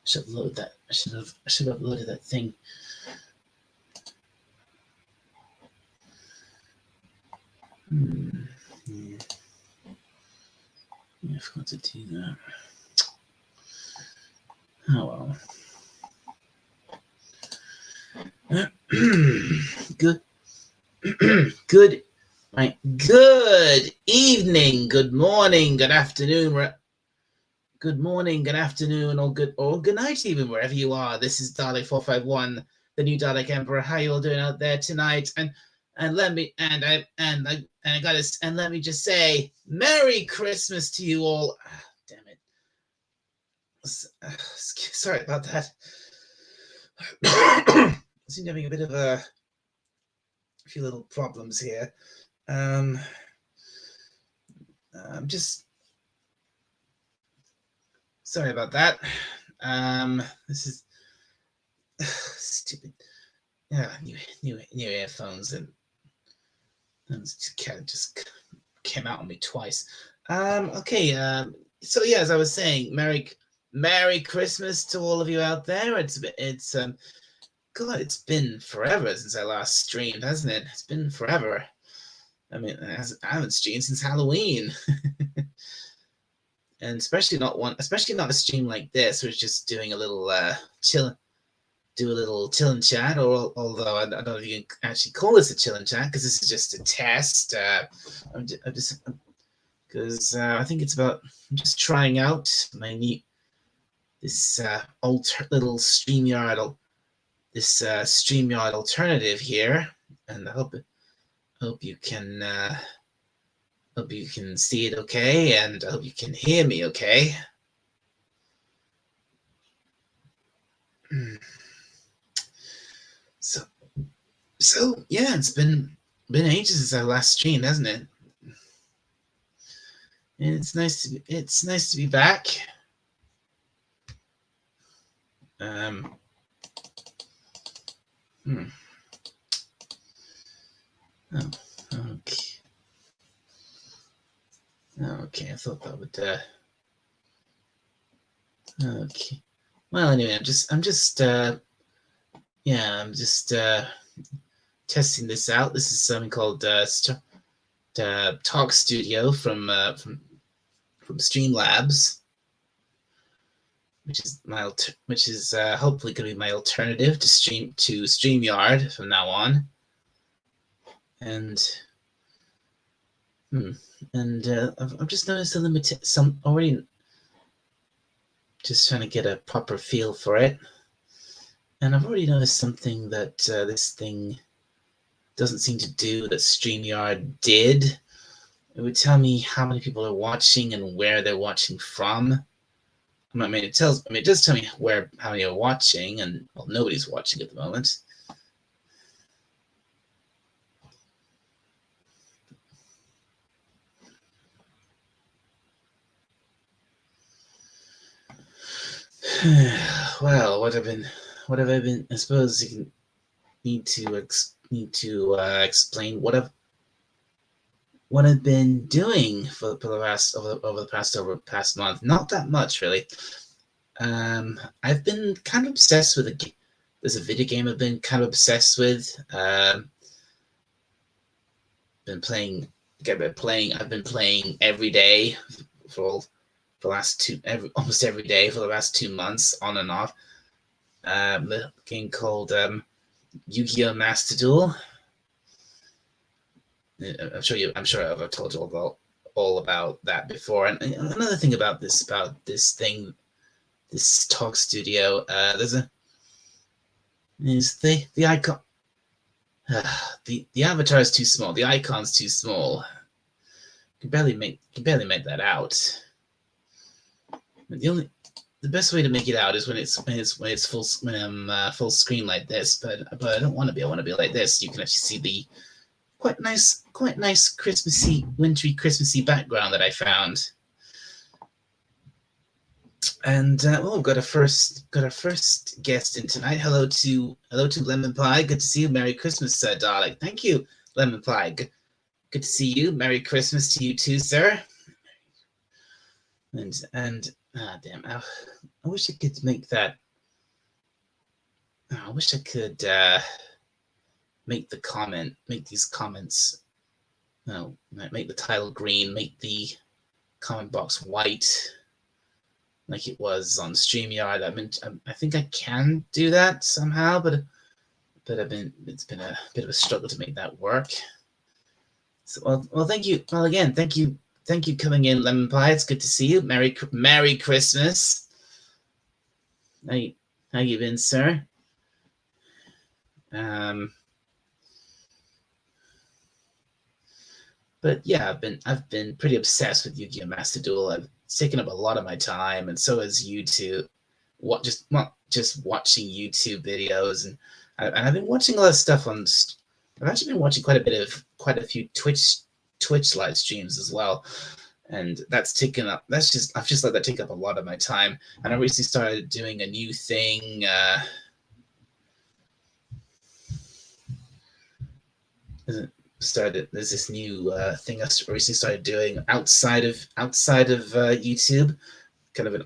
should load that. I should have uploaded that thing. Yeah. I forgot to do that. Oh well. Good. Good. Right. Good evening. Good morning. Good afternoon. Good morning. Good afternoon. Or good night, even wherever you are. This is Dalek 451, the new Dalek Emperor. How you all doing out there tonight? And let me just say, Merry Christmas to you all. Damn it. Sorry about that. I seem to be having a bit of a few little problems here. I'm just sorry about that. This is stupid. Yeah, new earphones and just came out on me twice. Okay. So yeah, as I was saying, Merry Christmas to all of you out there. God, it's been forever since I last streamed, hasn't it? It's been forever. I mean, I haven't streamed since Halloween. And especially not a stream like this, which is just doing a little chill and chat, or although I don't know if you can actually call this a chill and chat, because this is just a test. I think it's about, I'm just trying out my new little StreamYard alternative here, and I hope you can see it okay, and I hope you can hear me okay. So yeah, it's been ages since I last streamed, hasn't it? And it's nice to be back. Oh, okay. Okay, I thought that would. Okay. Well, anyway, I'm just testing this out. This is something called Talk Studio from Streamlabs, which is hopefully going to be my alternative to StreamYard from now on. And I've just noticed already. Just trying to get a proper feel for it, and I've already noticed something that this thing doesn't seem to do that StreamYard did. It would tell me how many people are watching and where they're watching from. I mean, it does tell me how many are watching, and well, nobody's watching at the moment. Well, what have I been? I suppose you need to explain what I've been doing for the past month. Not that much, really. I've been kind of obsessed with there's a video game I've been kind of obsessed with. I've been playing every day for almost every day for the last 2 months, on and off. The game called Yu-Gi-Oh! Master Duel. I'm sure I've told you all about that before. And another thing about this thing, this Talk Studio, is the icon. The avatar is too small. The icon's too small. You can barely make that out. The best way to make it out is when it's full screen like this. But I don't want to be. I want to be like this. You can actually see the quite nice wintry Christmassy background that I found. And we've got our first guest in tonight. Hello to Lemon Pie. Good to see you. Merry Christmas, Dalek. Thank you, Lemon Pie. good to see you. Merry Christmas to you too, sir. And damn, I wish I could make that. I wish I could make these comments. No, make the title green, make the comment box white, like it was on StreamYard. I think I can do that somehow, but it's been a bit of a struggle to make that work. So, well, thank you. Well, again, thank you coming in, Lemon Pie. It's good to see you. Merry Christmas. How you been, sir? But yeah, I've been pretty obsessed with Yu-Gi-Oh! Master Duel. It's taken up a lot of my time, and so has YouTube. Just watching YouTube videos, and I've been watching a lot of stuff on. I've actually been watching quite a few Twitch live streams as well, and that's taken up. I've just let that take up a lot of my time, and I recently started doing a new thing. There's this new thing I recently started doing outside of YouTube, kind of an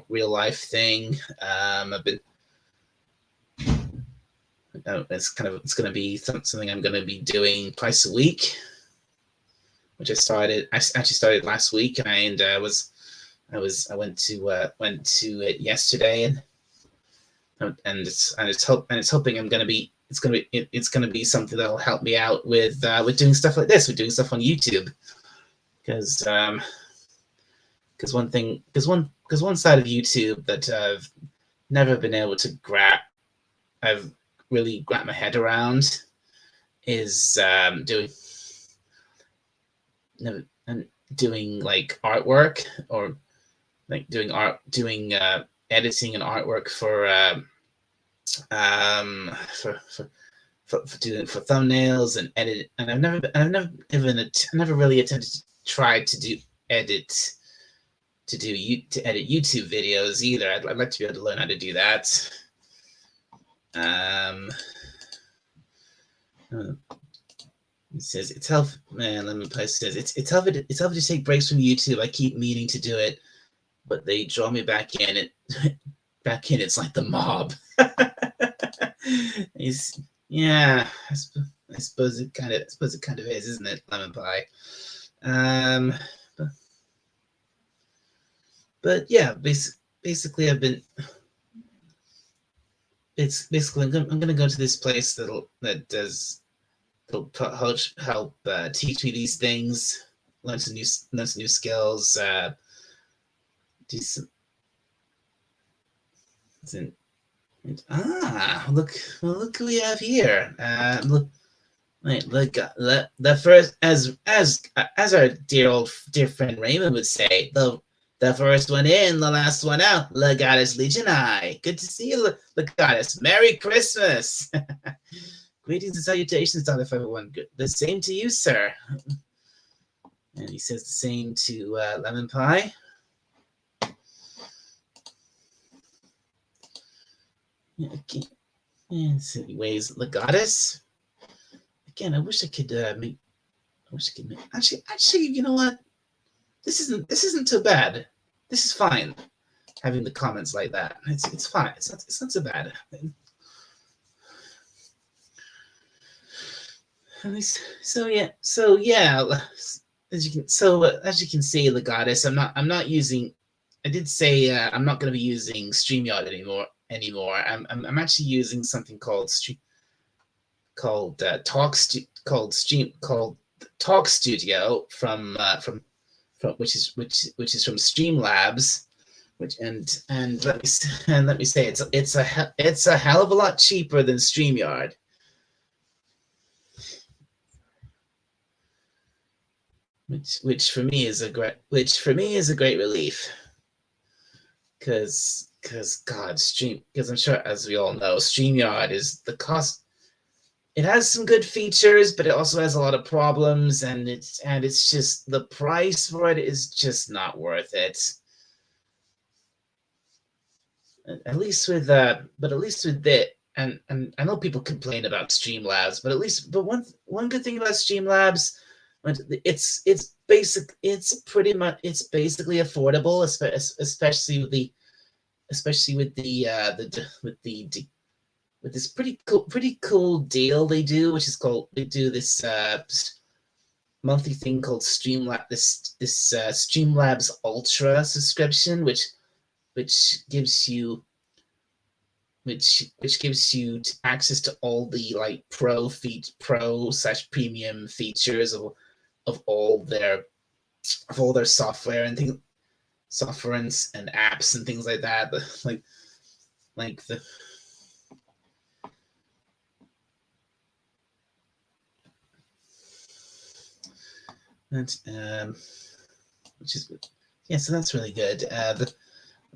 real life thing. I've been it's going to be something I'm going to be doing twice a week, which I actually started last week, and I went to it yesterday, and it's hoping it's going to be something that'll help me out with doing stuff like this, with doing stuff on YouTube, because one side of YouTube that I've never been able to I've really grabbed my head around is doing like artwork, or like doing editing and artwork for thumbnails and edit. And I've never really attempted to try to edit YouTube videos either. I'd like to be able to learn how to do that. It says it's healthy. Man, let me post. Says it's healthy to take breaks from YouTube. I keep meaning to do it, but they draw me back in. It's like the mob. Yeah, I suppose it kind of is, isn't it, Lemon Pie? But yeah, basically I'm going to go to this place that'll help teach me these things, learn some new skills, do some. Look who we have here. The first, as our dear friend Raymond would say, the first one in, the last one out. Legatus Legionii. Good to see you, Legatus. Merry Christmas. Greetings and salutations, Dr. 501. Good. The same to you, sir. And he says the same to Lemon Pie. Okay. And so anyways, Legatus. Again, I wish I could make. Actually, you know what? This isn't too bad. This is fine. Having the comments like that, it's fine. It's not so bad. So yeah. As you can see, Legatus, I'm not using. I did say I'm not going to be using StreamYard anymore. I'm actually using something called Talk Studio from which is from Streamlabs, and let me say it's a hell of a lot cheaper than StreamYard. Which for me is a great relief, because I'm sure, as we all know, StreamYard is the cost. It has some good features, but it also has a lot of problems, and it's just the price for it is just not worth it. At least with it, and I know people complain about Streamlabs, but one good thing about Streamlabs, It's pretty much it's basically affordable, especially with with this pretty cool deal they do, which is called they do this monthly thing called Streamlabs Ultra subscription, which gives you which gives you access to all the like pro/premium features of all their software and things, and apps and things like that. Like the which is yeah, so that's really good.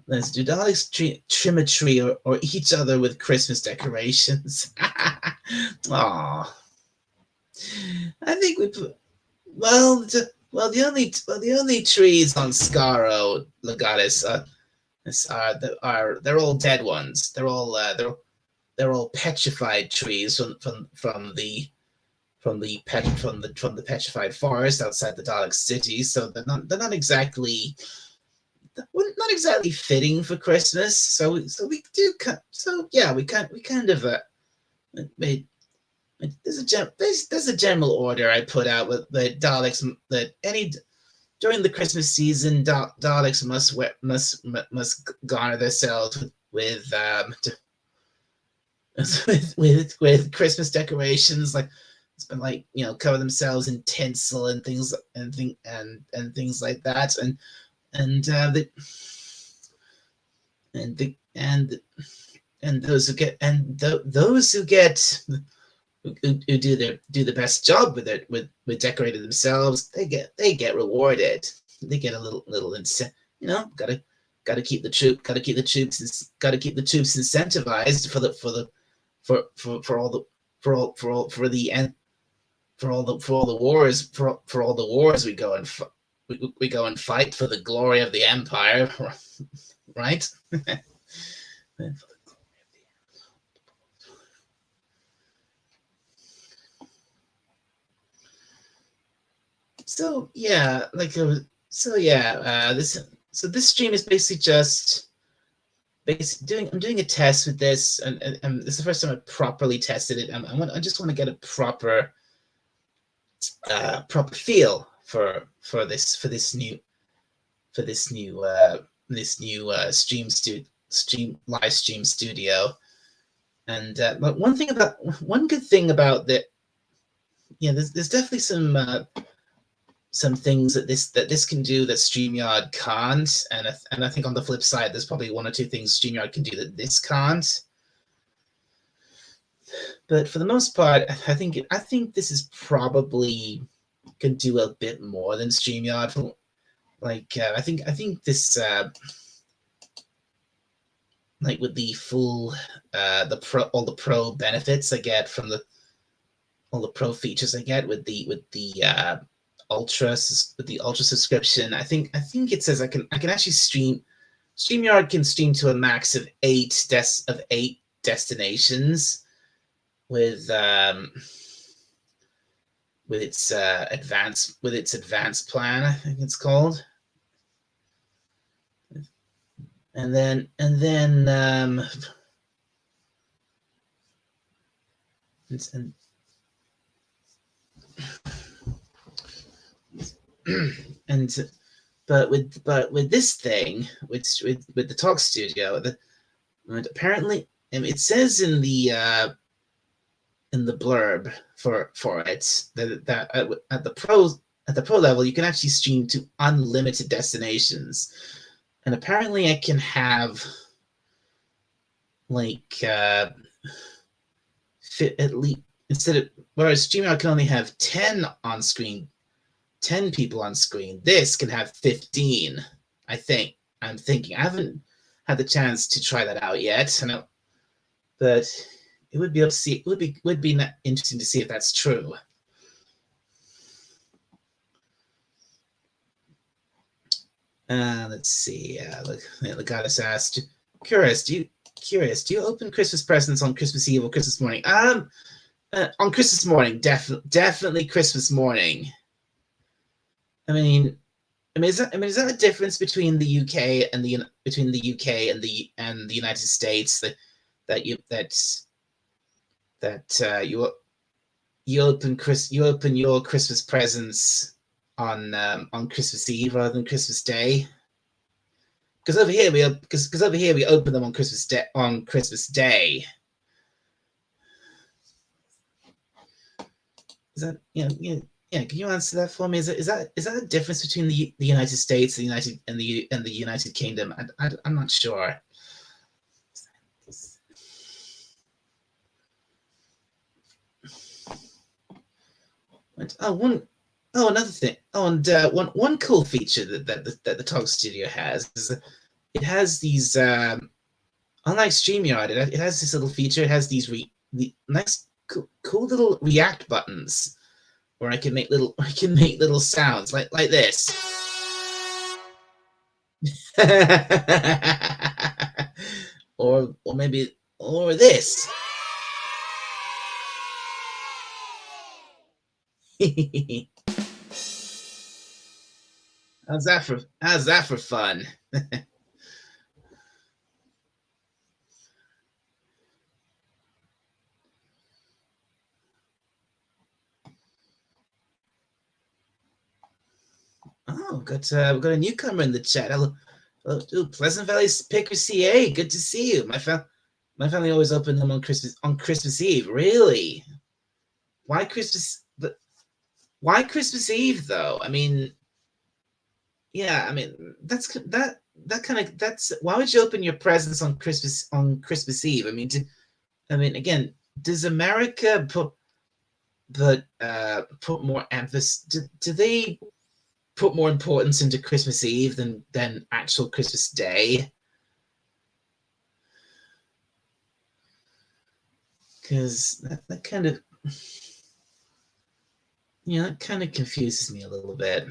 Let's do Daleks trim a tree or each other with Christmas decorations. Aw. I think we put the only trees on Skaro Legatus they're all dead ones. They're all petrified trees from the petrified forest outside the Dalek city. So they're not exactly fitting for Christmas. So we do we kind of made. There's a general order I put out with the Daleks that during the Christmas season, Daleks must garner themselves with Christmas decorations, like it's been like cover themselves in tinsel and things and things like that, and those who get who do the best job with it with decorating themselves, they get rewarded. They get a little incentive. Got to keep the troops incentivized for all the wars we go and fight for the glory of the Empire, right? So yeah, this stream is basically just I'm doing a test with this, and this is the first time I properly tested it. I just want to get a proper feel for this new live stream studio. And but one good thing about that, there's definitely some things that this can do that StreamYard can't, and I think on the flip side, there's probably one or two things StreamYard can do that this can't. But for the most part, I think this is probably can do a bit more than StreamYard. Like I think this like with the full all the pro benefits I get from all the pro features I get with the ultra subscription. I think it says I can actually StreamYard can stream to a max of 8 destinations with its advanced plan, I think it's called. And then but with this thing, with the Talk Studio, apparently it says in the blurb for it that at the pro level you can actually stream to unlimited destinations, and apparently I can have like fit at least, whereas StreamYard can only have 10 on screen. 10 people on screen. This can have 15. I'm thinking. I haven't had the chance to try that out yet. But it would be able to see. It would be interesting to see if that's true. Let's see. The goddess asked, "Curious, do you open Christmas presents on Christmas Eve or Christmas morning?" On Christmas morning, definitely Christmas morning. I mean, is that a difference between the UK and the United States that you that you open your Christmas presents on Christmas Eve rather than Christmas Day? Because over here we open them on Christmas Day. Is that yeah? Can you answer that for me? Is that a difference between the United States, the United Kingdom? I'm not sure. Another thing. Oh, and one cool feature that the Tog Studio has is that it has these unlike StreamYard, it has this little feature. It has the nice cool little react buttons where I can make little sounds like this. or maybe this. How's that for fun? Oh, we've got a newcomer in the chat. Hello, Pleasant Valley Picker CA. Good to see you. My family always opened them on Christmas Eve. Really? Why Christmas? But why Christmas Eve though? I mean, yeah. I mean, that's why would you open your presents on Christmas Eve? I mean, again, does America put more emphasis? Do they put more importance into Christmas Eve than actual Christmas Day? Because that kind of that kind of confuses me a little bit.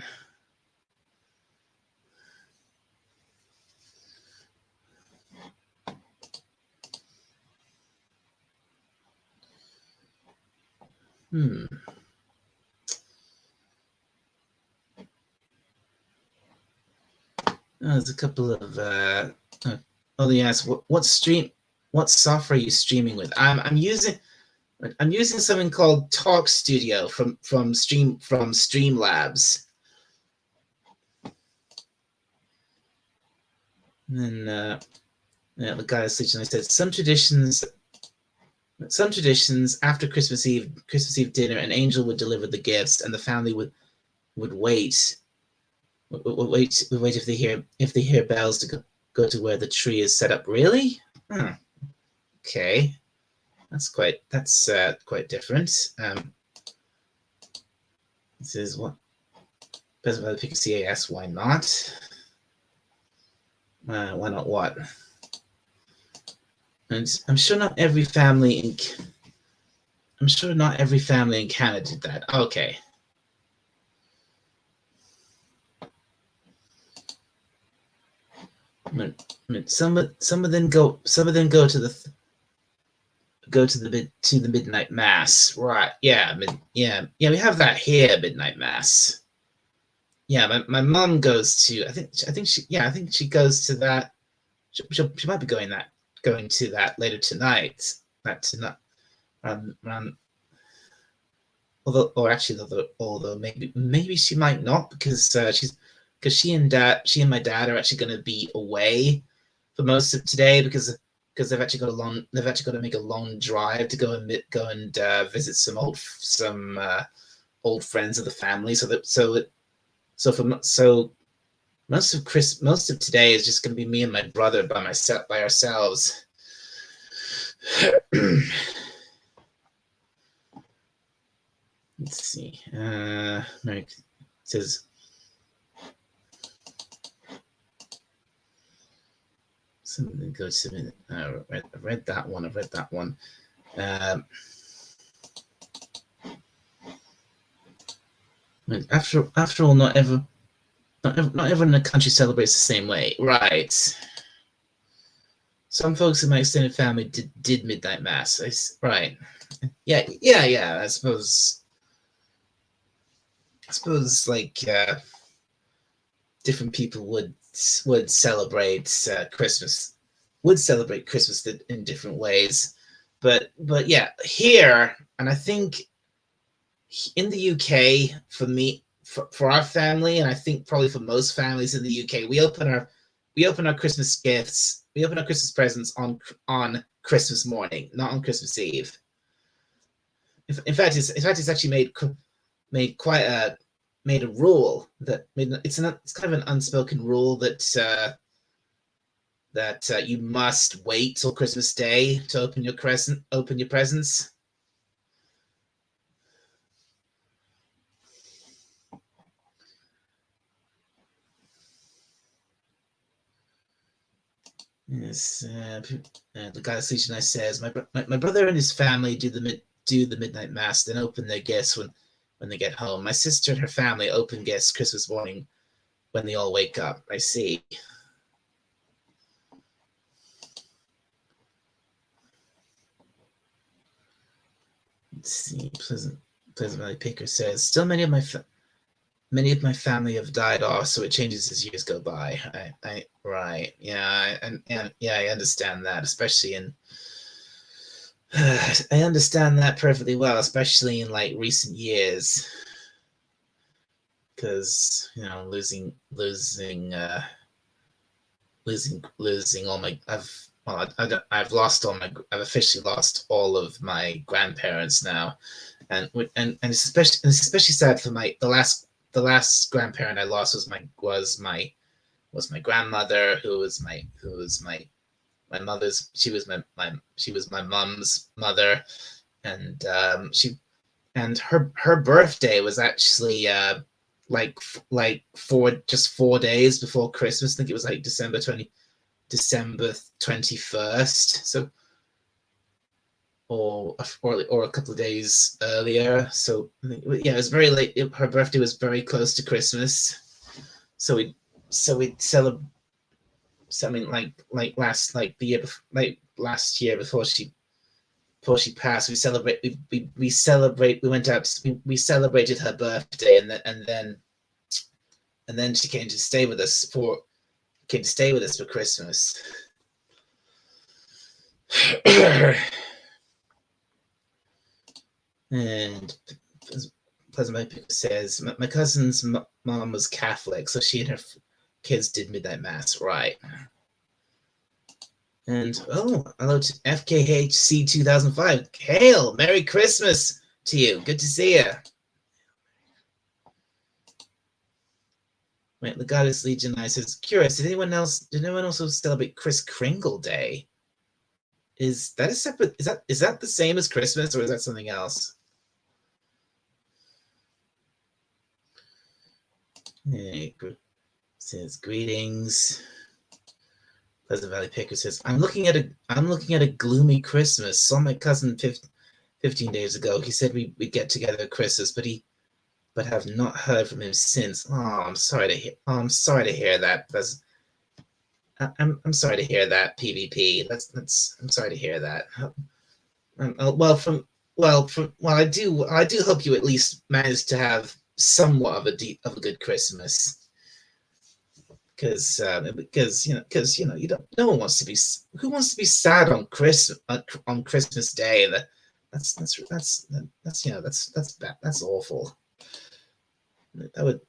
Oh, there's a couple of oh yes, what software are you streaming with? I'm using something called Talk Studio from Streamlabs. And then the guy is I said some traditions after Christmas Eve dinner, an angel would deliver the gifts, and the family would wait if they hear bells to go to where the tree is set up. Really? Okay, that's quite different. This is what President by the Pick CAS. Why not? Why not what? And I'm sure not every family in Canada did that. Okay. Some of them go to the midnight mass, right? Yeah, we have that here, midnight mass. Yeah, my mom goes to. I think she goes to that. She might be going to that later tonight. Although maybe she might not, because she and my dad are actually going to be away for most of today because they've actually got to make a long drive to go and visit some old friends of the family. So most of today is just going to be me and my brother by ourselves. Let's see. Mary says something goes to I read that one. After all, not everyone in the country celebrates the same way, right? Some folks in my extended family did midnight mass, right? Yeah. I suppose like different people would celebrate Christmas, would celebrate Christmas in different ways. But yeah, here, and I think in the UK, for me, for our family, and I think probably for most families in the UK, we open our Christmas gifts, we open our Christmas presents on Christmas morning, not on Christmas Eve. In fact, it's actually made quite a made a rule that it's kind of an unspoken rule that you must wait till Christmas Day to open your presents. Yes, the guy Legion says my brother and his family do the midnight mass, then open their gifts when they get home. My sister and her family open gifts Christmas morning when they all wake up. I see. Let's see. Pleasant Valley Picker says still many of my family have died off, so it changes as years go by. Right, yeah, and yeah, I understand that, especially in. I understand that perfectly well, especially in like recent years, because losing all my I've lost all my I've officially lost all of my grandparents now, and it's especially sad for the last grandparent I lost was my grandmother, who was my mother's she was my mom's mother, and her birthday was actually like 4 days before Christmas. I think it was like December 21st. So or a couple of days earlier. So yeah, it was very late. Her birthday was very close to Christmas. So we celebrate. So, I mean, last year before she passed, we went out. We celebrated her birthday, and then she came to stay with us for Christmas. And Pleasant Picker says my cousin's mom was Catholic, so she and her kids did midnight mass, right? And hello to FKHC 2005. Hail, Merry Christmas to you. Good to see you. Wait, the Goddess Legion I says, curious, did anyone else celebrate Kris Kringle Day? Is that a separate is that the same as Christmas, or is that something else? Hey, says greetings. Pleasant Valley Picker says, I'm looking at a gloomy Christmas. Saw my cousin 15 days ago. He said we'd get together at Christmas, but have not heard from him since. Oh, I'm sorry to hear. Oh, I'm sorry to hear that. I'm sorry to hear that, PvP. I'm sorry to hear that. I do hope you at least managed to have somewhat of a good Christmas. Because you don't, no one wants to be, who wants to be sad on Christmas Day. That's bad. That's awful. That would.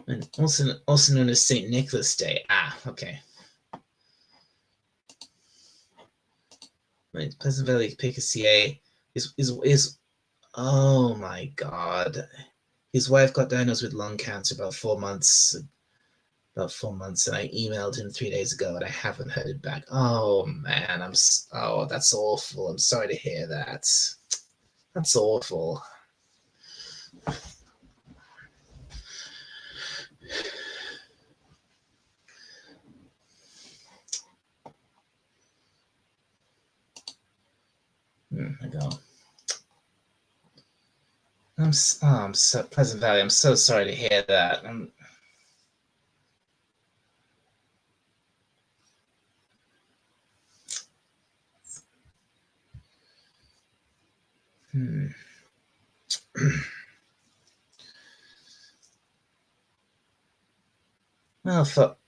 And also known as St. Nicholas Day. Ah, okay. Right, Pleasant Valley PKCA is oh my god. His wife got diagnosed with lung cancer about 4 months, and I emailed him 3 days ago, and I haven't heard it back. Oh man, that's awful. I'm sorry to hear that. That's awful. I go. I'm so Pleasant Valley. I'm so sorry to hear that.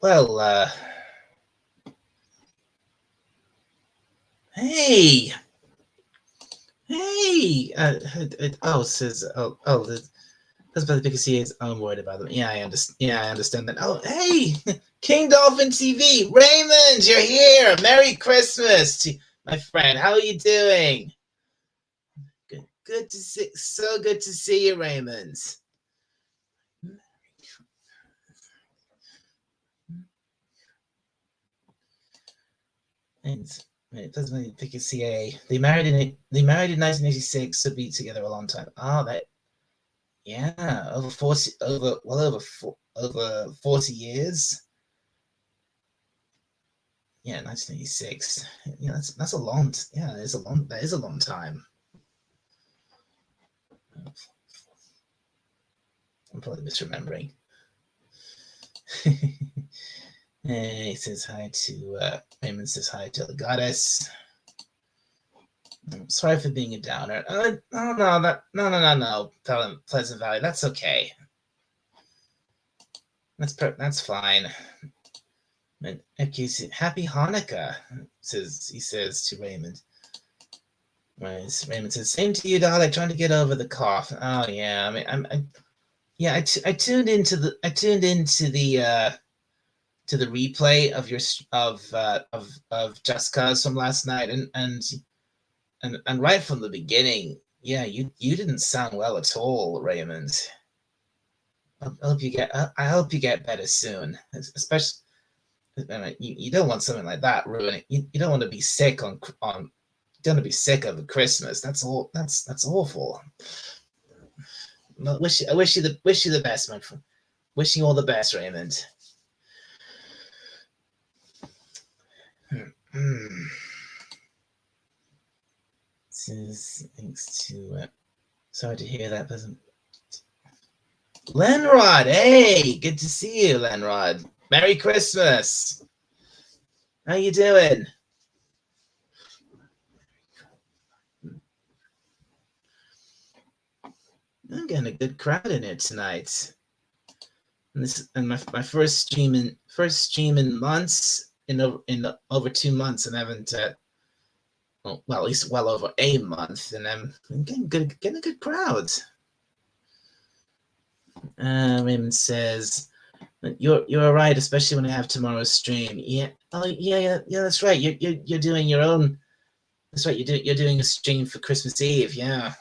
well, hey, hey. Says, that's better because he is. I'm worried about them. Yeah, I understand. Yeah, I understand that. Oh, hey, King Dolphin TV, Raymond, you're here. Merry Christmas, my friend. How are you doing? Good to see. So good to see you, Raymond. And it doesn't really pick a CA. They married in 1986, so be together a long time. Oh, that yeah, over 40 years. Yeah, 1986. Yeah, that's a long. Yeah, that is a long time. I'm probably misremembering. He says hi to Raymond says hi to the goddess. Sorry for being a downer. No. Pleasant Valley. That's okay. That's fine. And Happy Hanukkah, he says to Raymond. Raymond says, "Same to you, darling. Trying to get over the cough." Oh yeah, I mean, I tuned into the to the replay of your of Just Cause from last night, and right from the beginning, yeah, you didn't sound well at all, Raymond. I hope you get better soon, especially. I mean, you don't want something like that ruining. You don't want to be sick on. You don't want to be sick over Christmas. That's all. That's awful. I wish you the best, my friend. Wishing you all the best, Raymond. Thanks to. Sorry to hear that, person. Lenrod, hey, good to see you, Lenrod. Merry Christmas. How you doing? I'm getting a good crowd in here tonight. And my first stream in months, in over 2 months, and I haven't well, at least well over a month, and I'm getting a good crowd. Raymond says, "You're right, especially when I have tomorrow's stream." Yeah. Oh yeah. That's right. You're doing your own. That's right. You're doing a stream for Christmas Eve. Yeah.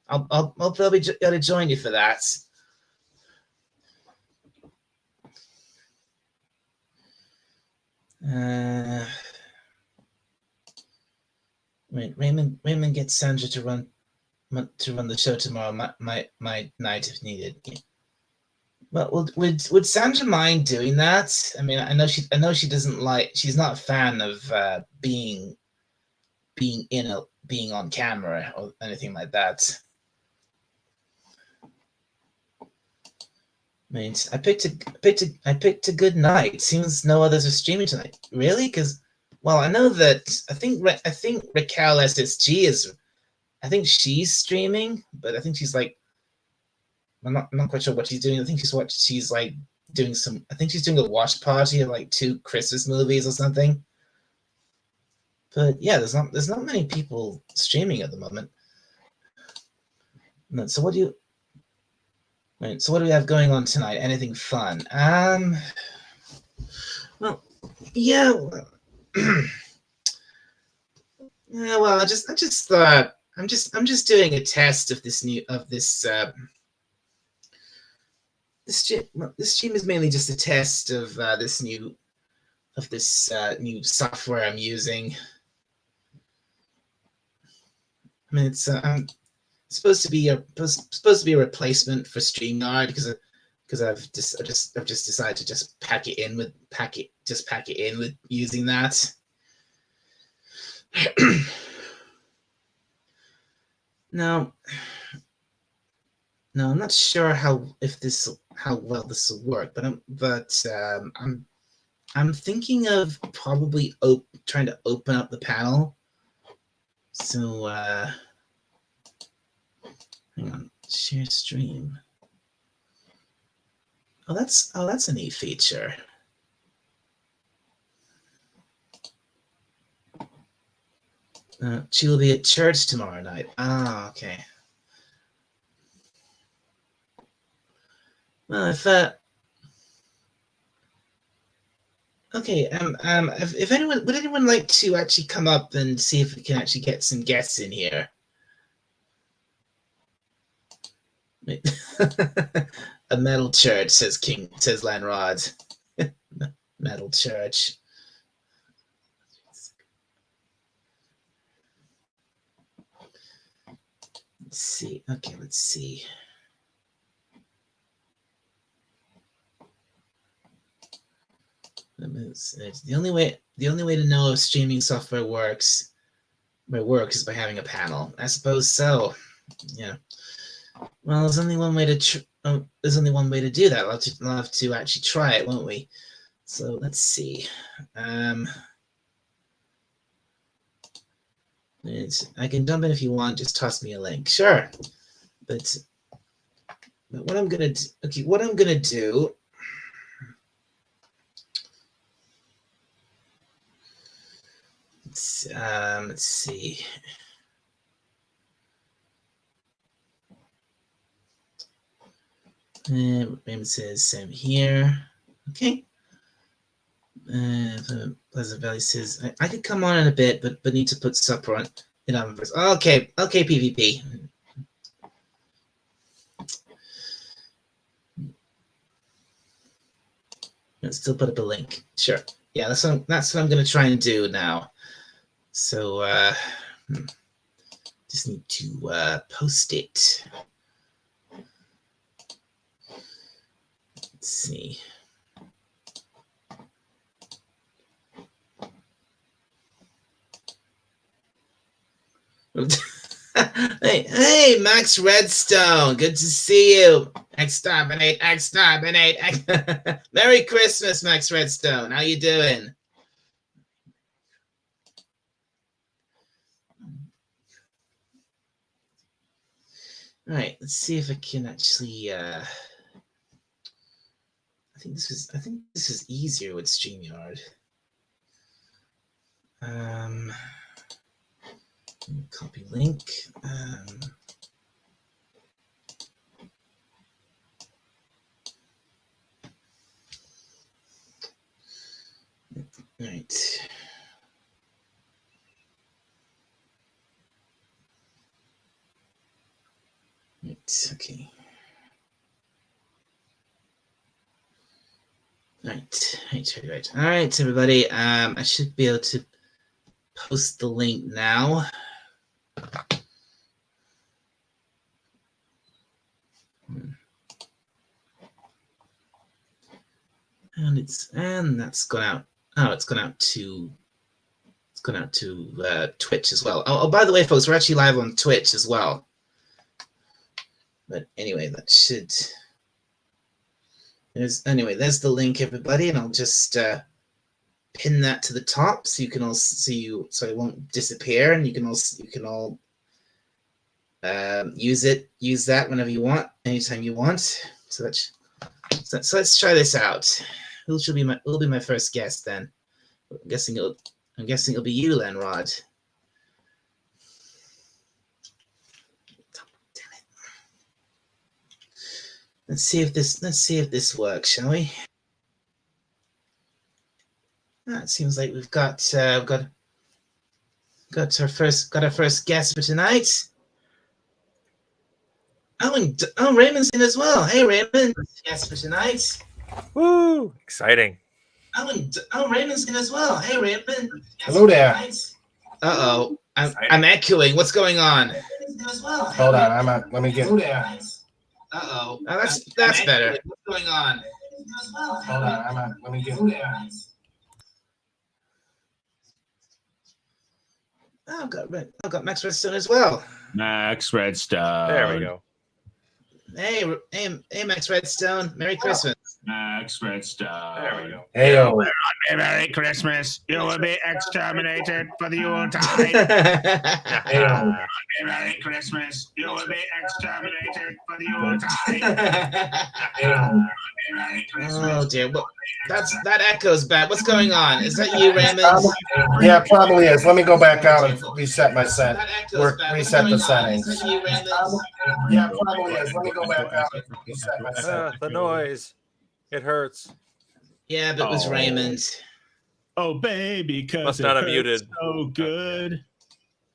I'll probably able to join you for that. Raymond gets Sandra to run the show tomorrow. My night if needed. Yeah. Well, would Sandra mind doing that? I mean, I know she doesn't like. She's not a fan of being on camera or anything like that. I mean, I picked a good night. Seems no others are streaming tonight. Really? Because, well, I know that I think Raquel SSG is. I think she's streaming, but I think she's like. I'm not quite sure what she's doing. I think she's like doing some. I think she's doing a watch party of like 2 Christmas movies or something. But yeah, there's not many people streaming at the moment. So what do you? Right, so what do we have going on tonight? Anything fun? Well, yeah. Yeah, well, I just thought I'm just doing a test of this this stream is mainly just a test of this new software I'm using. I mean, it's supposed to be a replacement for StreamYard because I've just decided to just pack it in with using that. No, I'm not sure how well this will work, but I'm thinking of probably trying to open up the panel. So hang on, share stream. Oh, that's a neat feature. She will be at church tomorrow night. Ah, okay. Well, if anyone would anyone like to actually come up and see if we can actually get some guests in here? A metal church, says Lanrod. Metal church. Let's see. Okay, let's see. The only way to know if streaming software works is by having a panel. I suppose so. Yeah. Well, there's only one way to do that. We'll have to actually try it, won't we? So let's see. I can jump in if you want. Just toss me a link. Sure. But what I'm gonna do? Okay, what I'm gonna do. Let's see. Raymond says Sam here. Okay. Pleasant Valley says I could come on in a bit, but need to put supper on it on first. Okay, PvP. Let's still put up a link. Sure. Yeah, that's what I'm gonna try and do now. So just need to post it. Let's see. hey, Max Redstone. Good to see you. Exterminate. Merry Christmas, Max Redstone. How you doing? All right, let's see if I can actually I think this is easier with StreamYard. Copy link. Right. Okay. Right. All right, everybody. I should be able to post the link now. And that's gone out. Oh, it's gone out to Twitch as well. Oh, by the way, folks, we're actually live on Twitch as well. But anyway, that should. There's the link, everybody, and I'll just pin that to the top so you can all so it won't disappear, and you can all use that whenever you want, anytime you want. So let's try this out. Who will be my first guest then? I'm guessing it'll be you, Lanrod. Let's see if this works, shall we? It seems like we've got our first guest for tonight. Oh, Raymond's in as well. Hey, Raymond, guest for tonight. Woo! Exciting. Oh, Raymond's in as well. Hey, Raymond. Hello there. Uh-oh. I'm echoing. What's going on? Hold on. Let me get. Uh-oh. Oh, that's better. What's going on? Hold on. Let me get. I've got Max Redstone as well. Max Redstone. There we go. Hey, Max Redstone. Merry Christmas. Max Redstone. There we go. Hey, We're on Merry Christmas. You will be exterminated for the Yuletide. Merry Christmas. You will be exterminated for the Yuletide. Merry Christmas. Oh dear. Well, that echoes back. What's going on? Is that you, Raymond? Yeah, it probably is. Let me go back out and reset my set. That echoes back. What's Reset going the on? settings. Is that you, Raymond? Yeah, it probably is. Let me go back out and reset my set. The noise. It hurts. Yeah, but it was Oh. Raymond. Oh, baby, because Must it not have hurts muted. so good.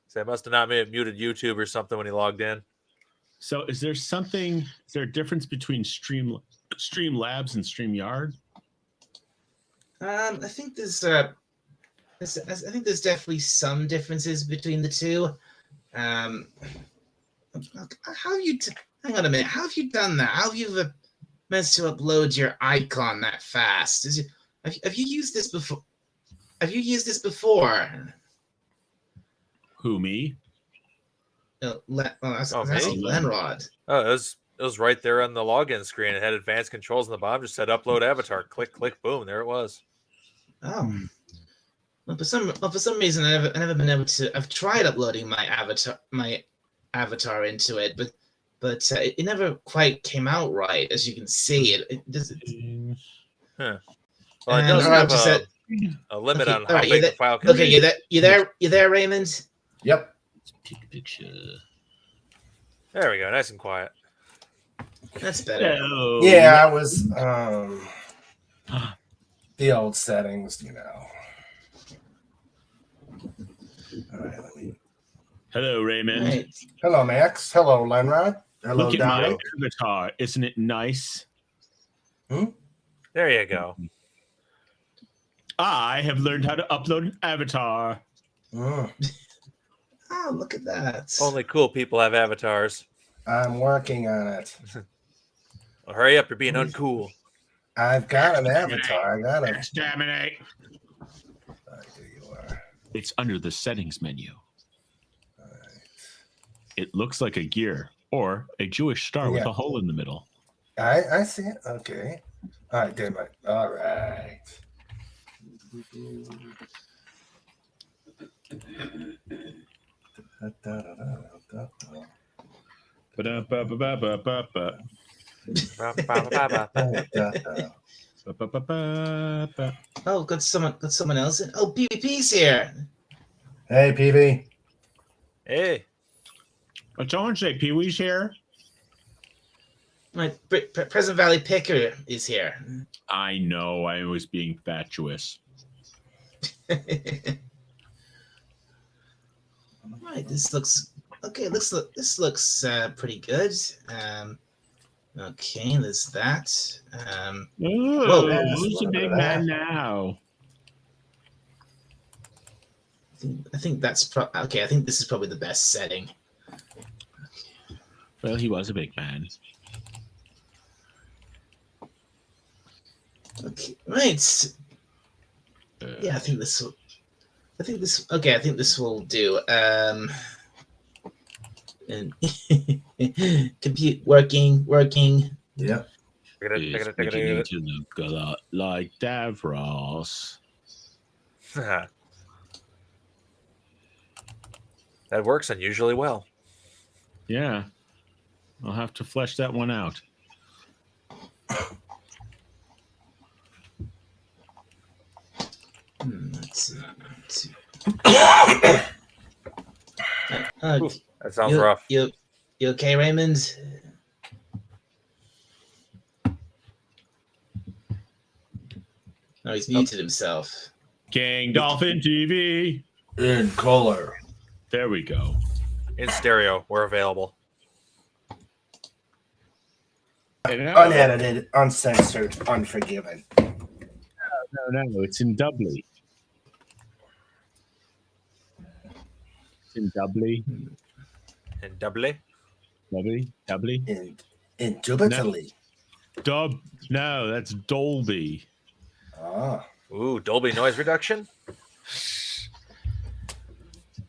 So I must have not muted YouTube or something when he logged in. So is there a difference between Streamlabs and StreamYard? I think there's definitely some differences between the two. How have you? Hang on a minute. How have you done that? How have you managed to upload your icon that fast? Have you used this before? Have you used this before? Who, me? I was Oh, asking me? Lenrod. Oh, it was right there on the login screen. It had advanced controls on the bottom. Just said upload avatar. Click, click, boom. There it was. Oh. Well, for some reason, I've never been able to. I've tried uploading my avatar into it, but it never quite came out right. As you can see, it doesn't. Well, it does Alright, have just a limit okay, on how alright, big the file can Okay, be. you there, Raymond? Yep. Take a picture. There we go. Nice and quiet. That's better. Hello. Yeah, I was the old settings, you know. All right, let me. Hello, Raymond. Right. Hello, Max. Hello, Lenrod. Hello, Look at my Donald. avatar. Isn't it nice? There you go. I have learned how to upload an avatar. Mm, Oh, look at that. Only cool people have avatars. I'm working on it. Well, hurry up. You're being uncool. I've got an avatar. I got it. Exterminate. There you are. It's under the settings menu. It looks like a gear or a Jewish star with Yeah. a hole in the middle. I see it. Okay. All right, damn it. All right. Ba-da-ba-ba-ba-ba-ba. Ba-ba-ba-ba-ba. Oh, got someone else in. Oh, PvP's here. Hey, PV. Hey. But someone say Pee Wee's here. My Present Valley Picker is here. I know. I was being fatuous. Right, this looks okay. This looks pretty good. Okay, there's that. Oh, Whoa. who's the big man now? I think that's okay. I think this is probably the best setting. Well, he was a big man. Okay, right. Yeah, I think this will. Okay, I think this will do. And compute working. Yep. Is beginning to look a lot like Davros. That works unusually well. Yeah. I'll have to flesh that one out. Let's see. Oof, that sounds rough. You okay, Raymond? Oh, he's muted himself. King Dolphin TV. In color. There we go. In stereo, we're available. Unedited, uncensored, unforgiven. No, it's in doubly. It's in doubly. And doubly. Doubly. Indubitably. No, that's Dolby. Ah. Ooh, Dolby noise reduction.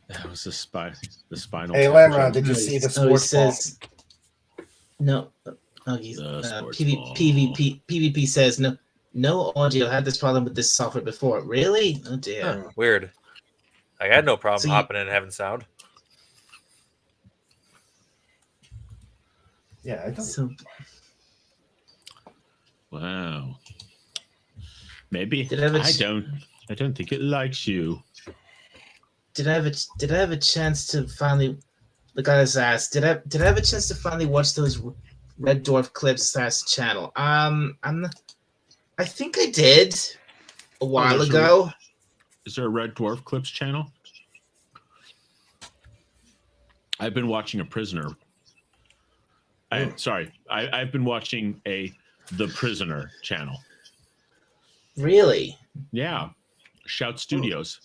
That was the spinal. Hey, Lamron, did you see the Oh, he sports ball? says no. Oh, he's The sports PvP. ball. PvP says no. no audio had this problem with this software before. Really? Oh dear. Huh, weird. I had no problem So you- hopping in and having sound. Yeah, I don't. So Wow. Maybe Did I have a ch- I don't think it likes you. did I have a chance to finally? The guy has asked. Did I have a chance to finally watch those Red Dwarf clips last channel? I think I did a while there's ago. Is there a Red Dwarf Clips channel? I've been watching a Prisoner. I've been watching The Prisoner channel. Really? Yeah. Shout Studios.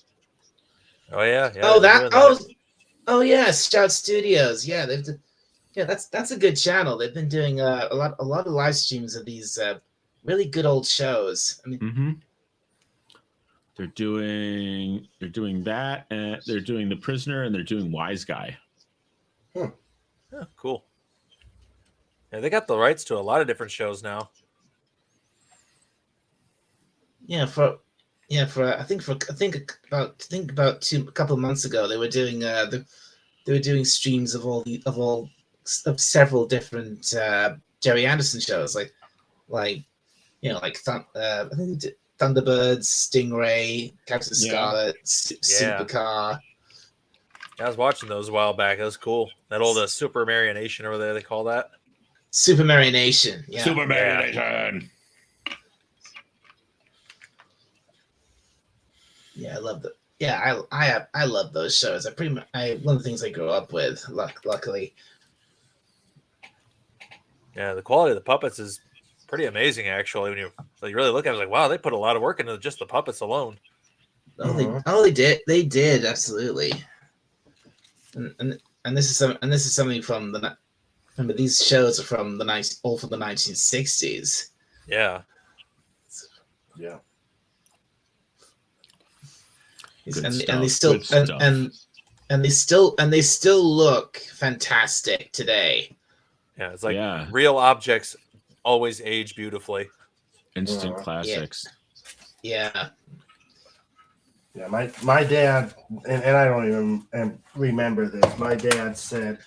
Oh yeah. Oh, they're that. doing Oh, yeah. Shout Studios. Yeah, yeah, that's a good channel. They've been doing a lot of live streams of these really good old shows. I mean, Mm-hmm. They're doing that, and they're doing The Prisoner, and they're doing Wise Guy. Oh, cool. Yeah, they got the rights to a lot of different shows now. yeah, for I think about a couple of months ago they were doing they were doing streams of several different Jerry Anderson shows like I think they did Thunderbirds, Stingray, Captain Yeah. Scarlet, Yeah. Supercar. I was watching those a while back. That was cool. That old Super Marionation over there, they call that. Super Marionation. Yeah. Super Yeah. Marionation. Yeah, I love the. Yeah, I love those shows. One of the things I grew up with. Luckily. Yeah, the quality of the puppets is pretty amazing, actually. When you really look at it, like, wow, they put a lot of work into just the puppets alone. They did absolutely. And this is something from the. Remember, these shows are from the 1960s. Yeah. Yeah. Good And stuff, they still good stuff. and they still look fantastic today. Yeah, it's like Yeah. real objects always age beautifully. Instant classics. Yeah. Yeah, my dad, and I don't even remember this. My dad said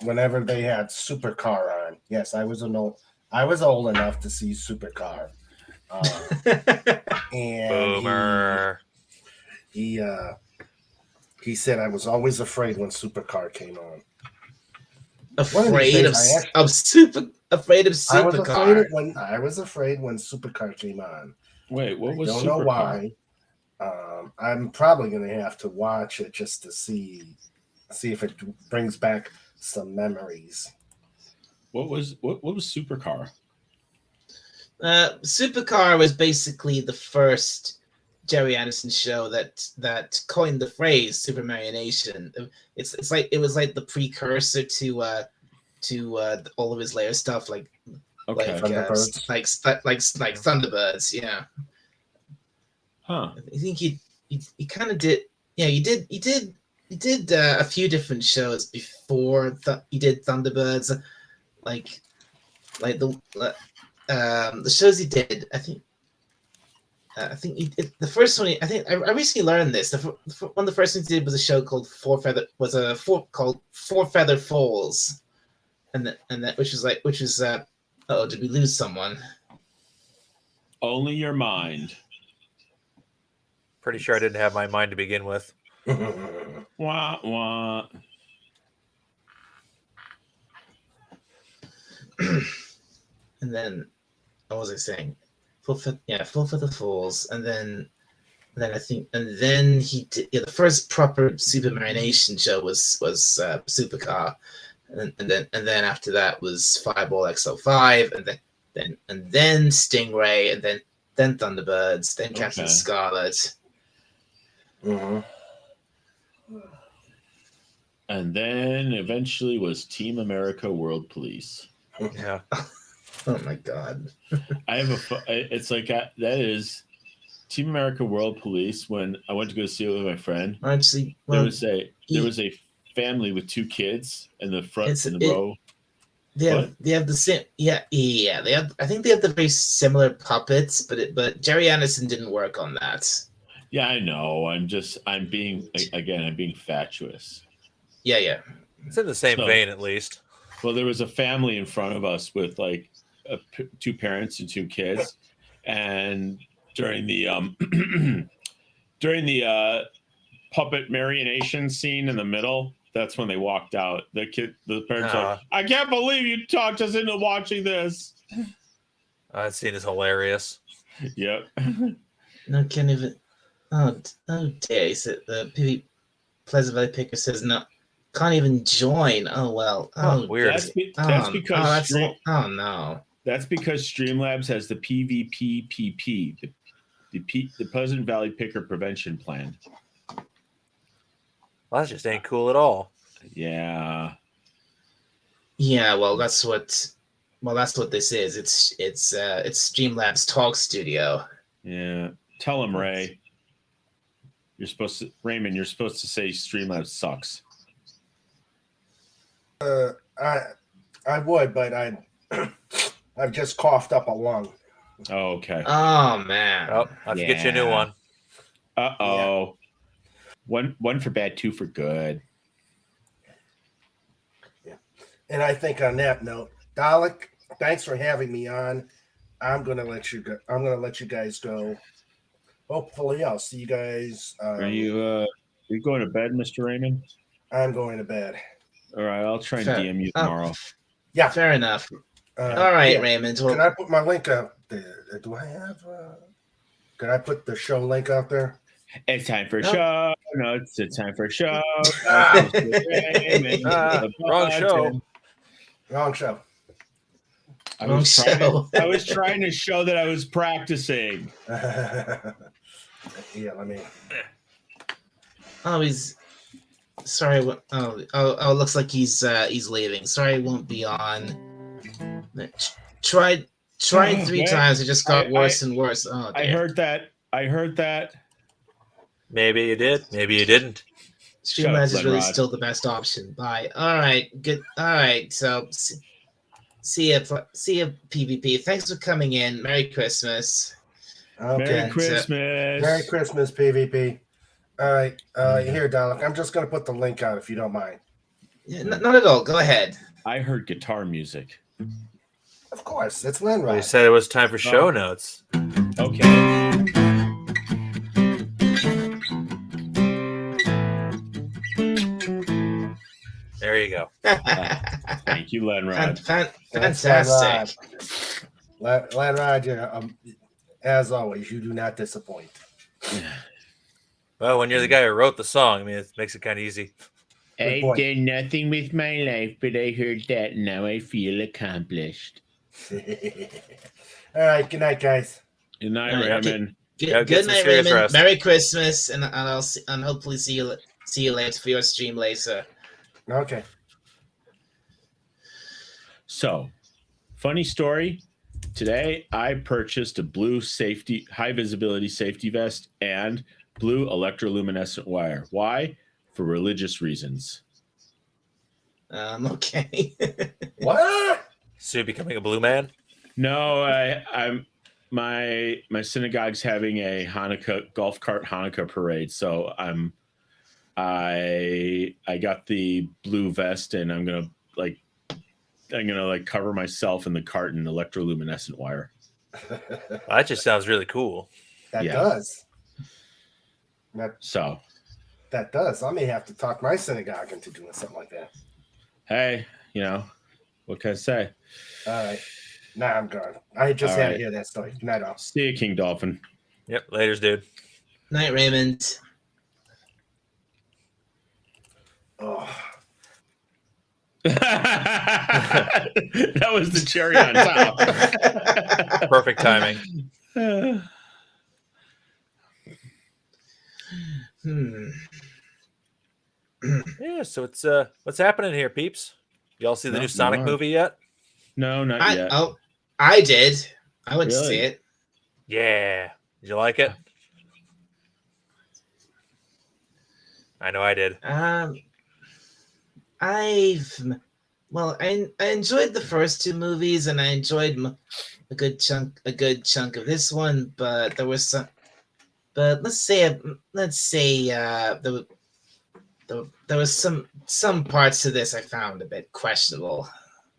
whenever they had Supercar on, yes, I was old enough to see Supercar, and Boomer. he said I was always afraid when Supercar came on. afraid of days I Supercar. I was afraid when Supercar came on. Wait, what was I don't know Supercar? why. I'm probably going to have to watch it just to see if it brings back some memories. What was Supercar? Supercar was basically the first Jerry Anderson show that coined the phrase Super Marionation. It's like it was like the precursor to all of his later stuff, like Okay. Thunderbirds. like Thunderbirds. Yeah, Huh. I think he kind of did. Yeah, he did a few different shows before he did Thunderbirds, like the shows he did. I think the first one. I recently learned this. One of the first things he did was a show called Four Feather Falls, and that which was oh, did we lose someone? Only your mind. Pretty sure I didn't have my mind to begin with. Wah wah. And then what was I saying? Full Feather Falls, and then he did the first proper Super Marionation show was Supercar, and then after that was Fireball XL5, and then Stingray, and then Thunderbirds, then Captain Okay. Scarlet. Mhm. And then eventually was Team America World Police. Yeah. Oh my God! I have it's like that is Team America World Police. When I went to go see it with my friend, Actually, there well, was a family with two kids in the front It's- in the row. they have the same they have I think they have the very similar puppets, but Jerry Anderson didn't work on that. Yeah, I know. I'm being fatuous. Yeah. It's in the same So- vein, at least. Well, there was a family in front of us with like two parents and two kids, and during the puppet marionation scene in the middle, that's when they walked out. The parents are like, I can't believe you talked us into watching this. That scene is hilarious. Yep. No, can't even. Oh dear! He said the Pleasant Valley Picker says no, can't even join. Oh well. Oh, Weird. That's oh, because oh no. that's because Streamlabs has the PVPPP, the Pleasant Valley Picker Prevention Plan. Well, that just ain't cool at all. Yeah. Yeah, well, that's what this is. It's Streamlabs Talk Studio. Yeah. Tell him, Ray. Raymond, you're supposed to say Streamlabs sucks. I would, but I've just coughed up a lung. Oh, okay. Oh man. Oh, I have to get you a new one. Uh-oh. One for bad, two for good. And I think on that note, Dalek, thanks for having me on. I'm gonna let you go. I'm gonna let you guys go. Hopefully, I'll see you guys. Are you going to bed, Mr. Raymond? I'm going to bed. All right, I'll try and Sure. DM you tomorrow. Yeah. Fair enough. All right, yeah. Raymond. Can I put my link up there? Do I have? Can I put the show link out there? It's time for a No. show. No, it's time for a show. Wrong show. Wrong show. I Wrong show. I was trying to show that I was practicing. Yeah, let me. Oh, he's sorry. Oh, looks like he's leaving. Sorry, I won't be on. Tried 3 times. It just got worse and worse. Oh, I dear. heard that. Maybe you did. Maybe you didn't. Shut up, Streamlabs is really Lenrod. still the best option. Bye. All right. Good. All right. So, see ya, PvP. Thanks for coming in. Merry Christmas. Okay. Merry Christmas. Merry Christmas, PvP. All right. Here, Dalek. I'm just gonna put the link out if you don't mind. Yeah, not at all. Go ahead. I heard guitar music. Of course, it's Well, you Lenrod. said it was time for show notes. Okay. There you go. Thank you, Lenrod. That's Fantastic. Lenrod, as always, you do not disappoint. Well, when you're the guy who wrote the song, I mean, it makes it kind of easy. Good point. done nothing with my life, but I heard that, and now I feel accomplished. All right. Good night, guys. Good night, All right, Raymond. Yeah, Good get some night, serious Raymond. rest. Merry Christmas, and I'll hopefully see you later for your stream later. Okay. So, funny story. Today, I purchased a blue high visibility safety vest and blue electroluminescent wire. Why? For religious reasons. Okay. What? So you're becoming a blue man? No, I'm my synagogue's having a golf cart Hanukkah parade, so I got the blue vest, and I'm gonna cover myself in the cart in electroluminescent wire. That just sounds really cool. That Yeah. does. So, That does. I may have to talk my synagogue into doing something like that. hey, what can I say? All right. Nah, I'm gone. I just All had right. to hear that story. Night off. See you, King Dolphin. Yep. Laters, dude. Night, Raymond. Oh. That was the cherry on top. Perfect timing. Yeah. So it's what's happening here, peeps? Y'all see the new Nothing Sonic much. movie yet? No, not yet. I did. I went to Really? see it. Yeah. Did you like it? I know I did. I've well, I enjoyed the first two movies, and I enjoyed a good chunk of this one, but there was some. But let's say there was some parts to this I found a bit questionable.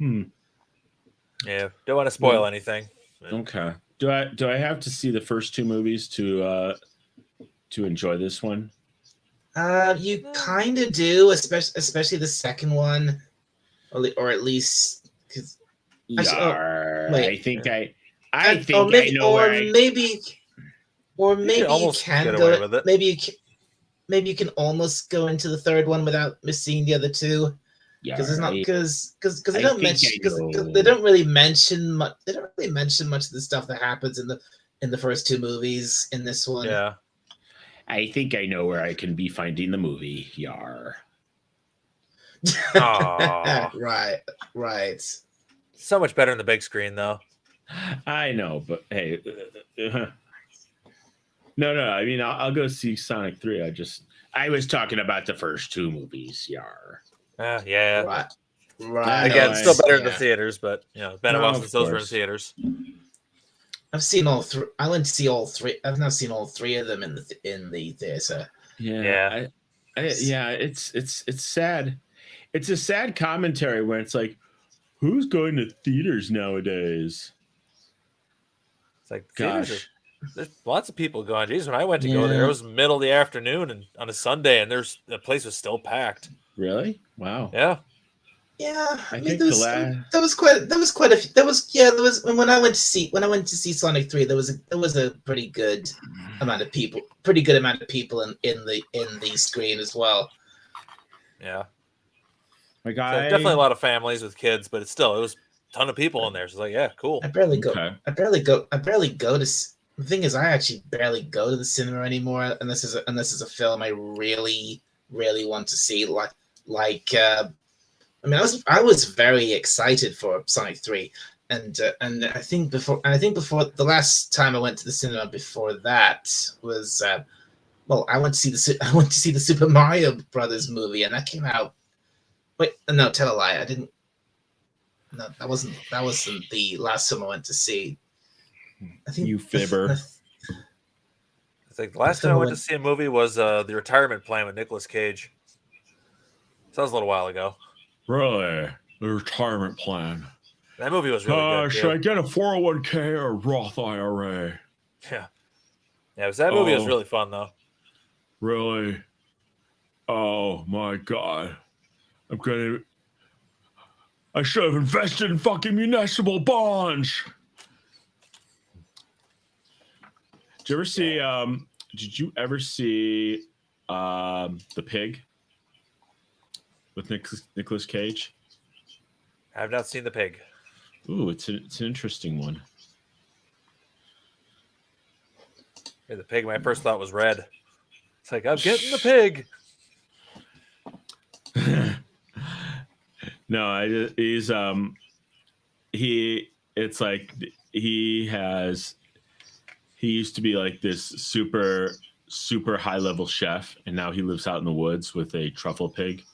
Yeah, don't want to spoil anything. Okay. Do I have to see the first two movies to enjoy this one? You kind of do, especially the second one, or at least because Yar, wait. I think I or maybe, know or where I. maybe you almost can get go. away with it. Maybe you can almost go into the third one without missing the other two. Because it's not Yar, because they I don't think mention I because know. they don't really mention much. They don't really mention much of the stuff that happens in the first two movies. In this one, Yeah. I think I know where I can be finding the movie. Yar. Aw. right. So much better in the big screen, though. I know, but hey, no. I mean, I'll go see Sonic 3. I was talking about the first two movies. Yar. Yeah. Right. Again, know, still better in the Yeah. theaters, but been a No, while of since those were in course. theaters. I've seen all three. I went to see all three. I've now seen all three of them in the theater. Yeah. Yeah. It's sad. It's a sad commentary where it's like, who's going to theaters nowadays? It's like theaters Gosh. there's lots of people going. Geez, when I went to go there, it was middle of the afternoon and on a Sunday, and the place was still packed. Really? Wow. Yeah. Yeah, I I mean, think there was quite a few. There was when I went to see Sonic 3, there was a pretty good amount of people in the screen as well. Yeah. Like So definitely a lot of families with kids, but it was a ton of people in there. So it's like, yeah, cool. I barely go. Okay. I barely go to. The thing is, I actually barely go to the cinema anymore unless is a film I really want to see. I mean, I was very excited for Sonic 3, and I think before the last time I went to the cinema before that was I went to see the Super Mario Brothers movie, and that came out. Wait, no, tell a lie. I didn't. No, that wasn't the last time I went to see. I think You fibber. It's like the last time I went to see a movie was The Retirement Plan with Nicolas Cage. So that was a little while ago. Really? The retirement plan. That movie was really good. Should I Too. get a 401k or a Roth IRA? Yeah. Yeah, that movie was really fun though. Really? Oh my god. I should have invested in fucking municipal bonds. Did you ever see The Pig with Nicolas Cage? I have not seen The Pig. Ooh, it's an interesting one. Yeah, The Pig, my first thought was red. It's like, I'm getting the pig. No, he's he used to be like this super high level chef, and now he lives out in the woods with a truffle pig.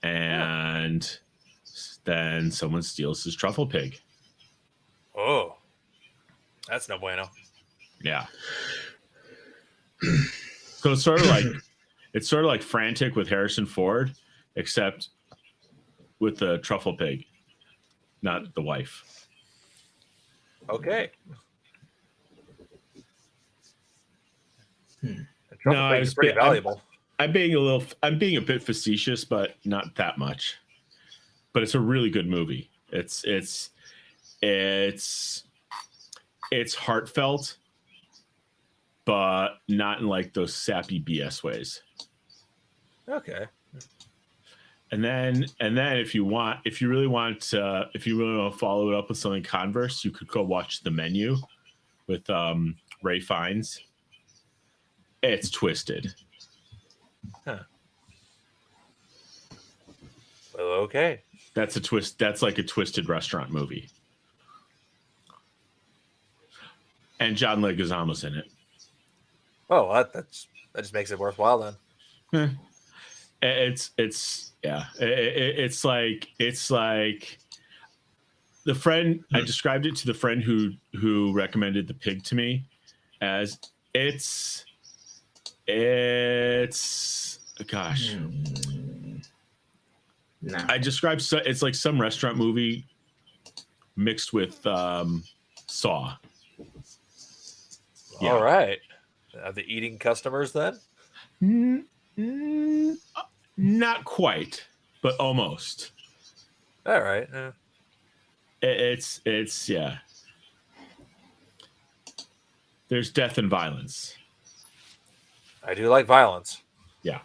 And then someone steals his truffle pig. Oh, that's no bueno. Yeah. So it's sort of like Frantic with Harrison Ford, except with the truffle pig, not the wife. Okay. No, It's pretty valuable. I'm being a bit facetious, but not that much. But it's a really good movie. It's heartfelt, but not in like those sappy BS ways. Okay. And then if you really want to follow it up with something Converse, you could go watch The Menu with Ray Fiennes. It's twisted. Huh. Well, okay. That's a twist. That's like a twisted restaurant movie. And John Leguizamo's in it. Oh, that just makes it worthwhile then. it's like the friend. I described it to the friend who recommended the pig to me as it's gosh. No. I described it's like some restaurant movie mixed with Saw. Yeah. All right. Are the eating customers then? Not quite, but almost. All right. It's yeah. There's death and violence. I do like violence. Yeah.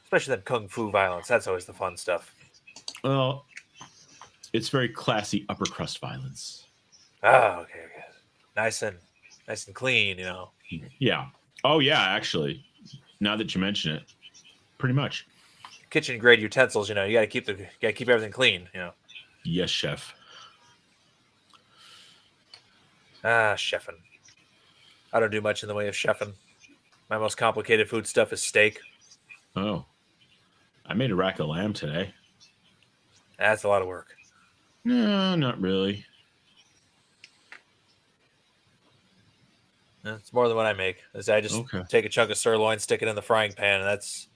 Especially that kung fu violence. That's always the fun stuff. Well, it's very classy upper crust violence. Oh, okay. Nice and clean, Yeah. Oh yeah, actually. Now that you mention it, pretty much. Kitchen grade utensils, you gotta keep everything clean, Yes, chef. Chefing. I don't do much in the way of chefing. My most complicated food stuff is steak. Oh. I made a rack of lamb today. That's a lot of work. No, not really. It's more than what I make. I just take a chunk of sirloin, stick it in the frying pan, and that's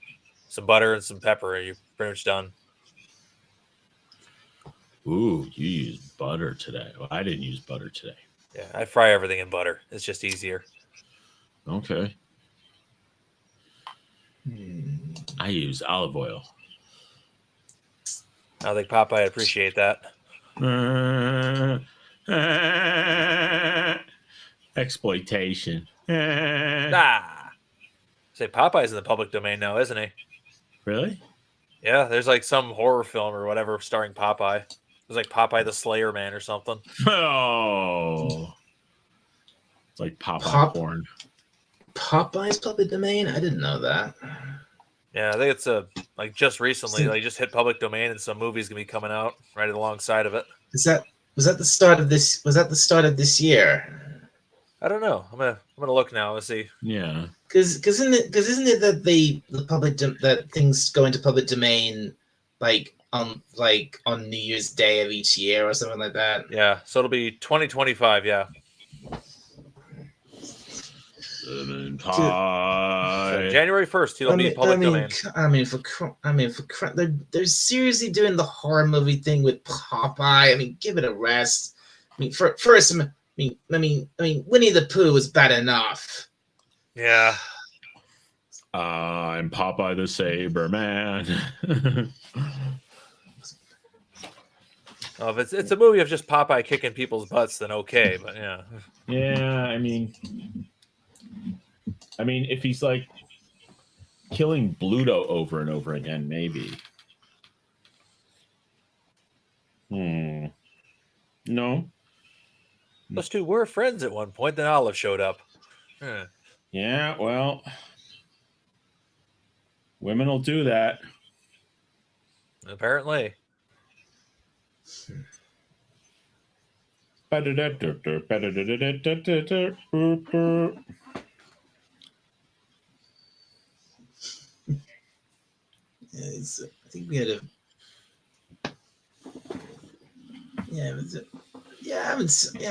some butter and some pepper, and you're pretty much done. Ooh, you used butter today. Well, I didn't use butter today. Yeah, I fry everything in butter. It's just easier. Okay. I use olive oil. I think Popeye would appreciate that. Exploitation. Say Popeye's in the public domain now, isn't he? Really? Yeah, there's like some horror film or whatever starring Popeye. It was like Popeye the Slayer Man or something. Oh. It's like Popeye porn. Popeye's public domain? I didn't know that. Yeah, I think it's like just recently, they just hit public domain, and some movie's gonna be coming out right alongside of it. Was that the start of this? Was that the start of this year? I don't know. I'm gonna look now. Let's see. Yeah. Because isn't it that that things go into public domain like on New Year's Day of each year or something like that? Yeah. So it'll be 2025. Yeah. So January 1st, he'll be in public domain. They're seriously doing the horror movie thing with Popeye. I mean, give it a rest. I mean, first, I mean, Winnie the Pooh was bad enough. Yeah. I'm Popeye the Saber Man. Oh, if it's a movie of just Popeye kicking people's butts, then okay. But yeah. Yeah, I mean, if he's like killing Bluto over and over again, maybe. No. Those two were friends at one point. Then Olive showed up. Yeah, well, women will do that. Apparently. I think we had a.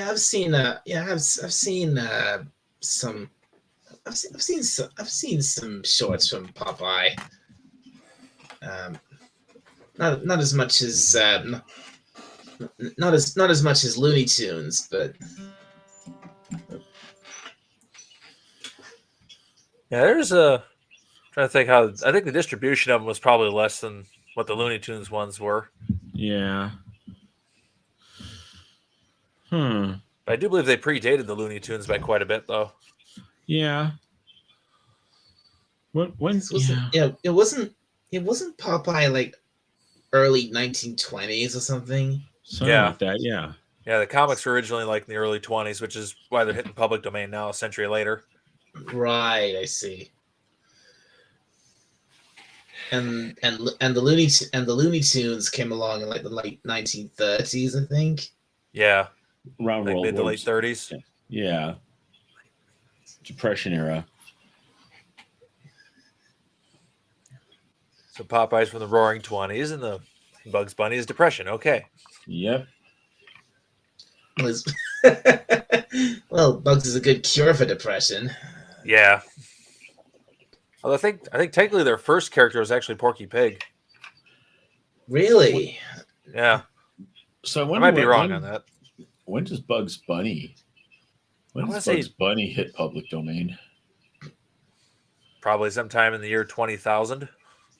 I've seen some shorts from Popeye. Not as much as not as much as Looney Tunes, but yeah, there's trying to think how I think the distribution of them was probably less than what the Looney Tunes ones were. Yeah. But I do believe they predated the Looney Tunes by quite a bit, though. Yeah. It wasn't Popeye like early 1920s or something. Something like that, yeah. Yeah, the comics were originally like in the early 20s, which is why they're hitting public domain now, a century later. Right, I see. And the Looney Tunes came along in like the late 1930s, I think. Yeah. Around like World mid to War late 30s. Yeah. Depression era. So Popeye's from the Roaring 20s, and the Bugs Bunny is Depression. Okay. Yep. Was well, Bugs is a good cure for depression. Yeah. Well, I think technically their first character was actually Porky Pig. Really? Yeah. So I I wonder might be wrong on that. When does Bugs Bunny? When I wanna does say- Bugs Bunny hit public domain? Probably sometime in the year 20,000.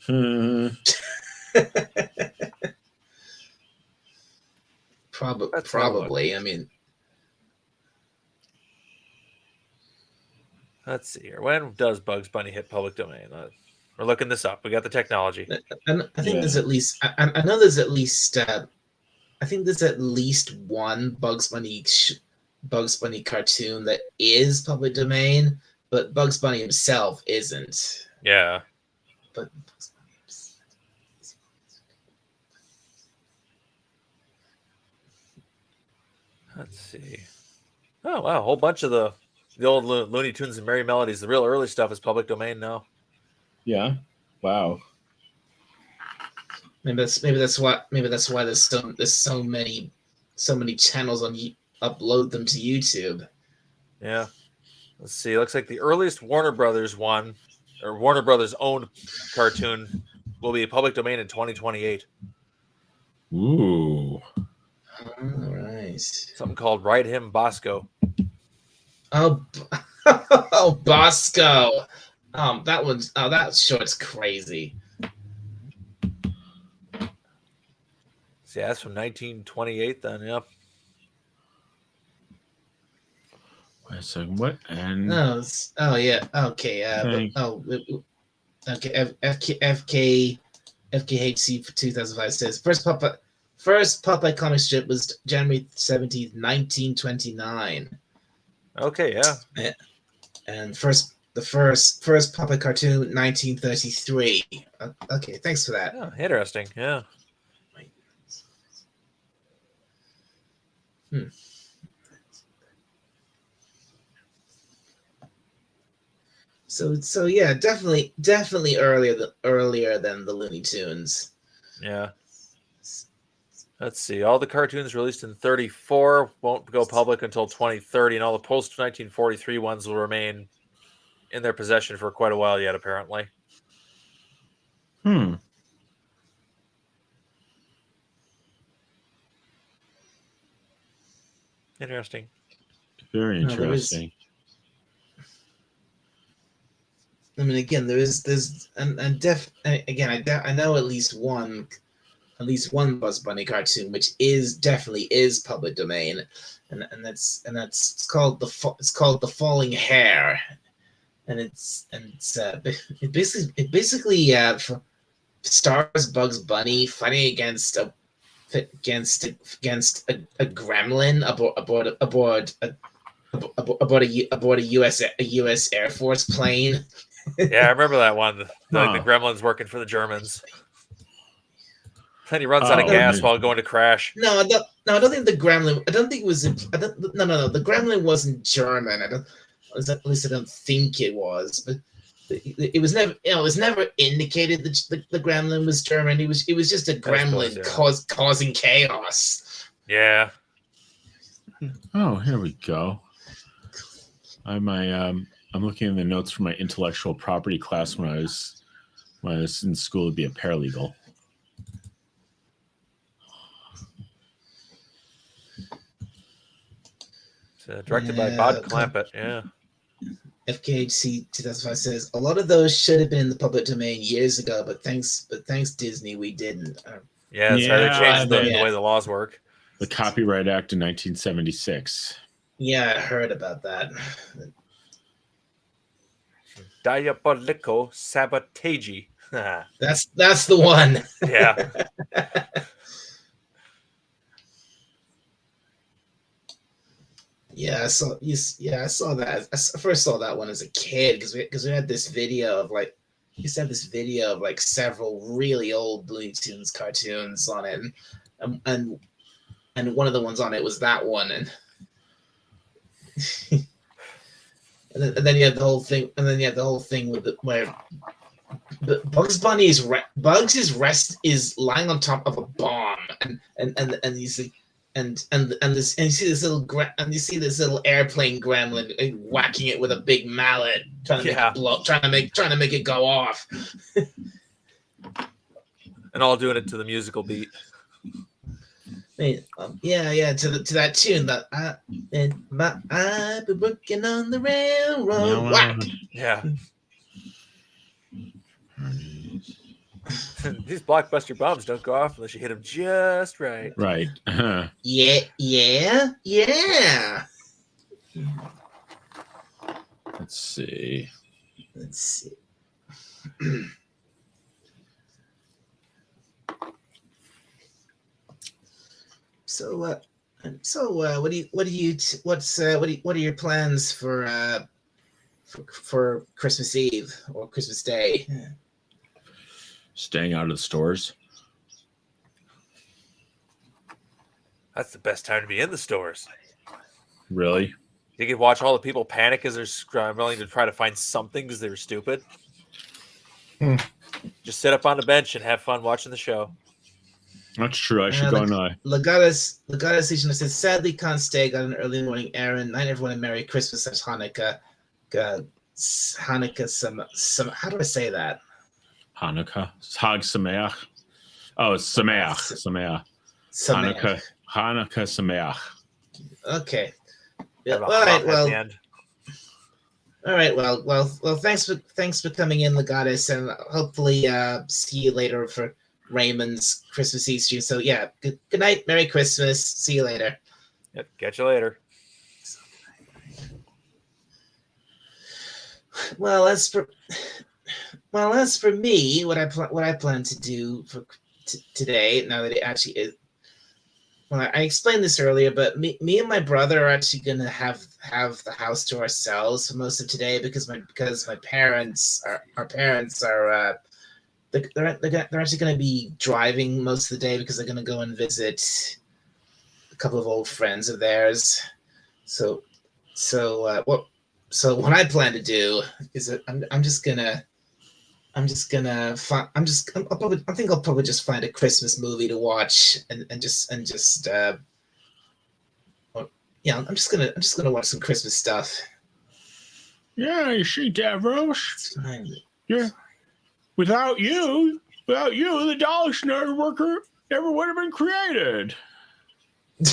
Let's Probably. I mean, Let's see here. When does Bugs Bunny hit public domain? We're looking this up. We got the technology. I think Yeah. there's at least. I know there's at least. I think there's at least one Bugs Bunny cartoon that is public domain, but Bugs Bunny himself isn't. Yeah. But Let's see. Oh wow, a whole bunch of the old Looney Tunes and Merry Melodies. The real early stuff is public domain now. Yeah. Wow. maybe that's why there's so many channels on upload them to YouTube. Yeah. Let's see. Looks like the earliest Warner Brothers one, or Warner Brothers owned cartoon, will be public domain in 2028. Ooh. All right. Something called Ride Him Bosco. Oh, oh, Bosco. That short's crazy. See, that's from 1928 then, yeah. Wait a second. What? And No. Oh yeah. Okay. Okay. Okay. FKHC for 2005 says first Popeye comic strip was January 17th, 1929, Okay, yeah. and the first Popeye cartoon 1933. Okay, thanks for that. Yeah, interesting. Yeah. So yeah, definitely earlier than the Looney Tunes. Yeah. Let's see. All the cartoons released in 34 won't go public until 2030, and all the post 1943 ones will remain in their possession for quite a while yet, apparently. Interesting. Very No, there is- interesting. I mean, again, I know at least one Buzz Bunny cartoon which definitely is public domain, and it's called the Falling Hare, and it basically stars Bugs Bunny fighting against a gremlin aboard a U.S. Air Force plane. Yeah, I remember that one. The Huh. gremlin's working for the Germans. Then he runs out of Oh, gas man. while going to crash. No, I don't think the gremlin. I don't think it was. No. The gremlin wasn't German. At least I don't think it was. But it was never. It was never indicated that the gremlin was German. It was just a gremlin yeah. causing chaos. Yeah. Oh, here we go. I'm looking in the notes from my intellectual property class when I was in school to be a paralegal. It's directed by Yeah, Bob Clampett. Yeah. FKHC 2005 says a lot of those should have been in the public domain years ago, but thanks Disney, we didn't. Yeah, that's right. They Yeah, changed the yeah. way the laws work. The Copyright Act in 1976. Yeah, I heard about that. Diabolico Sabotage. That's the one. Yeah. Yeah, I saw that. I first saw that one as a kid because we had this video of several really old Looney Tunes cartoons on it, and one of the ones on it was that one, and and then you had the whole thing, with where Bugs Bunny is rest is lying on top of a bomb, and you see and you see this little airplane gremlin whacking it with a big mallet, trying to make it blow, trying to make it go off, and all doing it to the musical beat. Yeah, to that tune that I've been working on the railroad. Whack. Yeah. These blockbuster bombs don't go off unless you hit them just right. Right. Yeah. Let's see. So what are your plans for Christmas Eve or Christmas Day? Staying out of the stores. That's the best time to be in the stores. Really? You can watch all the people panic as they're scrambling to try to find something because they were stupid. Just sit up on the bench and have fun watching the show. That's true. I should go and Legatus Legion says, sadly can't stay. Got an early morning errand. Night everyone, a Merry Christmas / Hanukkah. Some how do I say that? Hanukkah. Hag Sameach. Oh, it's Sameach. Hanukkah Sameach. Okay. All right. Well. Thanks for coming in, Legatus, and hopefully see you later for Raymond's Christmas Eve stream. So yeah, good night, Merry Christmas. See you later. Yep, catch you later. Well, as for me, what I plan to do for today, now that it actually is. Well, I explained this earlier, but me and my brother are actually going to have the house to ourselves for most of today because my parents are they're actually going to be driving most of the day because they're going to go and visit a couple of old friends of theirs. So what I plan to do is that I think I'll probably just find a Christmas movie to watch and I'm just gonna watch some Christmas stuff. Yeah, you see, Davros. Yeah. Without you, the Dollar Snare Worker never would have been created. I've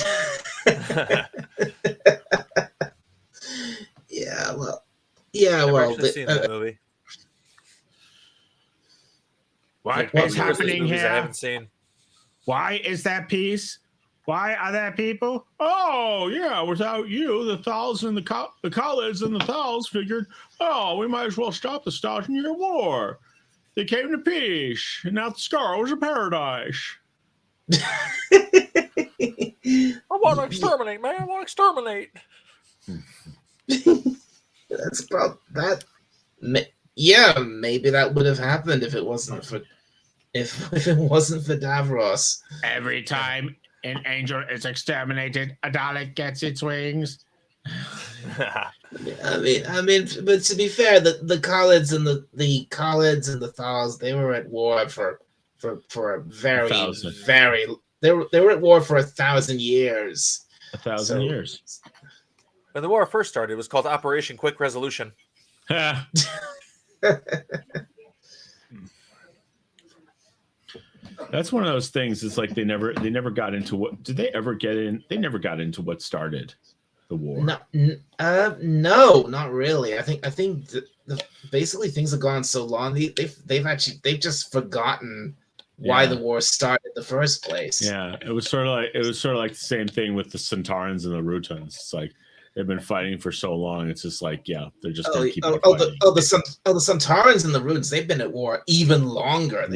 actually seen that movie. What is happening here? I haven't seen. Why is that piece? Why are there people? Oh, yeah, without you, the Thals and the Khalids and the Thals figured, oh, we might as well stop the 1,000-year war. They came to peace, and now the Scar was a paradise. I want to exterminate, man. I want to exterminate. That's about that. Yeah, maybe that would have happened if it wasn't for Davros. Every time an angel is exterminated, a Dalek gets its wings. I mean, but to be fair, the Khalids and the Thals, they were at war for a very they were at war for 1,000 years. 1,000 years. When the war first started, it was called Operation Quick Resolution. That's one of those things. It's like they never got into what. Did they ever get in? They never got into what started the war. No, not really. I think basically things have gone so long. They've just forgotten why the war started in the first place. Yeah, it was sort of like the same thing with the Centaurans and the Rutans. It's like they've been fighting for so long. It's just like, yeah, they're just gonna keep fighting. The Centaurans and the Rutans, they've been at war even longer.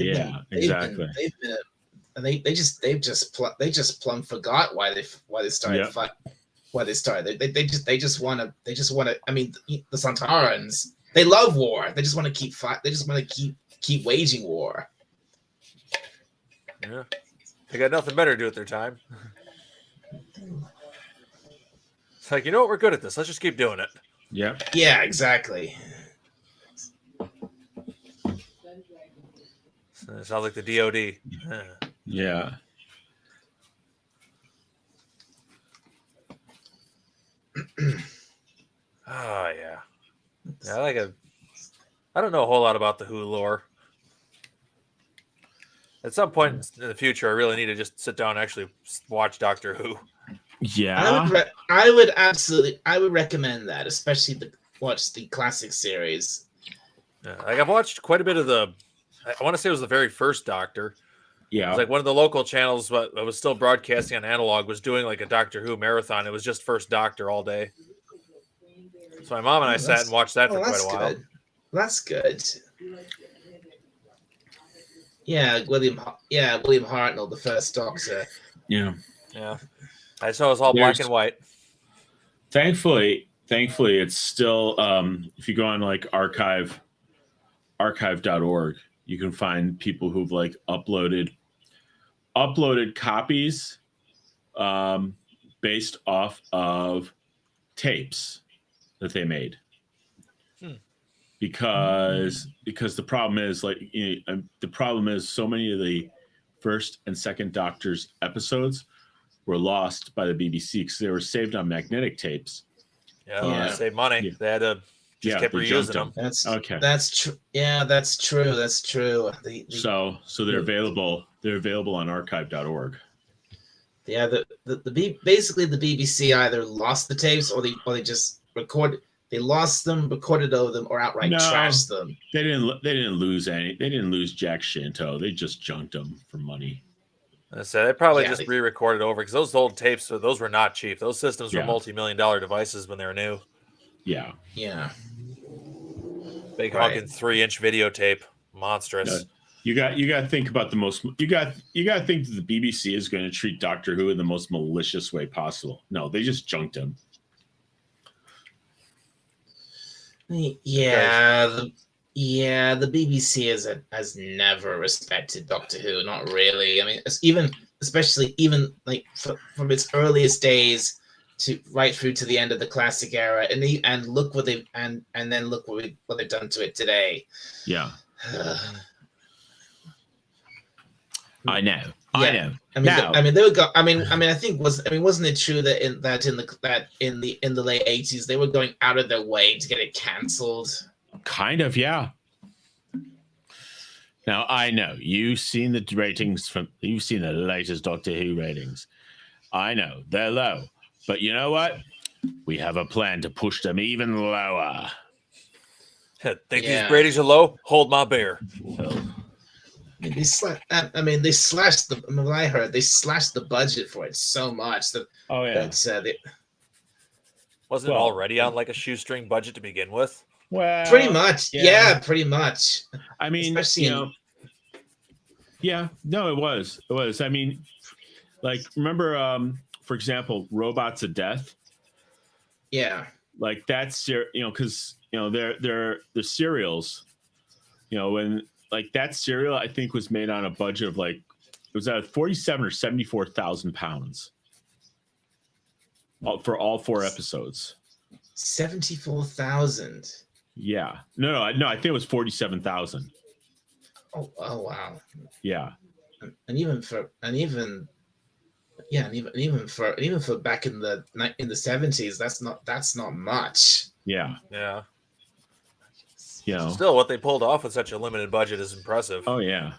Exactly. They've just plumb forgot why they started fight. Why they started. They just want to. I mean, the Centaurans, they love war. They just want to keep fight. They just want to keep waging war. Yeah, they got nothing better to do with their time. It's like, you know what? We're good at this. Let's just keep doing it. Yep. Yeah, exactly. It sounds like the DOD. Yeah. Oh yeah. Yeah, I don't know a whole lot about the Who lore. At some point in the future, I really need to just sit down and actually watch Doctor Who. Yeah. I would recommend that, especially watch the classic series. Yeah, like I've watched quite a bit of I want to say it was the very first Doctor. It Yeah. was like one of the local channels, but it was still broadcasting on analog, was doing like a Doctor Who marathon. It was just First Doctor all day. So my mom and I sat and watched that for quite a while. Good. That's good. Yeah, William Hartnell, the first Doctor. Yeah. Yeah. I saw it was all black and white. Thankfully, it's still if you go on like archive.org, you can find people who've like uploaded copies based off of tapes that they made. Because the problem is the problem is so many of the first and second Doctor's episodes were lost by the BBC because they were saved on magnetic tapes. Yeah, save money. Yeah. They had to just keep reusing them. That's true. Yeah, that's true. That's true. So they're available. They're available on archive.org. Yeah, basically the BBC either lost the tapes or they just recorded. They lost them, recorded over them, or outright trashed them. They didn't lose any. They didn't lose Jack Shanto. They just junked them for money. I said they probably just re-recorded over because those old tapes, those were not cheap. Those systems were multi-million-dollar devices when they were new. Yeah. Yeah. Big honking 3-inch videotape, monstrous. You got to think about the most. You got to think that the BBC is going to treat Doctor Who in the most malicious way possible. No, they just junked him. Yeah, the BBC has never respected Doctor Who. Not really. I mean, especially like from its earliest days to right through to the end of the classic era, and look what they've and then look what they've done to it today. Yeah, I know. Yeah. I mean, I think wasn't it true that in the late 80s they were going out of their way to get it canceled? Kind of, yeah. Now I know you've seen the latest Doctor Who ratings. I know they're low, but you know what? We have a plan to push them even lower. Think these ratings are low? Hold my beer. They slashed the. What I heard, they slashed the budget for it so much that. Oh yeah. Wasn't it already on like a shoestring budget to begin with? Well, pretty much. Yeah, pretty much. I mean, especially yeah. No, it was. It was. I mean, like remember, for example, Robots of Death. Yeah. Like that's because they're the serials. When. Like that serial, I think, was made on a budget of like it was at 47 or 74,000 pounds for all 4 episodes. 74,000. Yeah, no, I think it was 47,000. Oh wow. Yeah, and even for back in the 70s, that's not much. Yeah. Still, what they pulled off with such a limited budget is impressive. Oh yeah.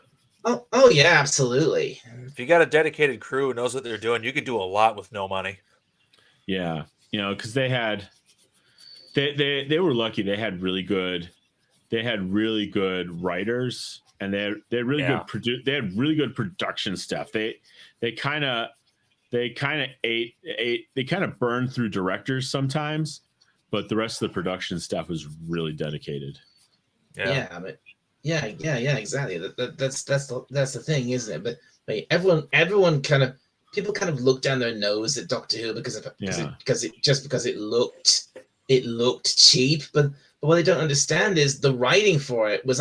Oh yeah, absolutely. If you got a dedicated crew who knows what they're doing, you could do a lot with no money. Yeah, because they were lucky. They had really good writers, and they had really good they had really good production stuff. They kind of burned through directors sometimes, but the rest of the production stuff was really dedicated. Yeah, exactly. That's the thing, isn't it? But everyone kind of look down their nose at Doctor Who because it looked cheap. But what they don't understand is the writing for it was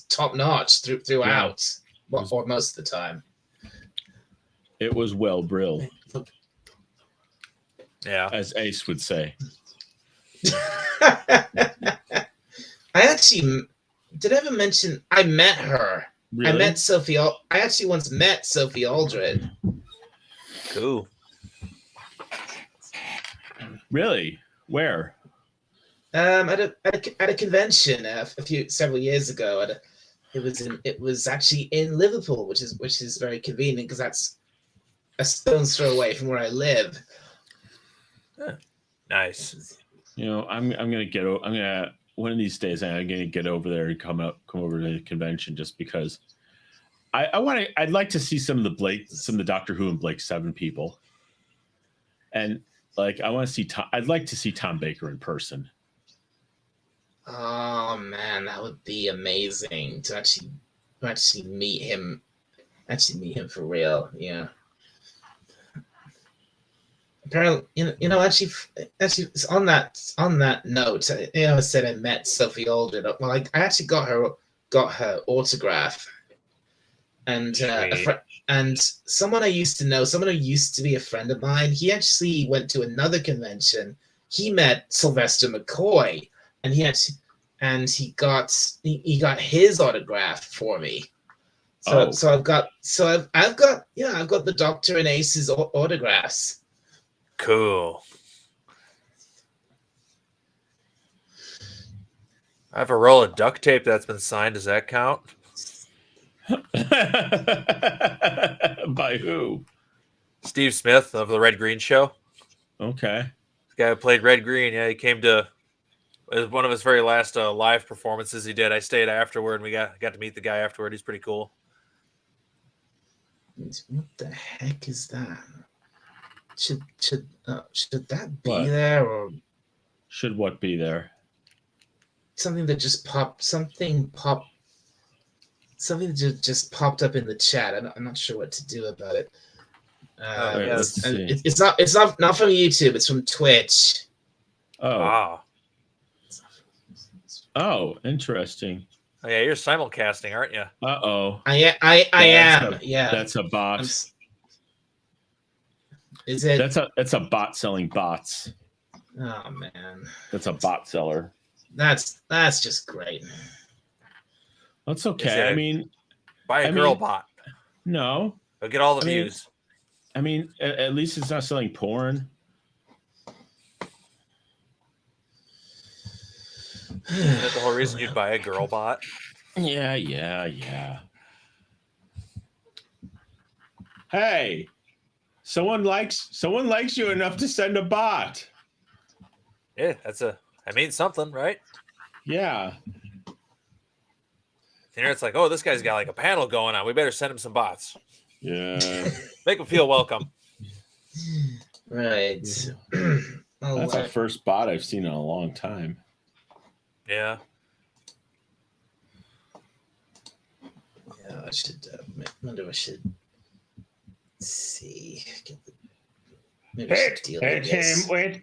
top notch throughout, or most of the time. It was well brilled. Yeah, as Ace would say. I actually did I ever mention I met her Really? I met Sophie. I actually once met Sophie Aldred. Cool. Really? Where? At a convention several years ago. It was actually in Liverpool, which is very convenient because that's a stone's throw away from where I live. Nice. You know, I'm gonna one of these days I'm gonna get over there and come over to the convention just because I'd like to see some of the Doctor Who and Blake 7 people. And like I want to see I'd like to see Tom Baker in person. Oh man, that would be amazing to actually meet him. Actually meet him for real. Yeah. Apparently, actually, on that note, I said I met Sophie Aldred. Well, I actually got her autograph, and and someone I used to know, someone who used to be a friend of mine. He actually went to another convention. He met Sylvester McCoy, and he got his autograph for me. So I've got the Doctor and Ace's autographs. Cool. I have a roll of duct tape that's been signed. Does that count? By who? Steve Smith of the Red Green Show. Okay. This guy who played Red Green. Yeah, he came to. It was one of his very last live performances he did. I stayed afterward, and we got to meet the guy afterward. He's pretty cool. What the heck is that? Should that be What? there, or Should what be there? something that just popped? Something that just popped up in the chat. I'm not sure what to do about it. Wait, let's see. It's not from YouTube. It's from Twitch. Oh. Wow. Oh, interesting. Oh, yeah, you're simulcasting, aren't you? Uh-oh. I That's am. Yeah. That's a bot. Is it? That's a bot selling bots. Oh man. That's a bot seller. That's just great. That's okay. I mean, Buy a girl bot. No. They'll get all the views. I mean, at least it's not selling porn. Isn't that the whole reason you'd buy a girl bot? Yeah. Hey, someone likes you enough to send a bot. Yeah, that means something, right? Yeah. It's like, oh, this guy's got like a panel going on. We better send him some bots. Yeah. Make him feel welcome. Right. That's the first bot I've seen in a long time. Yeah. Yeah, I should. Wonder if I should see. Maybe I should deal with this. Wait.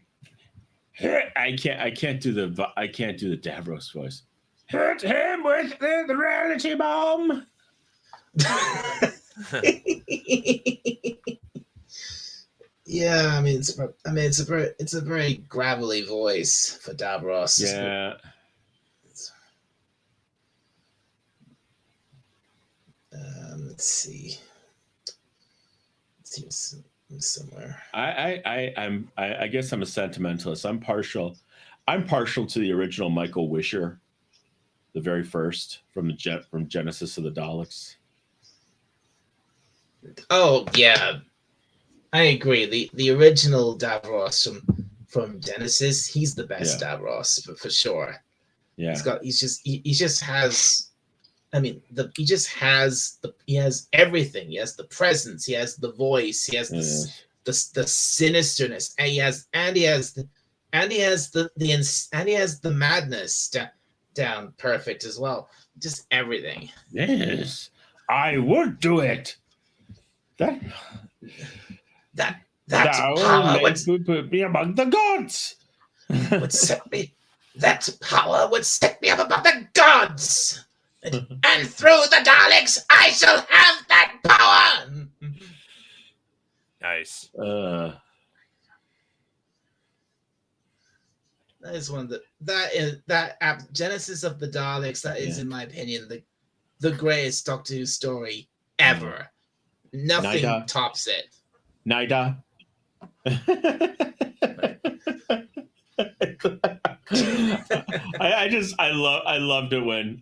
I can't do the Davros voice. Hit him with the reality bomb. Yeah, I mean it's a very gravelly voice for Davros. Yeah. Let's see. It's somewhere. I guess I'm a sentimentalist. I'm partial to the original Michael Wisher, the very first from Genesis of the Daleks. Oh yeah, I agree. The original Davros from Genesis, he's the best Davros for sure. Yeah, he just has. I mean, he has everything. He has the presence. He has the voice. He has the sinisterness. And he has the madness down perfect as well. Just everything. Yes, I would do it. That power would put me among the gods. That power would set me up above the gods. And through the Daleks, I shall have that power. Nice. That is one of that Genesis of the Daleks. That is, in my opinion, the greatest Doctor Who story ever. Nothing Naida. tops it. Naida. I loved it when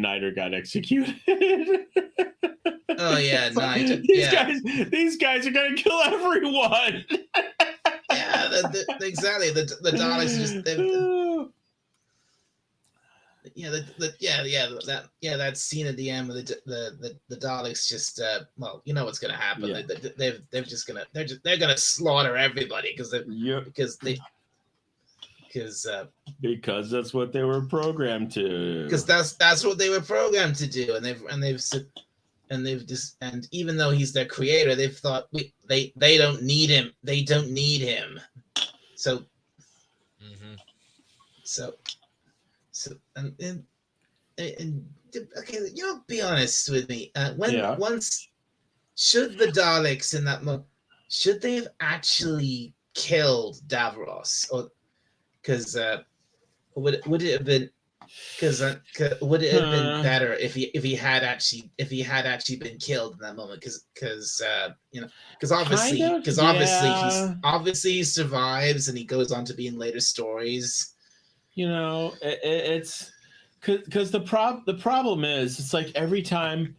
Nider got executed. Oh yeah, Naida. These guys are gonna kill everyone. Yeah, exactly. The Daleks just that scene at the end where the Daleks just well, you know what's gonna happen. Yeah. They're gonna slaughter everybody because that's what they were programmed to. Because that's what they were programmed to do, and even though he's their creator, they've thought they don't need him. They don't need him. So and okay, be honest with me. Once should the Daleks in that moment should they have actually killed Davros, or because would it have been would it have been better if he had actually been killed in that moment? Because obviously he survives and he goes on to be in later stories. It's because the problem is it's like every time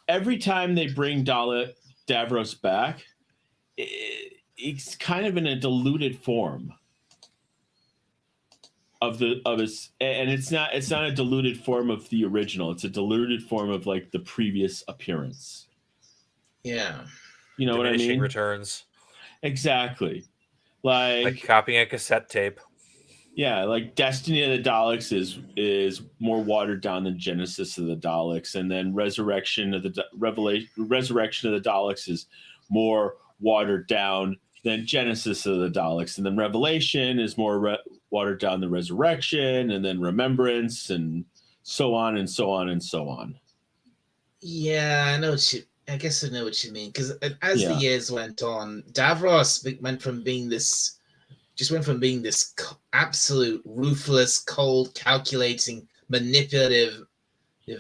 they bring Davros back, it's kind of in a diluted form of his, and it's not a diluted form of the original. It's a diluted form of like the previous appearance. Yeah, you know what I mean. Returns. Exactly, like copying a cassette tape. Yeah, like Destiny of the Daleks is more watered down than Genesis of the Daleks, and then Resurrection of the Daleks is more watered down than Genesis of the Daleks, and then Revelation is more watered down than Resurrection, and then Remembrance, and so on and so on and so on. Yeah, I know what you mean, because as the years went on, Davros went from being this absolute ruthless, cold, calculating, manipulative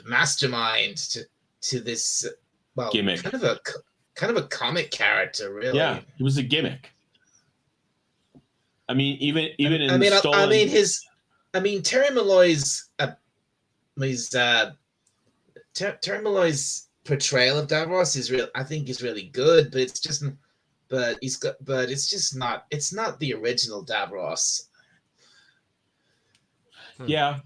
mastermind to this gimmick, kind of a comic character, really. Yeah, he was a gimmick. I mean, Terry Malloy's Terry Malloy's portrayal of Davros is really good, but it's just not the original Davros. Yeah.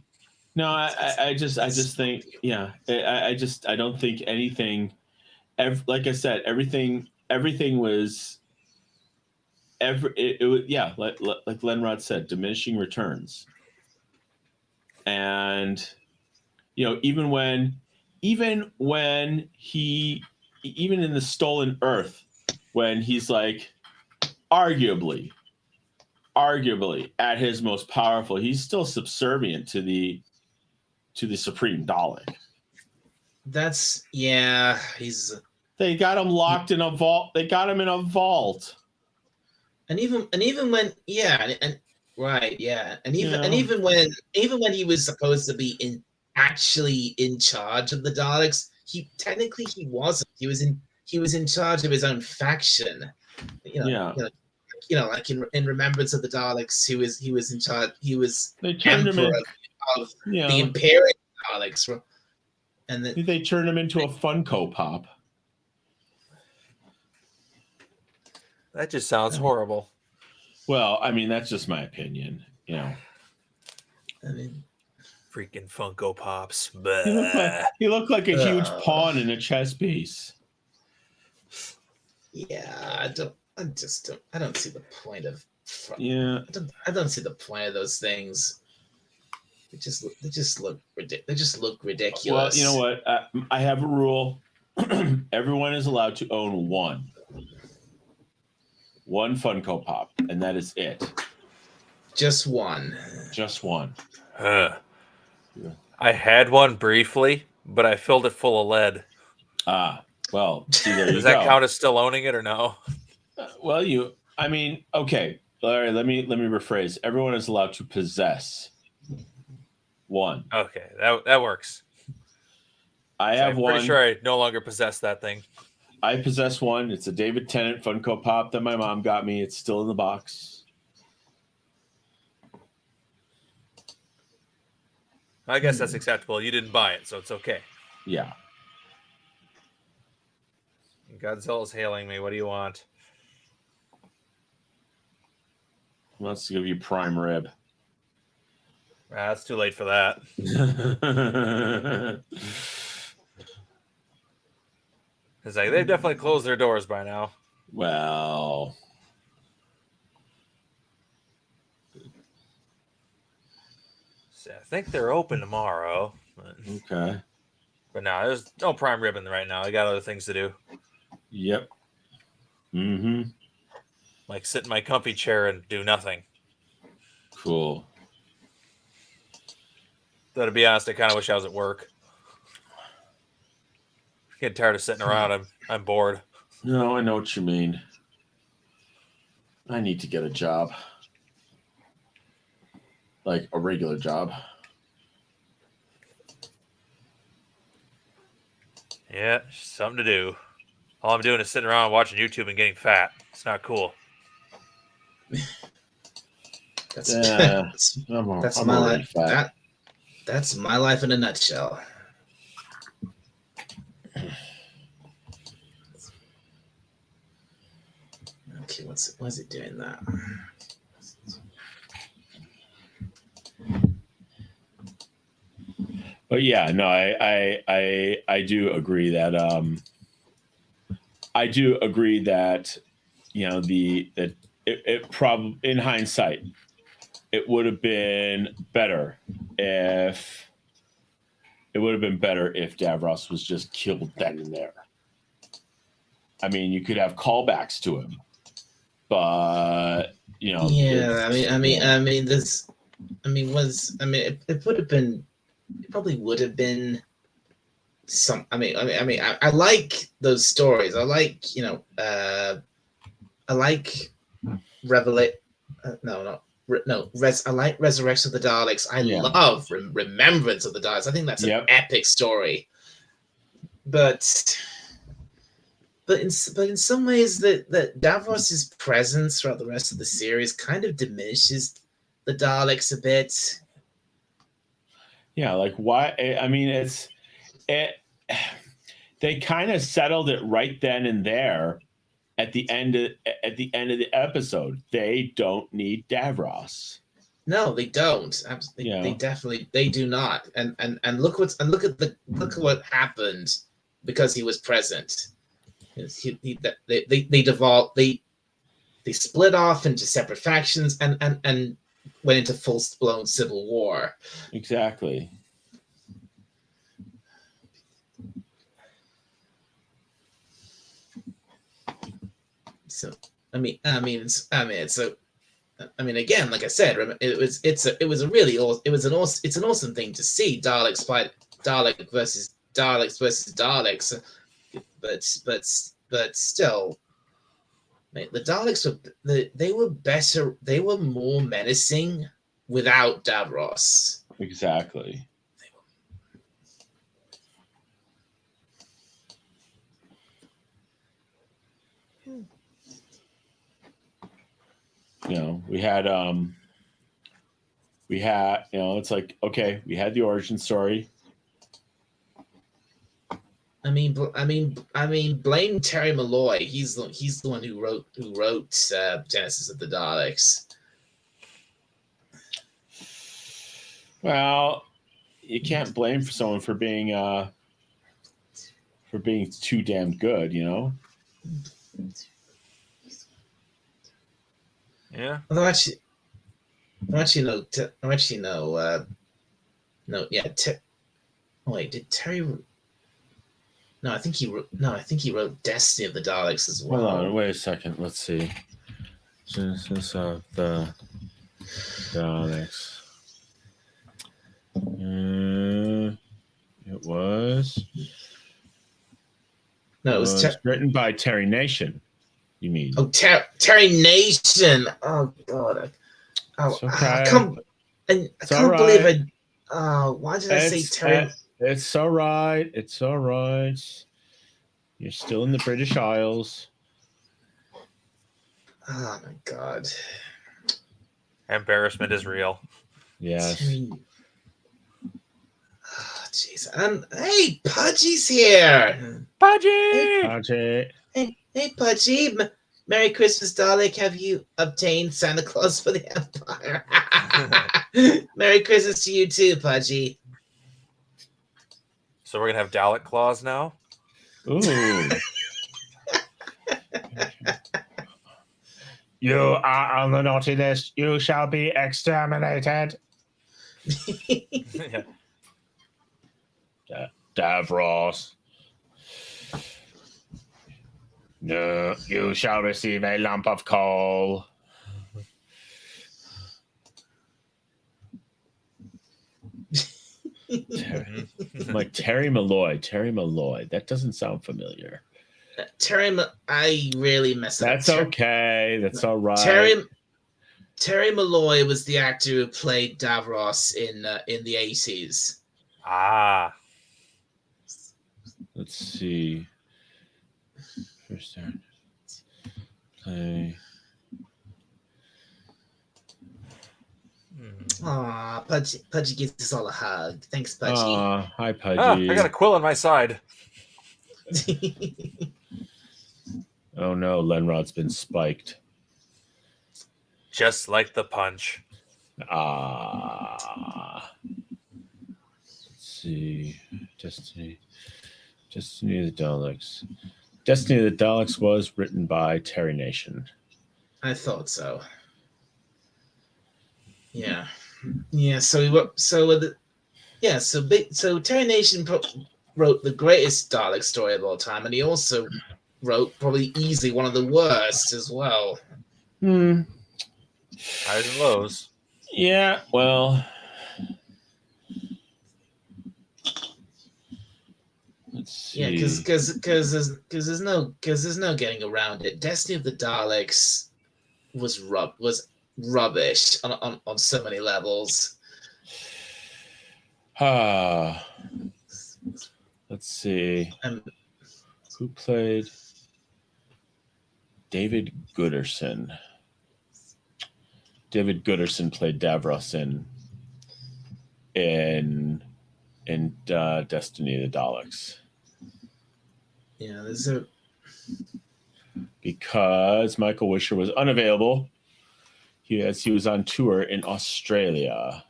No, I just think, yeah, I don't think anything, like I said, everything was, it was, yeah, like Lenrod said, diminishing returns. And, even in the Stolen Earth, when he's like arguably at his most powerful, he's still subservient to the Supreme Dalek. They got him locked in a vault. They got him in a vault. And even when even when he was supposed to be actually in charge of the Daleks, he wasn't. He was in charge of his own faction. Like in Remembrance of the Daleks, he was in charge. He was emperor of the Imperial Daleks, and they turned him into a Funko Pop. That just sounds horrible. Well, I mean, that's just my opinion. Freaking Funko Pops. He looked like a huge pawn in a chess piece. Yeah, I don't see the point of. Yeah, I don't see the point of those things. They just look ridiculous. Well, you know what? I have a rule. Everyone is allowed to own one Funko Pop, and that is it. Just one. I had one briefly, but I filled it full of lead. Well, see, there does that count as still owning it or no? Okay. All right, let me rephrase. Everyone is allowed to possess one. Okay, that works. I So have I'm one. pretty sure I no longer possess that thing. I possess one. It's a David Tennant Funko Pop that my mom got me. It's still in the box. I guess that's acceptable. You didn't buy it, so it's okay. Yeah. Godzilla's hailing me. What do you want? Let's give you prime rib. It's too late for that. It's like they've definitely closed their doors by now. Well, So I think they're open tomorrow. okay. But no, there's no prime ribbon right now. I got other things to do. Yep. Mm-hmm. Like sit in my comfy chair and do nothing. Cool. Though to be honest, I kind of wish I was at work. Getting tired of sitting around. I'm bored. No, I know what you mean. I need to get a job. Like a regular job. Yeah, something to do. All I'm doing is sitting around watching YouTube and getting fat. It's not cool. That's That's that's I'm my already life. fat. That's my life in a nutshell. Okay, what's it doing that? But yeah, no, I do agree that you know it probably in hindsight it would have been better if Davros was just killed then and there. I mean, you could have callbacks to him, but you know, Yeah, it would have been. It probably would have been some. I like those stories. I like I like Revelate. I like Resurrection of the Daleks. I Yeah. love Remembrance of the Daleks. I think that's an Yep. epic story. But in some ways, that Davros's presence throughout the rest of the series kind of diminishes the Daleks a bit. yeah, like why? I mean, they kind of settled it right then and there at the end of the episode. They don't need Davros. No, they don't. Yeah. They definitely do not. And look at what happened because he was present. They devolved. They split off into separate factions and went into full blown civil war. Exactly. So again, like I said, it's an awesome thing to see Daleks fight Daleks versus Daleks, but still, mate, the Daleks were better. They were more menacing without Davros. Exactly. You know, we had it's like, okay, we had the origin story. I mean, blame Terry Malloy. He's the one who wrote Genesis of the Daleks. Well, you can't blame for someone for being too damn good, you know. Yeah. Although actually, wait, did Terry? No, I think he wrote. No, I think he wrote Destiny of the Daleks as well. Hold on, wait a second. Let's see. Genesis of the Daleks. It was. No, it was written by Terry Nation. You mean? Oh, Terry Nation. Oh God. It's okay. I can't believe I. Why did I say Terry? It's all right. It's all right. You're still in the British Isles. Oh my god. Embarrassment is real. Yes. Jeez. Hey, Pudgy's here. Pudgy! Ajay. Hey, Pudgy. Merry Christmas, Dalek. Have you obtained Santa Claus for the Empire? Merry Christmas to you too, Pudgy. So we're gonna have Dalek claws now. Ooh. You are on the naughty list. You shall be exterminated. Yeah. Davros. No, you shall receive a lump of coal. I'm like Terry Malloy. Terry Malloy. That doesn't sound familiar. I really messed up. That's okay. That's all right. Terry Malloy was the actor who played Davros in the 80s. Ah. Let's see. First turn. Play. Aw, Pudgy gives us all a hug. Thanks, Pudgy. Hi, Pudgy. Ah, I got a quill on my side. Oh no, Lenrod's been spiked. Just like the punch. Let's see. Destiny of the Daleks. Destiny of the Daleks was written by Terry Nation. I thought so. Yeah. So Terry Nation wrote the greatest Dalek story of all time, and he also wrote probably easily one of the worst as well. Highs and lows. Yeah, well, let's see. Yeah, because there's no getting around it. Destiny of the Daleks was rubbish on so many levels. Let's see. Who played David Gooderson? David Gooderson played Davros in Destiny of the Daleks. Yeah, because Michael Wisher was unavailable. He was on tour in Australia.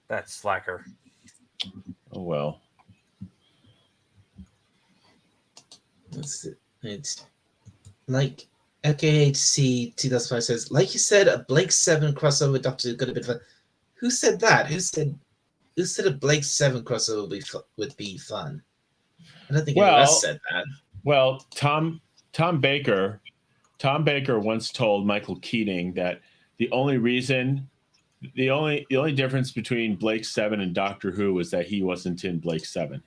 That's slacker. Oh well. It's like FKHC 2005 says, like you said, a Blake 7 crossover with Doctor Who got a bit of a. Who said that? Who said a Blake 7 crossover would be fun? I don't think anyone else said that. Well, Tom Baker once told Michael Keating that the only difference between Blake 7 and Doctor Who was that he wasn't in Blake 7.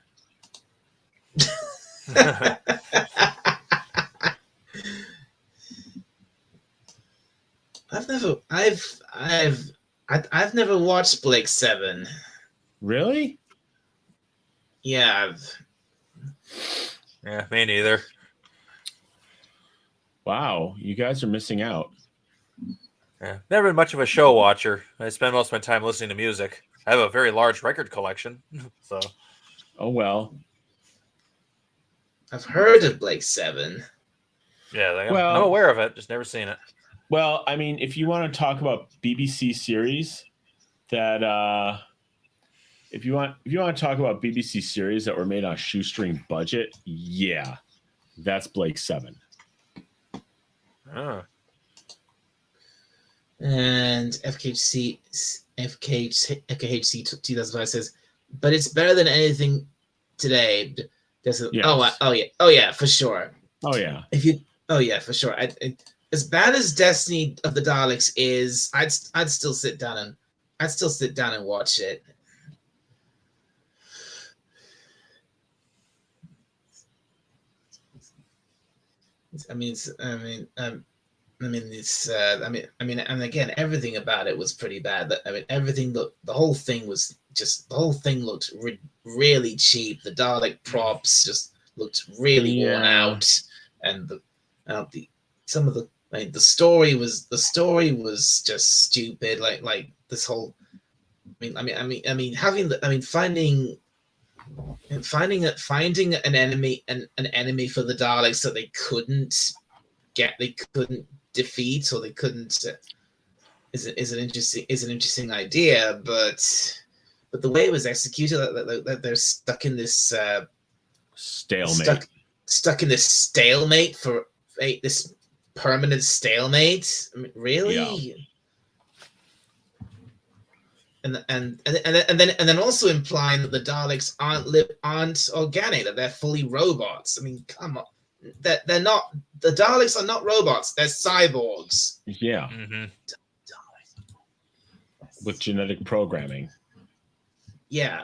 I've never watched Blake 7. Really? Yeah. Yeah, me neither. Wow, you guys are missing out. Yeah, never been much of a show watcher. I spend most of my time listening to music. I have a very large record collection, so. Oh well. I've heard of Blake 7. Yeah, I'm aware of it, just never seen it. Well, I mean, if you want to talk about BBC series that if you want to talk about BBC series that were made on a shoestring budget, yeah, that's Blake 7. Oh. And FKHC 2005 says, but it's better than anything today. Yes. Oh yeah, for sure. Oh yeah. For sure. As bad as Destiny of the Daleks is, I'd still sit down and watch it. I mean, it's. And again, everything about it was pretty bad. I mean, everything. The whole thing was just. The whole thing looked really cheap. The Dalek props just looked really worn out, and the some of the. I mean, the story was just stupid. Like this whole. Finding an enemy for the Daleks that they couldn't defeat, or they couldn't is an interesting idea, but the way it was executed, that they're stuck in this stalemate. Stuck in this stalemate for this permanent stalemate. I mean, really? Yeah. And then also implying that the Daleks aren't organic, that they're fully robots. I mean, come on, they're not. The Daleks are not robots; they're cyborgs. Yeah, with genetic programming. Yeah.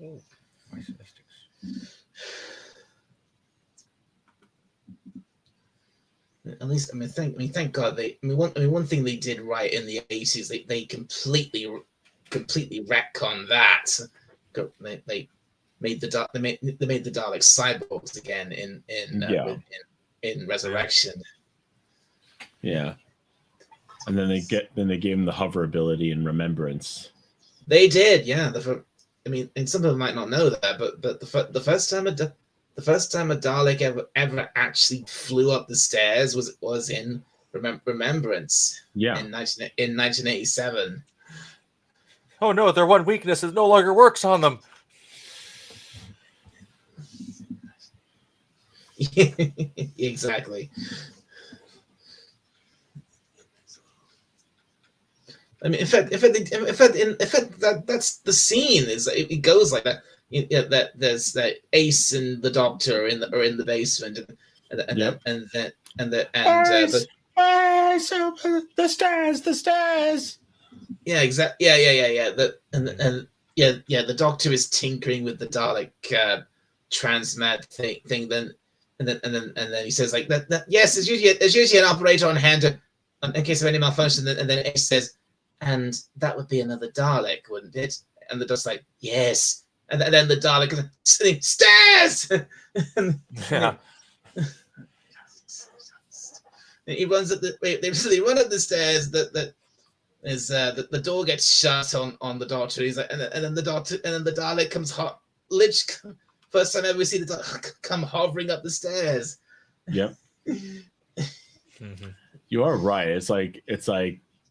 Oh, my statistics. At least, thank God one thing they did right in the 80s, they completely retconned that. They made the Daleks cyborgs again in Resurrection. Yeah, and then they gave them the hover ability in Remembrance. They did, yeah. And some people might not know that, but the first time a Dalek ever actually flew up the stairs was in Remembrance. Yeah, in 1987. Oh no, their one weakness is no longer works on them. Exactly. I mean, in fact, that's the scene. It goes like that. That there's that Ace and the Doctor are in the basement, the stairs. Yeah, exactly. Yeah. The Doctor is tinkering with the Dalek transmat thing. Then he says like that. Yes, there's usually an operator on hand in case of any malfunction. And then Ace says, and that would be another Dalek, wouldn't it? And the Doctor's like, yes. And then the Dalek is saying, stairs! Yeah. He runs up they run up the stairs. The door gets shut on the Doctor. He's like, and then the Dalek comes first time ever we see the Dalek come hovering up the stairs. Yep. You are right. It's like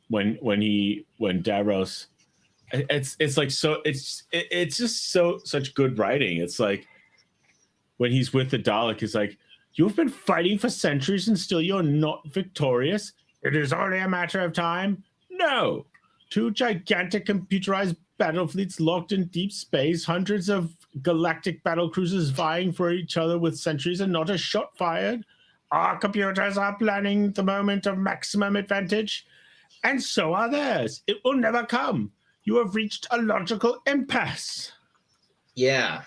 when Davros. It's like so it's just such good writing. It's like when he's with the Dalek, it's like, you've been fighting for centuries and still you're not victorious. It is only a matter of time. No, 2 gigantic computerized battle fleets locked in deep space, hundreds of galactic battle cruisers vying for each other with sentries and not a shot fired. Our computers are planning the moment of maximum advantage, and so are theirs. It will never come. You have reached a logical impasse. Yeah.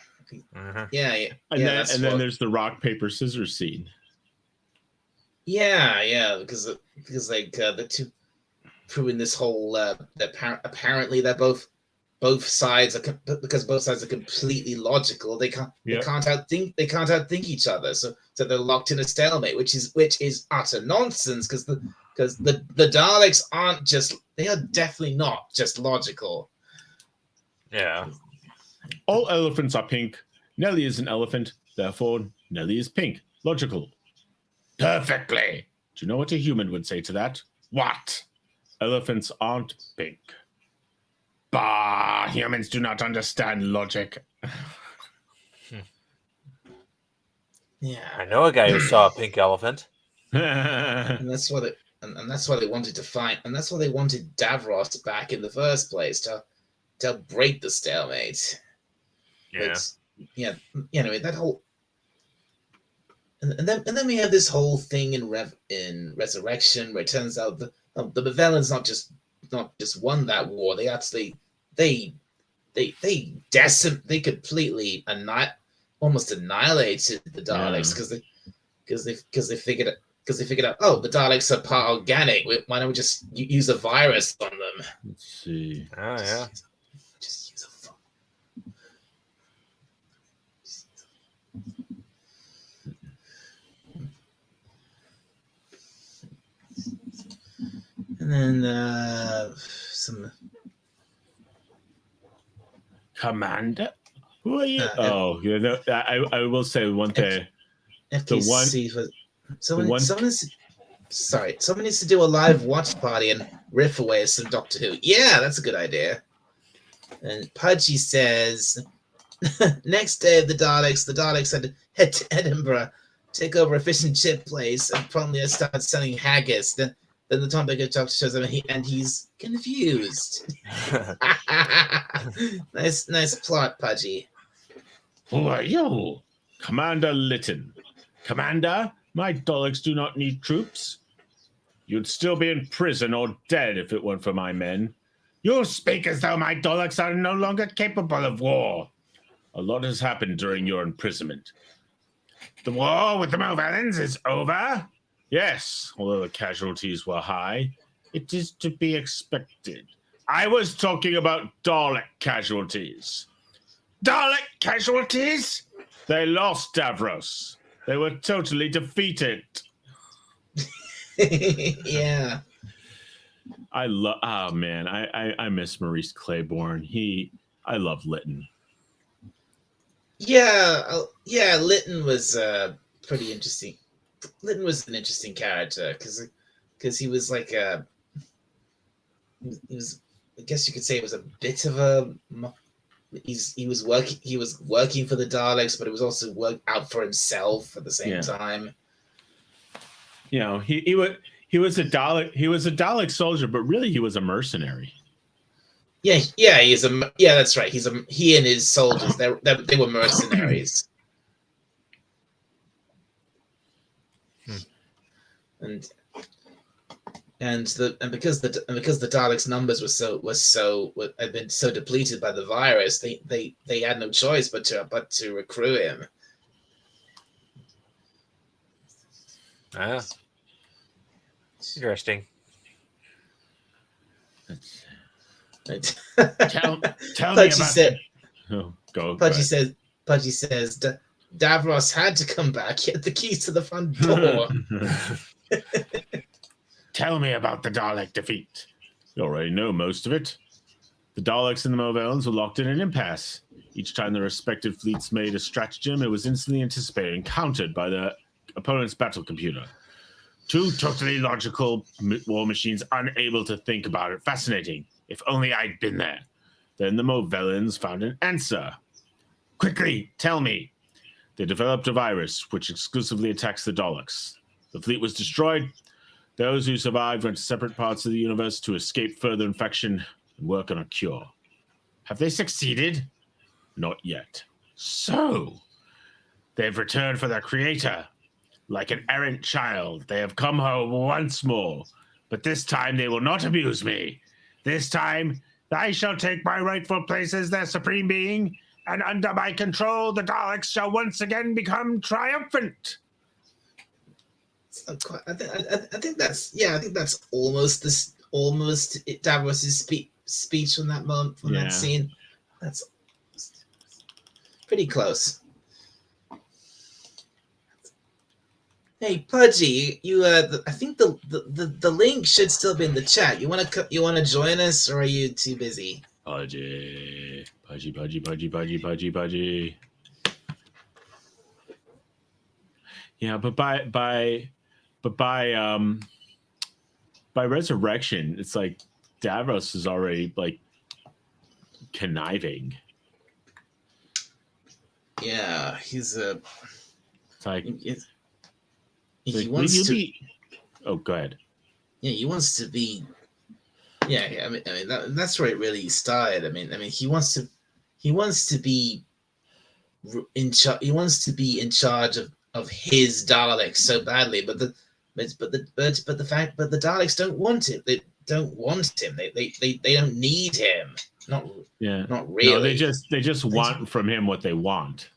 Yeah. And then there's the rock, paper, scissors scene. Yeah, because like the two proving this whole apparently that both sides are because both sides are completely logical. They can't outthink each other. So they're locked in a stalemate, which is utter nonsense because the Daleks they are definitely not just logical. Yeah. All elephants are pink. Nellie is an elephant, therefore Nellie is pink. Logical. Perfectly. Do you know what a human would say to that? What? Elephants aren't pink. Bah, humans do not understand logic. Yeah. I know a guy who saw a pink elephant. And that's what that's why they wanted to find, and that's why they wanted Davros back in the first place to break the stalemate. Yeah. But, anyway, that whole and then we have this whole thing in Resurrection where it turns out the Bevellans not just won that war. They they completely almost annihilated the Daleks because they figured out, oh, the Daleks are part organic. Why don't we just use a virus on them? Let's see. Oh yeah. Just use a and then some. Commander? Who are you? I will say one thing. FPC someone needs to do a live watch party and riff away some Doctor Who. Yeah, that's a good idea. And Pudgy says, next day of the Daleks head to Edinburgh, take over a fish and chip place, and promptly start selling haggis. Then the Tom Baker Doctor shows up and he's confused. Nice plot, Pudgy. Who are you? Commander Lytton. Commander, my Daleks do not need troops. You'd still be in prison or dead if it weren't for my men. You speak as though my Daleks are no longer capable of war. A lot has happened during your imprisonment. The war with the Movellans is over? Yes, although the casualties were high. It is to be expected. I was talking about Dalek casualties. Dalek casualties? They lost Davros. They were totally defeated. Yeah. I miss Maurice Claiborne. I love Lytton. Yeah, Lytton was pretty interesting. Lytton was an interesting character because he was like he was, I guess you could say it was a bit of a he was working for the Daleks, but it was also out for himself at the same time. You know, he was a Dalek soldier, but really he was a mercenary. Yeah, that's right. He and his soldiers they were mercenaries. And because the Daleks' numbers had been so depleted by the virus, they had no choice but to recruit him. Ah, interesting. Tell me about said, Pudgy says Davros had to come back. He had the keys to the front door. Tell me about the Dalek defeat. You already know most of it. The Daleks and the Movellans were locked in an impasse. Each time their respective fleets made a stratagem, it was instantly anticipated and countered by the opponent's battle computer. Two totally logical war machines unable to think about it. Fascinating. If only I'd been there. Then the Movellans found an answer. Quickly, tell me. They developed a virus which exclusively attacks the Daleks. The fleet was destroyed. Those who survived went to separate parts of the universe to escape further infection and work on a cure. Have they succeeded? Not yet. So, they've returned for their creator. Like an errant child, they have come home once more. But this time they will not abuse me. This time, I shall take my rightful place as their supreme being, and under my control, the Daleks shall once again become triumphant. I think that's almost Davros's speech from that moment, from that scene. That's pretty close. Hey Pudgy, I think the link should still be in the chat. You want to join us, or are you too busy? Pudgy. Yeah, but by Resurrection, it's like Davros is already like conniving. Yeah, he's a. It's like he wants to. Oh, go ahead. Yeah, he wants to be. Yeah. I mean that's where it really started. I mean, he wants to be in charge. He wants to be in charge of his Daleks so badly, but the Daleks don't want him. They don't want him. They don't need him. not Yeah. not really. No, they just want from him what they want.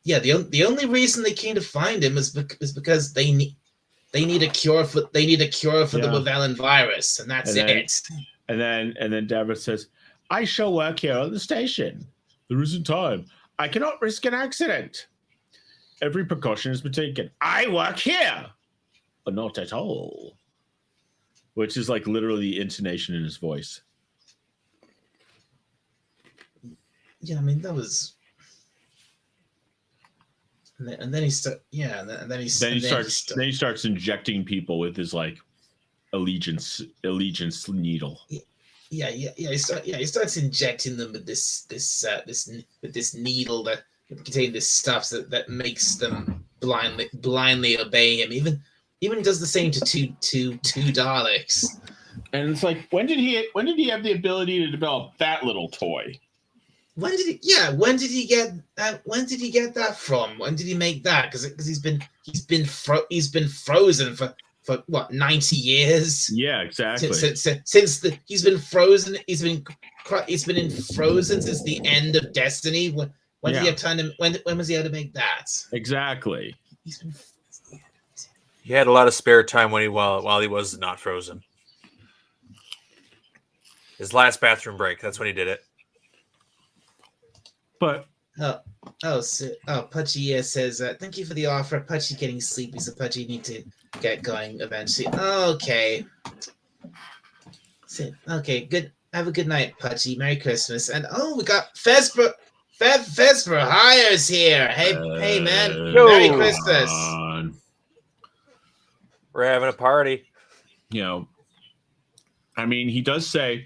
Yeah, the only reason they came to find him is because they need a cure for the Mavellan virus, and that's it. And then Davros says, "I shall work here on the station. There isn't time. I cannot risk an accident. Every precaution has been taken. I work here, but not at all." Which is like literally the intonation in his voice. Yeah, I mean that was. And then he starts injecting people with his like allegiance needle. Yeah. He starts injecting them with this needle that contains this stuff that makes them blindly obey him. Even does the same to two Daleks. And it's like, when did he have the ability to develop that little toy? When did he get that from? When did he make that? Because he's been frozen for what, 90 years? Yeah, exactly. Since he's been frozen. He's been frozen since the end of Destiny. When did he have time to? When was he able to make that? Exactly. He had a lot of spare time while he was not frozen. His last bathroom break. That's when he did it. But Pudgy says, "Thank you for the offer." Pudgy getting sleepy, so Pudgy need to get going eventually. Okay. Okay. Good. Have a good night, Pudgy. Merry Christmas. And we got Vesper. Vesper Hires here. Hey, man. Merry Christmas. We're having a party. You know, I mean, he does say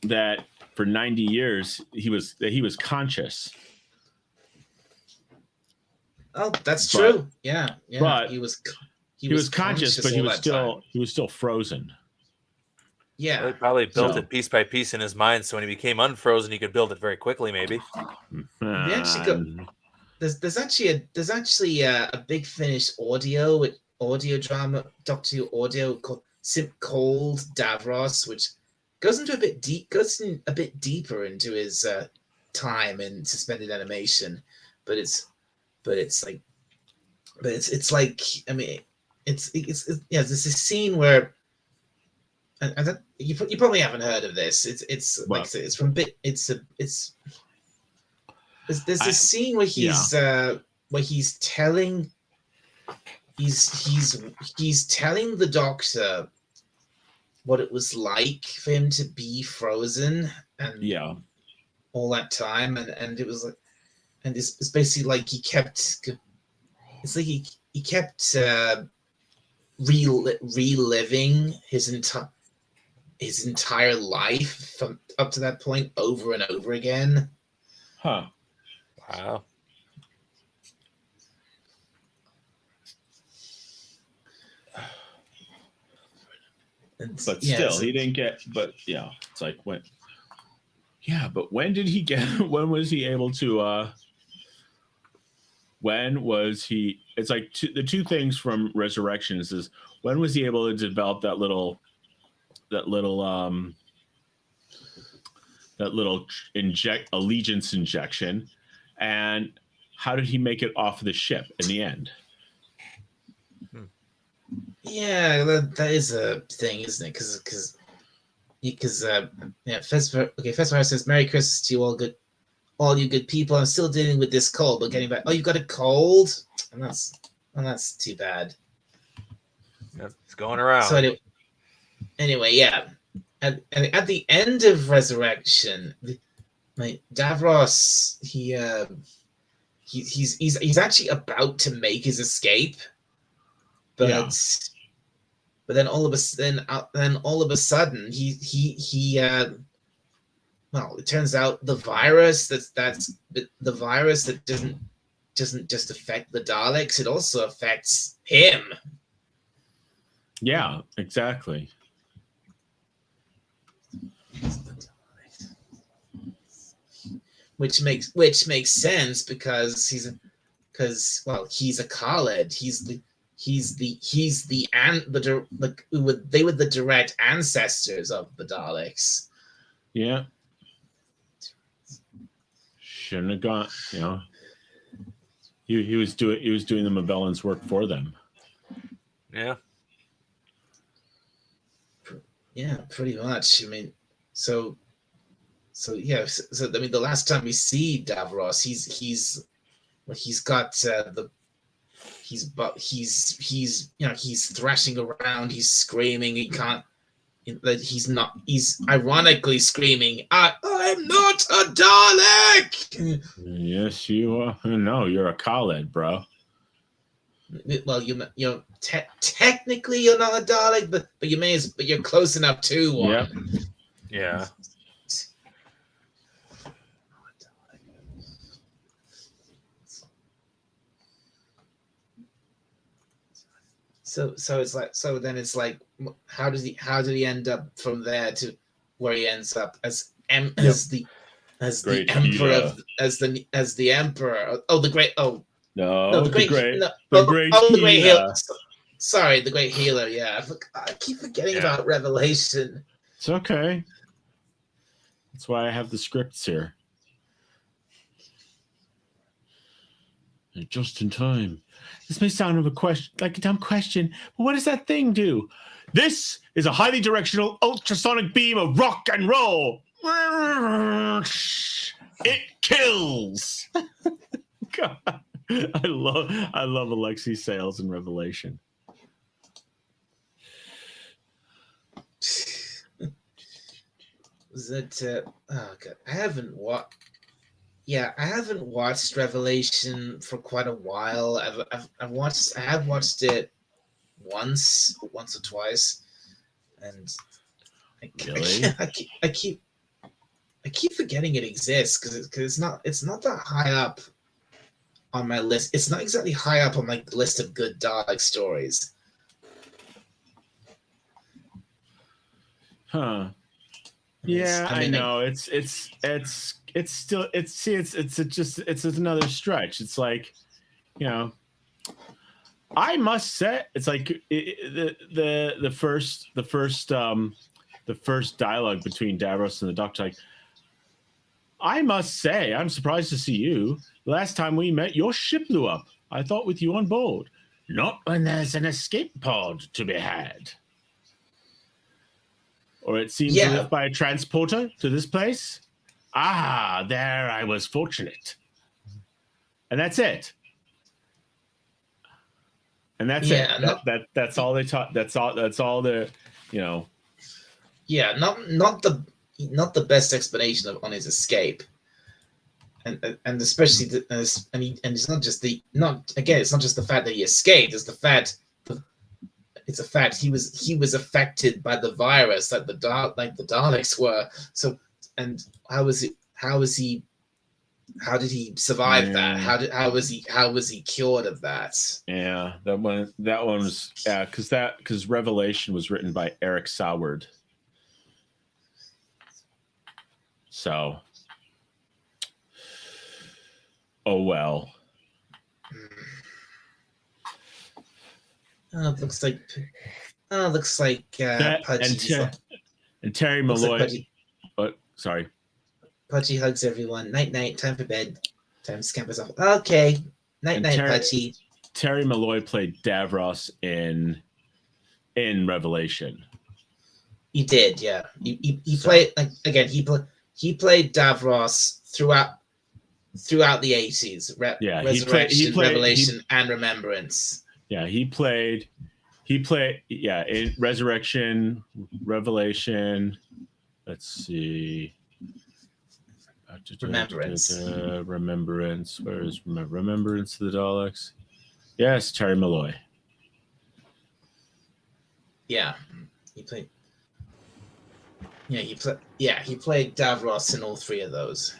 that for 90 years he was conscious. Oh, that's true. Yeah. But he was conscious, but he was still frozen. Yeah. Well, he probably built it piece by piece in his mind, so when he became unfrozen, he could build it very quickly. Maybe. There's actually a Big Finish audio drama, Doctor Who audio called Davros, which goes in a bit deeper into his time in suspended animation, but it's like I mean it's there's this scene where and you probably haven't heard of this. It's like I said, it's from there's this scene where he's telling the Doctor what it was like for him to be frozen and all that time, and it was like, and it's basically like he kept reliving his entire life from up to that point over and over again. Huh. Wow. But still, he didn't get. But yeah, it's like when. Yeah, but when did he get? When was he able to? When was he? It's like the two things from Resurrections is when was he able to develop that little allegiance injection, and how did he make it off the ship in the end? Yeah, that is a thing, isn't it? Because Fesper says, "Merry Christmas to you all you good people. I'm still dealing with this cold, but getting back. Oh, you got a cold, and that's too bad. It's going around. So anyway, yeah. At the end of Resurrection, Davros he's actually about to make his escape, but then all of a sudden it turns out the virus that's the virus that doesn't just affect the Daleks, it also affects him. Yeah, exactly. Which makes sense because he's a Khaled. they were the direct ancestors of the Daleks. Yeah. Shouldn't have gone. You know, he was doing the Mabellans' work for them. Yeah. Yeah, pretty much. I mean, so yeah. So I mean, the last time we see Davros, he's thrashing around, he's screaming, he's ironically screaming, I'm not a Dalek. Yes, you are. No, you're a Khaled, bro. Well, technically you're not a Dalek, but you're close enough to one. Yep. Yeah. So then it's like, how did he end up from there to where he ends up as the Great emperor healer. as the emperor? Oh, the great. Oh No, no, the great no, the oh, great oh, the great healer. healer. Sorry, the great healer. Yeah, I keep forgetting Yeah. about Revelation. It's okay. That's why I have the scripts here. Just in time. This may sound like a dumb question, but what does that thing do? This is a highly directional ultrasonic beam of rock and roll. It kills. God, I love Alexi Sales in Revelation. Was it? Oh god, I haven't watched. Yeah, I haven't watched Revelation for quite a while. I have watched it once or twice, and Really? I keep forgetting it exists because it's not that high up on my list. It's not exactly high up on my list of good Dalek stories. Huh. Yeah, I know. It's another stretch. It's like, you know, I must say, it's like the first dialogue between Davros and the Doctor. Like, I must say, I'm surprised to see you. Last time we met, your ship blew up. I thought with you on board. Not when there's an escape pod to be had. Or it seems Yeah. to live by a transporter to this place. Ah, there I was fortunate. And that's it. And that's it. That's all they taught. That's all the, you know. Yeah, not the best explanation on his escape, and especially it's not just the fact that he escaped. It's a fact he was affected by the virus like the Daleks were. So, and how did he survive that? How was he cured of that? Yeah, that one was because Revelation was written by Eric Saward. So, oh well. It looks like And Terry Malloy. Sorry. Pudgy hugs everyone. Night night. Time for bed. Time to scampers off. Okay. Night night, Pudgy. Terry Malloy played Davros in Revelation. He did, yeah. He played he played Davros throughout the 80s. Resurrection, Revelation, and Remembrance. Yeah, he played in Resurrection, Revelation. Let's see. Remembrance. Remembrance. Where is Remembrance of the Daleks? Yes, Terry Malloy. Yeah, he played Davros in all three of those.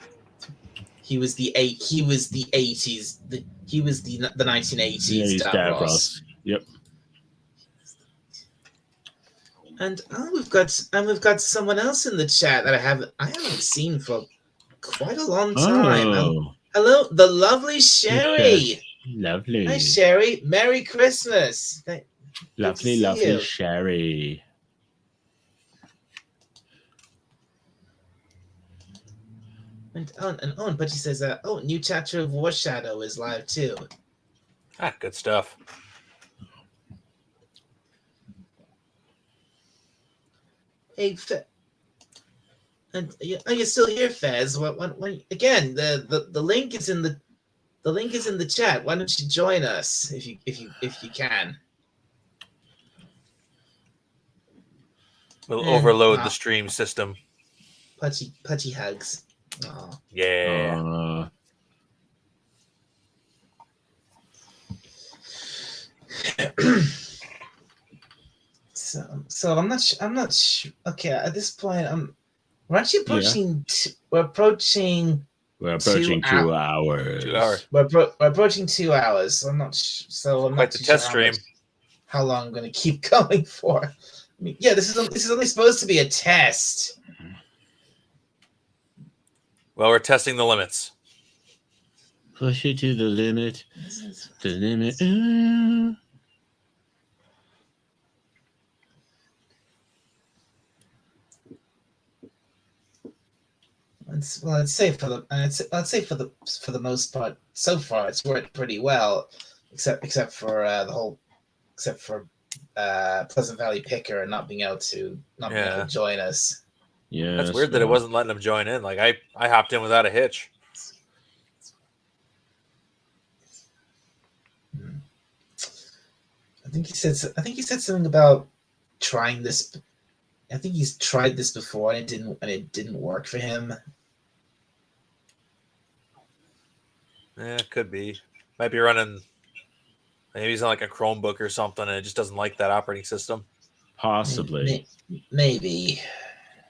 He was the 80s. He was the 1980s. Yeah, he's Davros. Yep. And we've got someone else in the chat that I haven't seen for quite a long time. Oh. Hello, the lovely Sherry. Lovely. Hi, Sherry. Merry Christmas. Lovely, see lovely you. Sherry. But she says, new chapter of War Shadow is live too. Good stuff. Hey, and you're still here, Fez. Again, the link is in the link is in the chat. Why don't you join us if you can? We'll Eh, overload wow. the stream system. Pudgy hugs. Aw. Yeah. So I'm not sure. Okay, at this point, we're actually approaching. We're approaching. We're approaching 2 hours. 2 hours. We're approaching 2 hours. So I'm not. So I'm Quite not the too test sure stream. how long I'm going to keep going for. I mean, yeah, this is only supposed to be a test. Well, we're testing the limits. Push it to the limit. The limit. I'd say for the most part, so far it's worked pretty well, except for Pleasant Valley Picker and not being able to join us. Yeah, That's weird that it wasn't letting him join in. Like I hopped in without a hitch. I think he said something about trying this. I think he's tried this before and it didn't work for him. Yeah, could be. Might be running. Maybe he's on like a Chromebook or something, and it just doesn't like that operating system. Possibly. Maybe.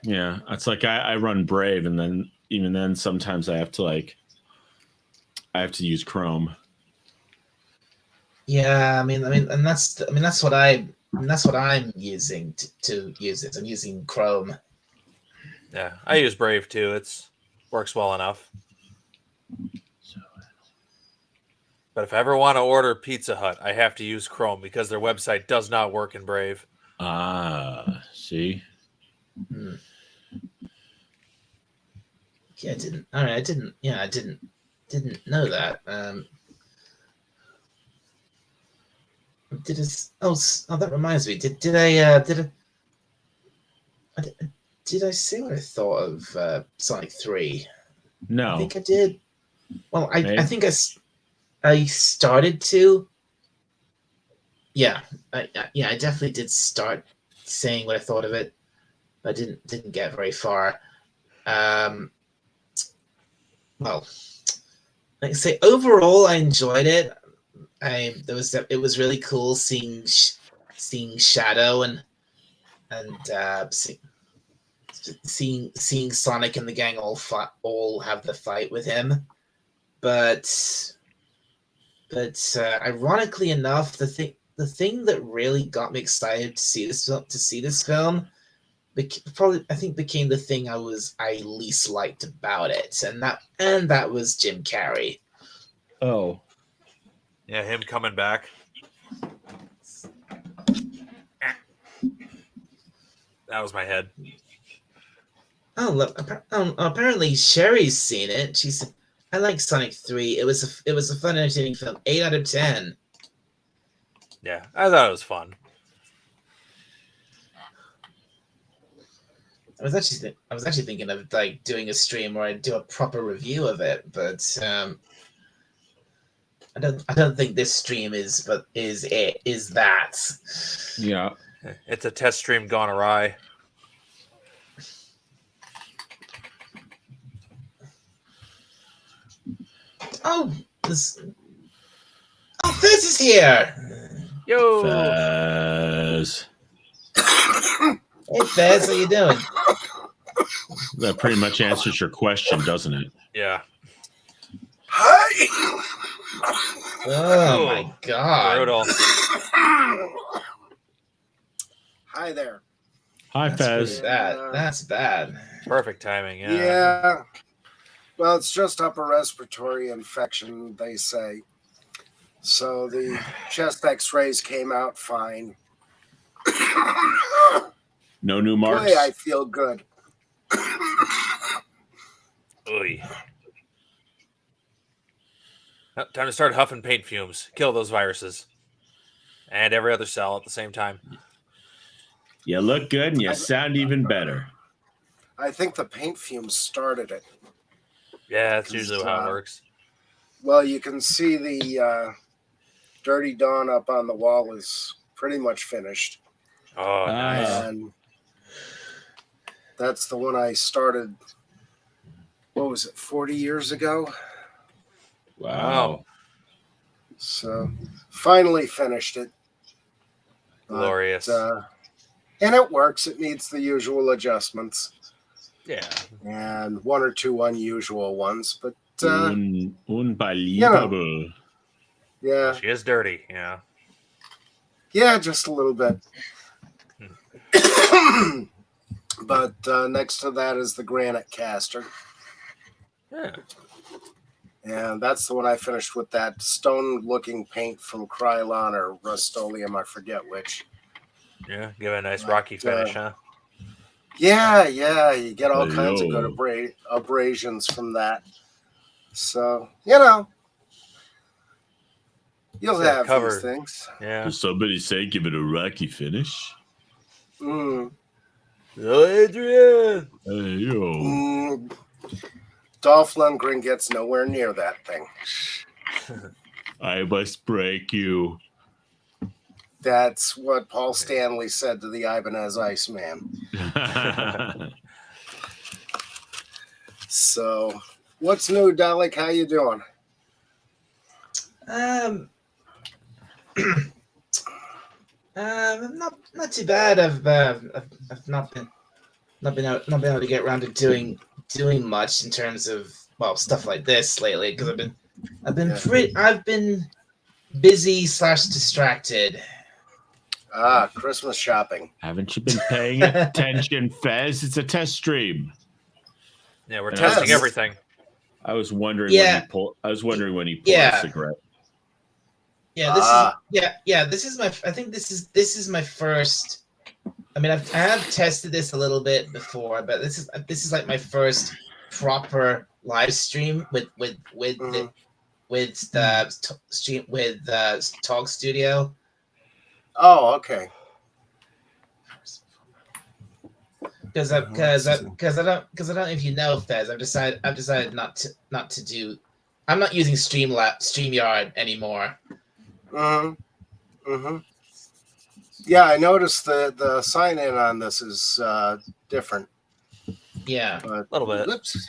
Yeah, it's like I run Brave, and then even then, sometimes I have to use Chrome. Yeah, I mean, that's what I'm using to use it. I'm using Chrome. Yeah, I use Brave too. It's works well enough. But if I ever want to order Pizza Hut, I have to use Chrome because their website does not work in Brave. See? Yeah, I didn't. All right, I didn't. Yeah, I didn't know that. That reminds me. Did I say what I thought of Sonic 3? No. I think I did. Well, I think I started to. Yeah, I definitely did start saying what I thought of it, but I didn't get very far. Well, like I say, overall, I enjoyed it. It was really cool seeing Shadow and seeing Sonic and the gang all have the fight with him, but ironically enough, the thing that really got me excited to see this film became the thing I least liked about it, and that was Jim Carrey. Oh. Yeah, him coming back. That was my head. Oh, look! Apparently Sherry's seen it. She said, "I like Sonic 3. It was a fun, entertaining film. 8 out of 10." Yeah, I thought it was fun. I was actually thinking of like doing a stream where I do a proper review of it, but I don't think this stream is that. Yeah. It's a test stream gone awry. Fez is here. Yo, Fez. Hey Fez, how you doing? That pretty much answers your question, doesn't it? Yeah. Hi. Oh my God. Brutal. Hi there. Hi, That's Fez. pretty bad. That's bad. Perfect timing. Yeah. Yeah. Well, it's just upper respiratory infection, they say. So the chest X-rays came out fine. No new marks. Boy, I feel good. Oy. Time to start huffing paint fumes. Kill those viruses. And every other cell at the same time. You look good and you sound even better. I think the paint fumes started it. Yeah, that's usually how it works. Well, you can see the Dirty Dawn up on the wall is pretty much finished. Oh, nice. And that's the one I started, what was it, 40 years ago? Wow. So finally finished it. Glorious. And it works. It needs the usual adjustments. Yeah. And one or two unusual ones. But, Unbelievable. yeah. She is dirty, yeah. Yeah, just a little bit. But next to that is the granite caster. Yeah. And that's the one I finished with that stone-looking paint from Krylon or Rust-Oleum, I forget which. Yeah, give it a nice rocky finish, huh? Yeah, you get all kinds of good abrasions from that. So, you'll have these things. Yeah. Did somebody say give it a rocky finish? Mm. Oh, Adrian! Hey, yo. Dolph Lundgren gets nowhere near that thing. I must break you. That's what Paul Stanley said to the Ibanez Iceman. So, what's new, Dalek? How you doing? Not too bad. I've not been able to get around to doing much in terms of stuff like this lately because I've been busy / distracted. Christmas shopping. Haven't you been paying attention, Fez? It's a test stream. Yeah, we're testing everything. I was wondering Yeah. when he pulled Yeah. a cigarette. Yeah, this is my. I think this is my first. I mean, I have tested this a little bit before, but this is like my first proper live stream with the stream with Talk Studio. Oh, okay. Because I don't know if you know, Fez. I've decided not to do. I'm not using StreamYard anymore. Yeah, I noticed the sign in on this is different. Yeah, a little bit. Oops.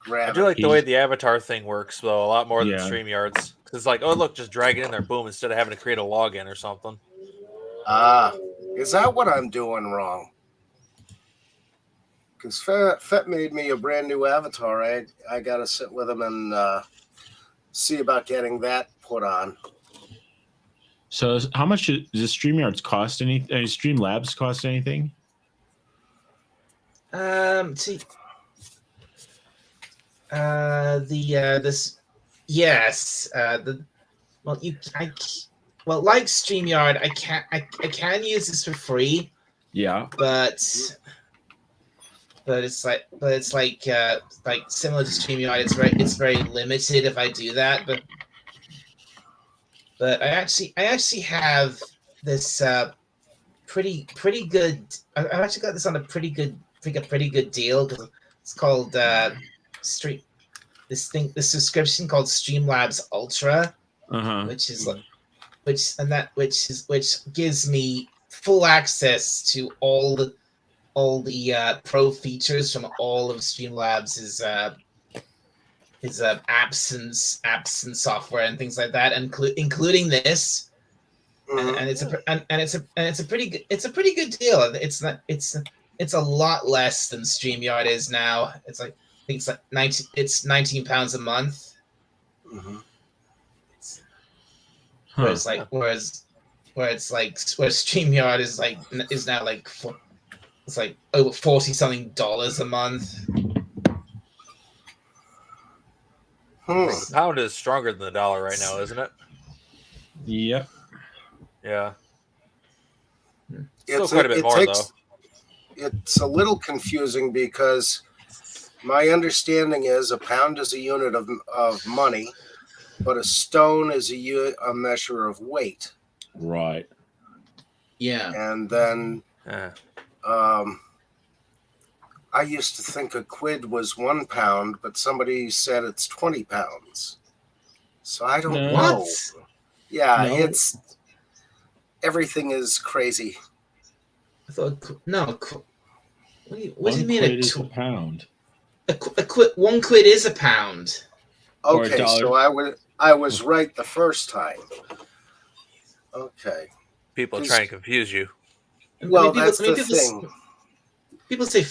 I do like the way the avatar thing works, though, a lot more than Yeah. StreamYards. It's like, oh, look, just drag it in there, boom, instead of having to create a login or something. Is that what I'm doing wrong? Because Fett made me a brand new avatar. I got to sit with him and see about getting that put on. So, how much does StreamYards cost? Anything? Streamlabs cost anything? See, like StreamYard, I can use this for free. Yeah, but it's like similar to StreamYard, it's very limited if I do that. But I actually have this pretty good. I've actually got this on a pretty good deal because it's called this subscription called Streamlabs Ultra, which gives me full access to all the pro features from all of Streamlabs' apps and software and things like that, including this. And it's a pretty good deal. It's a lot less than StreamYard is now. It's like I think it's like £19 a month. Whereas StreamYard is now like it's like over $40-something a month. The pound is stronger than the dollar right now, isn't it? Yep. Yeah. Still quite a bit more, though. It's a little confusing because my understanding is a pound is a unit of money, but a stone is a measure of weight. Right. Yeah. And then Yeah. I used to think a quid was 1 pound, but somebody said it's 20 pounds. So I don't No. know. What? Yeah, No. it's everything is crazy. I thought no. What do you One mean? quid is a pound. A quid? 1 quid is a pound. Or a Okay, dollar. so I was right the first time. Okay. People try and confuse you. Well, that's the thing. People say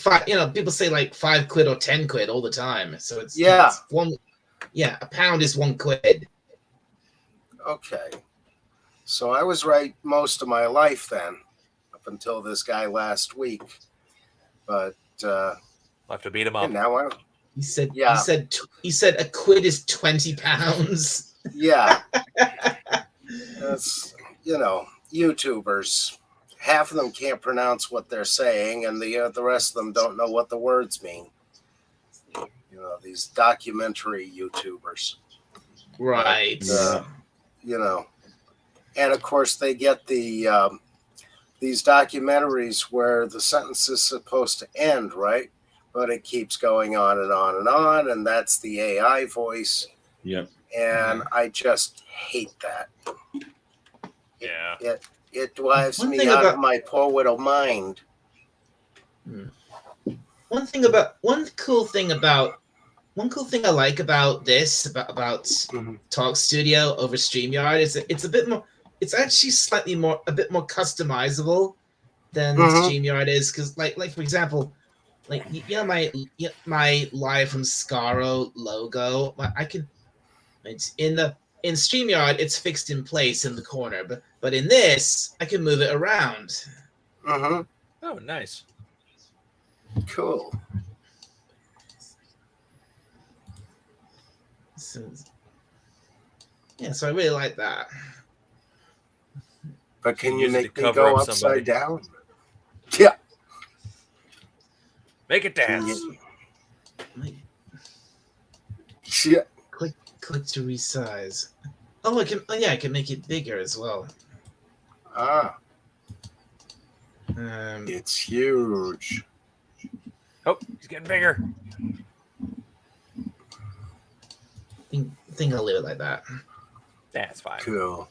people say like 5 quid or 10 quid all the time. So it's one. Yeah, a pound is 1 quid. Okay. So I was right most of my life then, up until this guy last week. But I'll have to beat him up. now He said. Yeah. He said a quid is 20 pounds. yeah. That's YouTubers. Half of them can't pronounce what they're saying, and the rest of them don't know what the words mean. These documentary YouTubers. Right. And of course they get these documentaries where the sentence is supposed to end, right? But it keeps going on and on and on, and that's the AI voice. Yep. And I just hate that. Yeah. It drives One me thing out about- of my poor little mind. One cool thing I like about this about Talk Studio over StreamYard is that it's a bit more. It's actually a bit more customizable than StreamYard is, because like for example, like my Live from Scaro logo. It's in StreamYard, it's fixed in place in the corner, but in this, I can move it around. Mm-hmm. Oh, nice. Cool. So I really like that. But can You you use it make to me cover go up upside somebody. down? Yeah. Make it dance. Yeah. Click to resize. Oh, I can make it bigger as well. Ah, it's huge. Oh, he's getting bigger. Think I'll leave it like that. That's fine. Cool.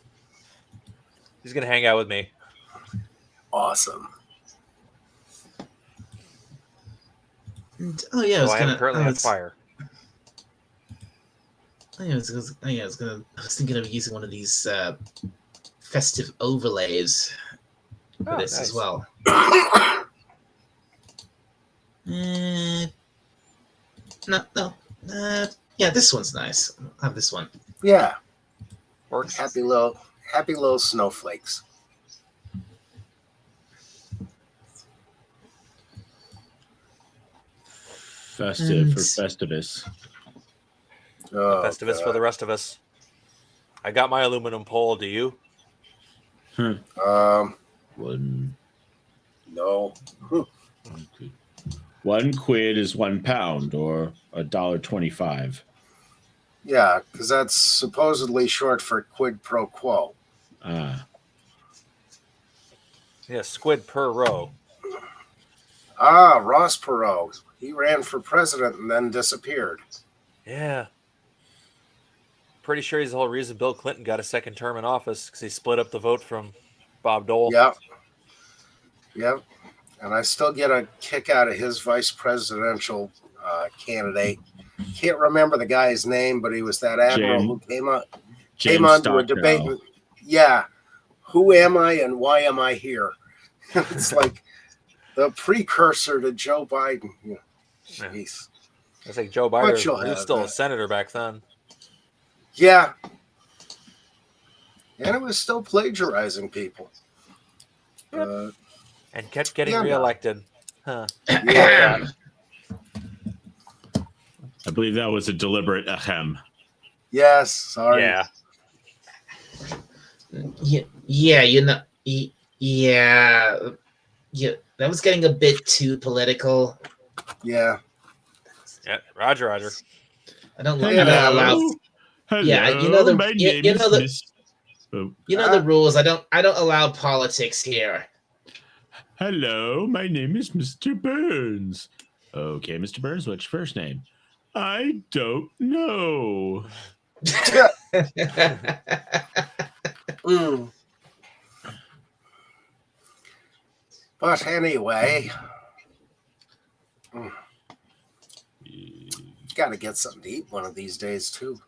He's gonna hang out with me. Awesome. And, I am currently on fire. I was thinking of using one of these festive overlays for this as well. Yeah, this one's nice. I'll have this one. Yeah. Works. Happy little snowflakes. Festive for Festivus. Oh, Festivus for the rest of us. I got my aluminum pole. Do you? One. No. 1 quid is 1 pound, or $1.25. Yeah, because that's supposedly short for quid pro quo. Ah. Yeah, squid per row. Ah, Ross Perot. He ran for president and then disappeared. Yeah. Pretty sure he's the whole reason Bill Clinton got a second term in office, because he split up the vote from Bob Dole. Yep. And I still get a kick out of his vice presidential candidate. Can't remember the guy's name, but he was that admiral who came on to a debate. Yeah. Who am I and why am I here? It's like the precursor to Joe Biden. Jeez. I think Joe Biden was still a senator back then. Yeah. And it was still plagiarizing people. And kept getting Yeah, reelected. Huh. Yeah. I believe that was a deliberate ahem. Yes. Sorry. Yeah. Yeah, yeah, that was getting a bit too political. Yeah. Yeah, Roger. I don't Hello. allow. Hello, Yeah, you know my name you is know the Miss. Oh, you know the rules. I don't allow politics here. hello, my name is Mr. Burns. Okay, Mr. Burns, what's your first name? I don't know. Mm. But anyway, got to get something to eat one of these days too.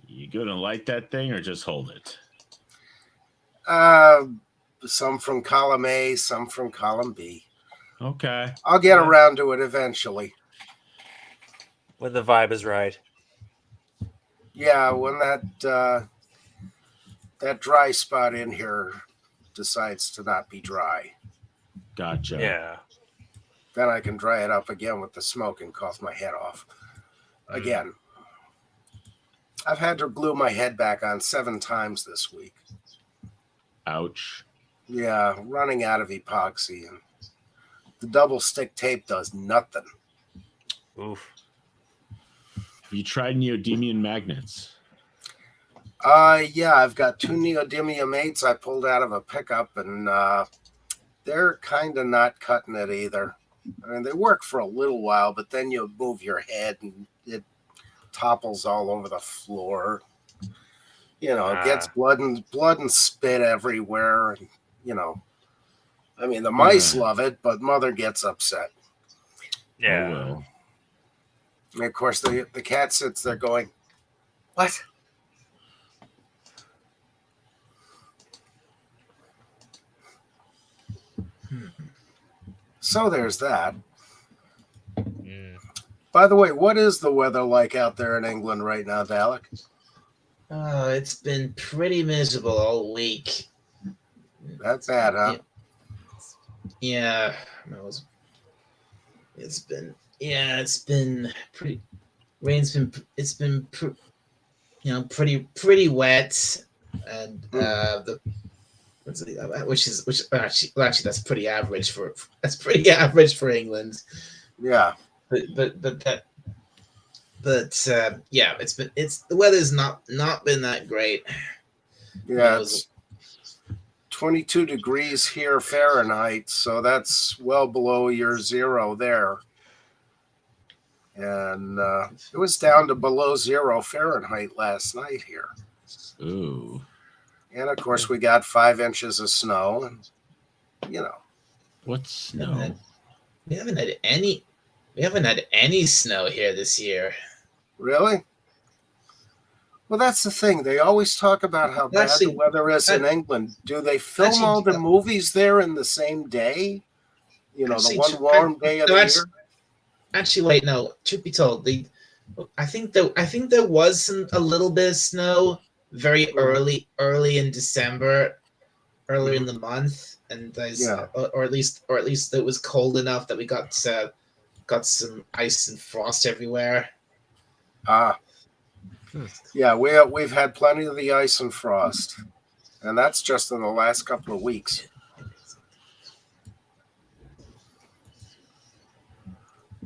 You gonna light that thing or just hold it? Some from column A, some from column B. Okay. I'll get around to it eventually. When the vibe is right. Yeah, when that dry spot in here decides to not be dry, Gotcha. Yeah. then I can dry it up again with the smoke and cough my head off. Again, I've had to glue my head back on 7 times this week. Ouch. Yeah, running out of epoxy, and the double stick tape does nothing. Oof. Have you tried neodymium magnets? Yeah, I've got 2 neodymium 8s I pulled out of a pickup, and they're kind of not cutting it either. I mean, they work for a little while, but then you move your head and it topples all over the floor. You know, it gets blood and spit everywhere. And, you know, I mean, the mice love it, but mother gets upset. Yeah. Oh, well. And of course, the cat sits there going, "What?" So there's that. By the way, what is the weather like out there in England right now, Dalek? Oh, it's been pretty miserable all week. That's bad, huh? Yeah, it's been pretty. Rain's been pretty wet, and which actually that's pretty average for England. Yeah. Yeah, the weather's not been that great. Yeah, it's 22 degrees here Fahrenheit, so that's well below your 0 there. And it was down to below 0 Fahrenheit last night here. Ooh. And of course, we got 5 inches of snow, and you know. What's snow? We haven't had any snow here this year. Really? Well, that's the thing. They always talk about how bad the weather is in England. Do they film all the movies there in the same day? You know, the one warm day of the year? Actually, wait, no. Truth be told, I think there was a little bit of snow very early in December, earlier in the month, and or at least it was cold enough that we got some ice and frost everywhere. Yeah, we've had plenty of the ice and frost, and that's just in the last couple of weeks.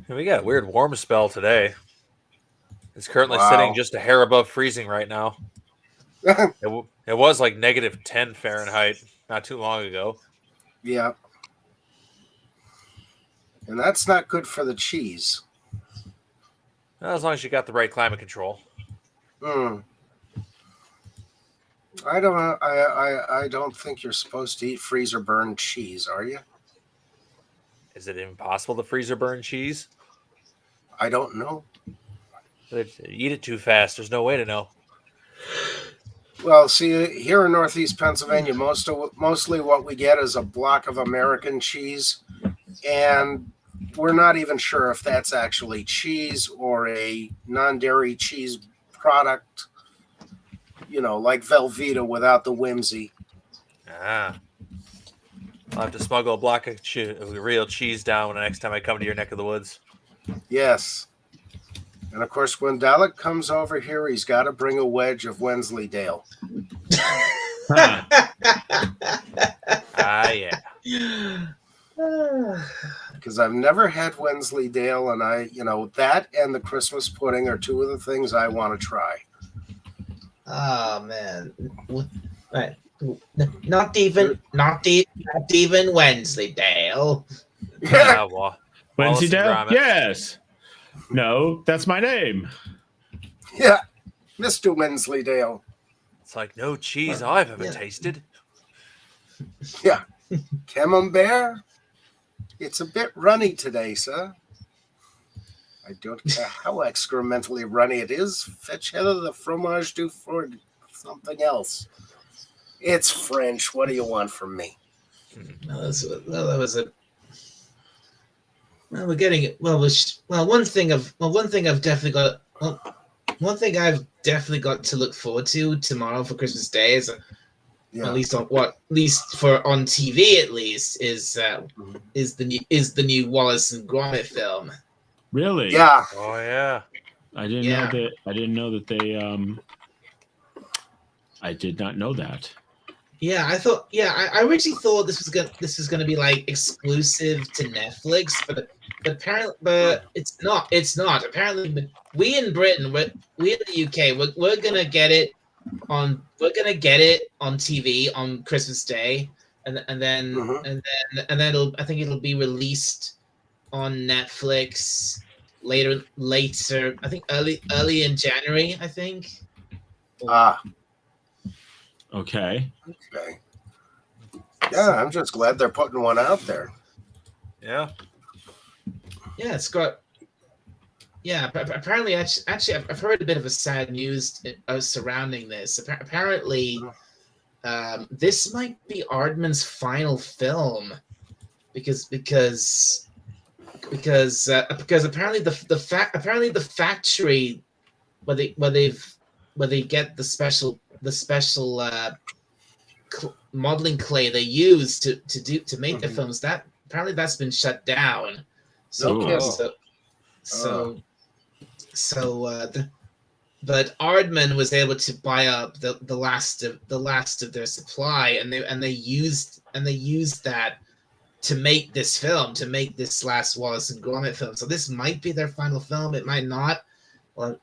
We got a weird warm spell today. It's currently sitting just a hair above freezing right now. It was like -10 Fahrenheit not too long ago. Yeah. And that's not good for the cheese. Well, as long as you got the right climate control. I don't think you're supposed to eat freezer burned cheese, are you? Is it even possible to freezer burn cheese? I don't know. Eat it too fast. There's no way to know. Well, see, here in Northeast Pennsylvania, mostly what we get is a block of American cheese, and we're not even sure if that's actually cheese or a non-dairy cheese product, you know, like Velveeta without the whimsy. I'll have to smuggle a block of real cheese down the next time I come to your neck of the woods. Yes. And of course, when Dalek comes over here, he's got to bring a wedge of Wensleydale. Huh. Ah, yeah. Because I've never had Wensleydale, and that and the Christmas pudding are two of the things I want to try. Oh man. Right. Not even Wensleydale. Ah, Wallace and Wensleydale? Gromit. Yes. No, that's my name. Yeah, Mr. Wensleydale. It's like no cheese I've ever Yeah. tasted. Yeah, Camembert. It's a bit runny today, sir. I don't care how excrementally runny it is. Fetch hither the fromage du fort something else. It's French. What do you want from me? That was a. Well, we're getting it. One thing I've definitely got. Well, one thing I've definitely got to look forward to tomorrow for Christmas Day is, Yeah. at least on TV at least is the new Wallace and Gromit film. Really? Yeah. Oh yeah. I didn't Yeah. know that. I didn't know that they. I did not know that. Yeah, I thought. Yeah, I originally thought this was gonna be like exclusive to Netflix, but it's not. It's not. Apparently, we in Britain, we in the UK, we're gonna get it on. We're gonna get it on TV on Christmas Day, and then Mhm. I think it'll be released on Netflix later. I think early in January. I think. Ah, Okay. okay. Yeah, I'm just glad they're putting one out there. Yeah. Yeah, it's got. Yeah, apparently, actually, I've heard a bit of a sad news surrounding this. Apparently, this might be Aardman's final film, because apparently the factory where they get the special modeling clay they use to make the Mhm. films, that apparently that's been shut down. No kidding. But Aardman was able to buy up the last of their supply, and they used that to make this film, to make this last Wallace and Gromit film. So this might be their final film. It might not. Well,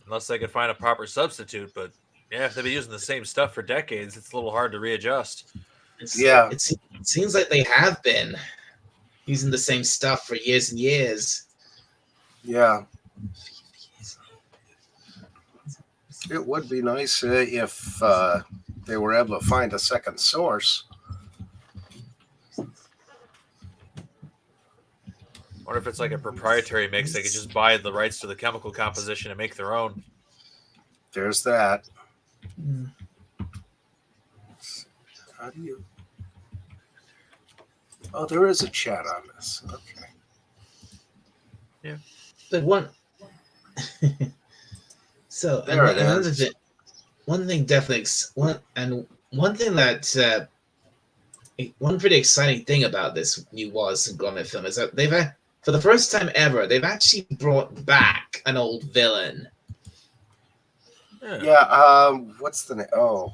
Unless they could find a proper substitute, but yeah, if they've been using the same stuff for decades, it's a little hard to readjust. Yeah. It seems like they have been using the same stuff for years and years. Yeah. It would be nice if they were able to find a second source. Wonder if it's like a proprietary mix. They could just buy the rights to the chemical composition and make their own. There's that. Mm. How do you? Oh, there is a chat on this. Okay. But one. So There it another is. thing, one thing definitely one thing that one pretty exciting thing about this new Wallace and Gromit film is that for the first time ever, they've actually brought back an old villain. Yeah. What's the name? Oh,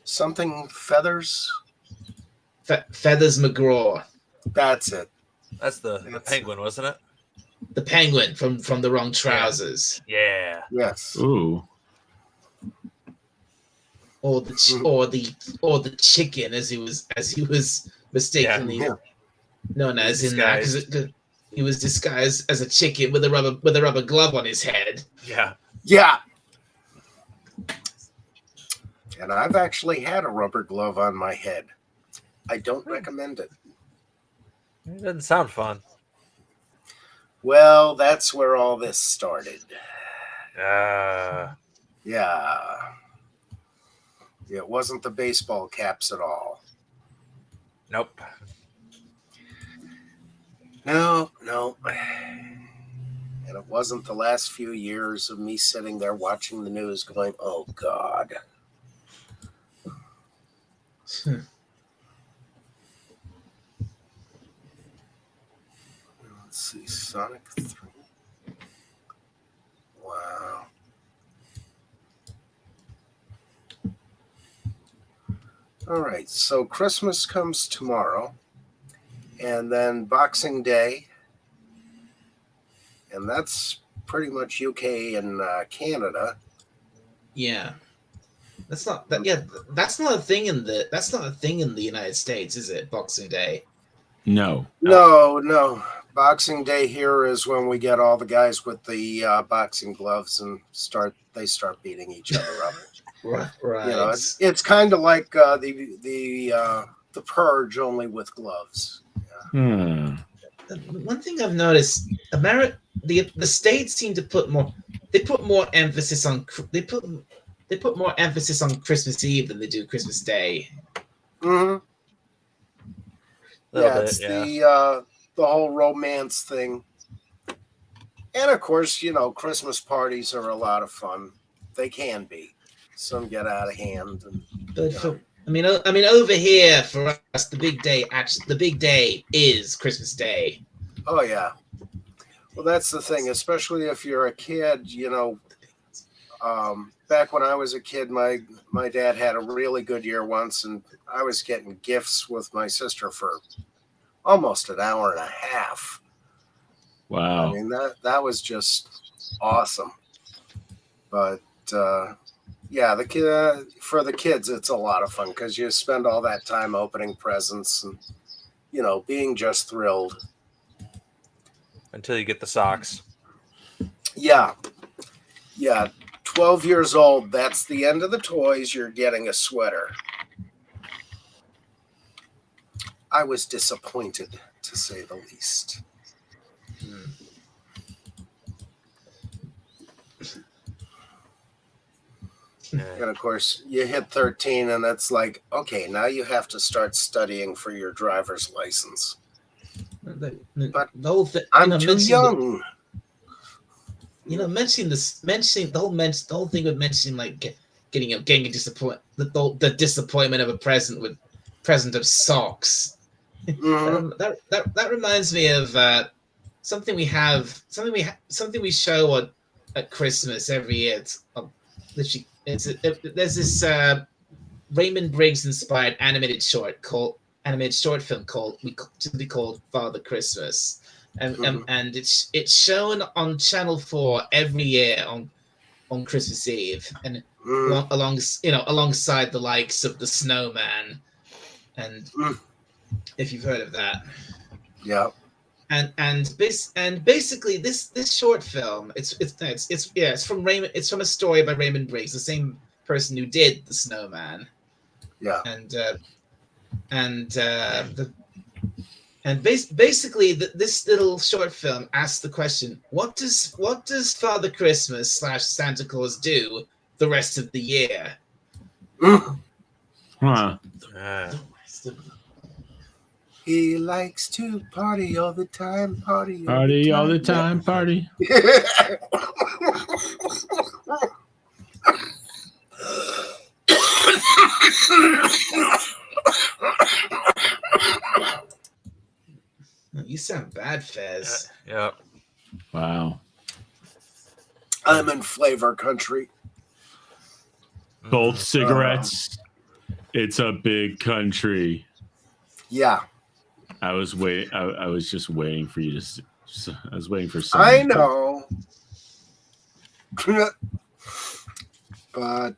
something Feathers. Feathers McGraw, That's it. That's the penguin, wasn't it? the penguin from The Wrong Trousers, Yeah. Yes. Ooh. or the chicken, as he was mistakenly Yeah. known as in that, Disguised. because he was disguised as a chicken with a rubber glove on his head. Yeah. Yeah. And I've actually had a rubber glove on my head. I don't recommend it. It doesn't sound fun. Well, that's where all this started. Uh, Yeah. It wasn't the baseball caps at all. nope. No. And it wasn't the last few years of me sitting there watching the news going, oh, God. Let's see. Sonic 3. Wow. All right. So Christmas comes tomorrow, and then Boxing Day, and that's pretty much UK and Canada. Yeah. That's not that. Yeah, that's not a thing in the. That's not a thing in the United States, is it? Boxing Day. No. No. Boxing Day here is when we get all the guys with the boxing gloves and they start beating each other up. Right. You know, it's kind of like the Purge, only with gloves. Hmm. One thing I've noticed, the states seem to put more. They put more emphasis on. They put more emphasis on Christmas Eve than they do Christmas Day. Mm-hmm. Little Yeah, bit, it's yeah. the whole romance thing, and of course, you know, Christmas parties are a lot of fun. They can be. Some get out of hand, and But for, I mean, over here for us, the big day is Christmas Day. oh yeah. Well, that's the thing, especially if you're a kid. You know, back when I was a kid, my dad had a really good year once, and I was getting gifts with my sister for almost an hour and a half. Wow. I mean, that was just awesome. But yeah, for the kids, it's a lot of fun because you spend all that time opening presents and, you know, being just thrilled. Until you get the socks. Yeah. 12 years old, that's the end of the toys. You're getting a sweater. I was disappointed, to say the least. And of course, you hit 13, and it's like, okay, now you have to start studying for your driver's license. But But the whole thing, I'm too young. Mentioning the whole thing with mentioning like getting a disappointment, the disappointment of a present of socks. Mhm. That reminds me of something we show at Christmas every year. There's this Raymond Briggs inspired animated short film called Father Christmas, and it's shown on Channel 4 every year on Christmas Eve, and alongside the likes of The Snowman, and if you've heard of that. Yeah. And basically this short film it's from Raymond. It's from a story by Raymond Briggs, the same person who did The Snowman. Yeah. Basically this little short film asks the question, what does Father Christmas / Santa Claus do the rest of the year? Huh. He likes to party all the time. Party all the time. Party. You sound bad, Fez. Yeah. Wow. I'm in flavor country. Both cigarettes. It's a big country. Yeah. I was just waiting for you to. I was waiting for I something. know. But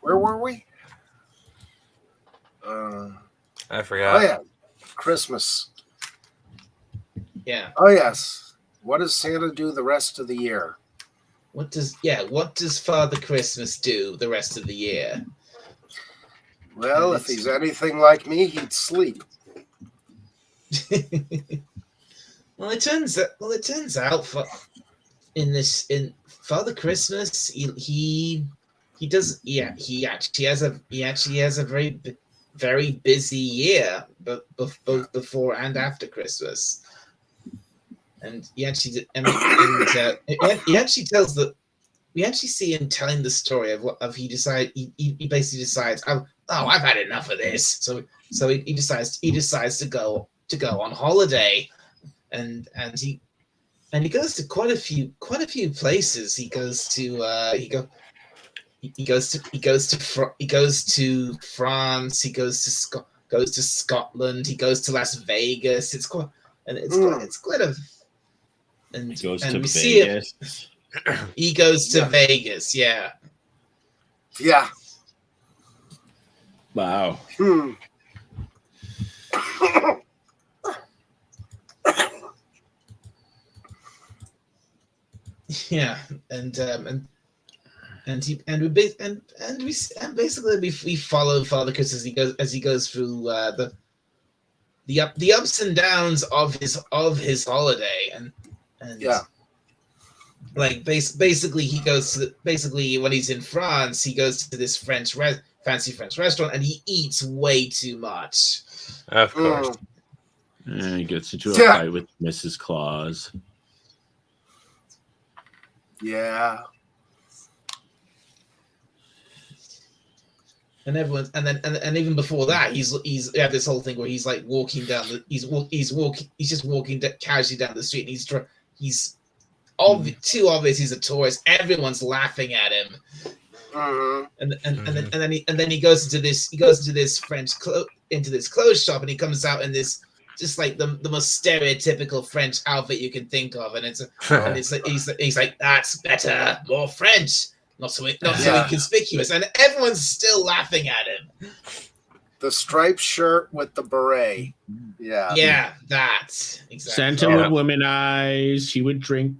where were we? I forgot. Oh yeah, Christmas. Yeah. Oh yes. What does Santa do the rest of the year? What does Father Christmas do the rest of the year? Well, if he's anything like me, he'd sleep. Well, it turns out in Father Christmas, he actually has a very very busy year, both before and after Christmas. And he actually tells the. We actually see him telling the story of he basically decides, I've had enough of this. So he decides to go on holiday, and he goes to quite a few places. He goes to he goes to France. He goes to Scotland. He goes to Las Vegas. It's quite a. And He goes and to we see it. Vegas. He goes to Yeah. Vegas. Yeah. Yeah. Wow. Hmm. Yeah, and basically we follow Father Chris as he goes through the ups and downs of his holiday, and Yeah. like basically he goes to when he's in France, he goes to this fancy French restaurant, and he eats way too much. Of course. He gets into a Yeah. fight with Mrs. Claus. Yeah. And everyone's and even before that, he's had this whole thing where he's like walking down the he's just walking casually down the street, and he's too obvious he's a tourist. Everyone's laughing at him, Hmm. and then he goes into this into this clothes shop, and he comes out in this just like the most stereotypical French outfit you can think of, and it's like he's like, that's better, more French, not so Yeah. inconspicuous, and everyone's still laughing at him. The striped shirt with the beret. Yeah. Yeah, that exactly. Santa would womanize. He would drink.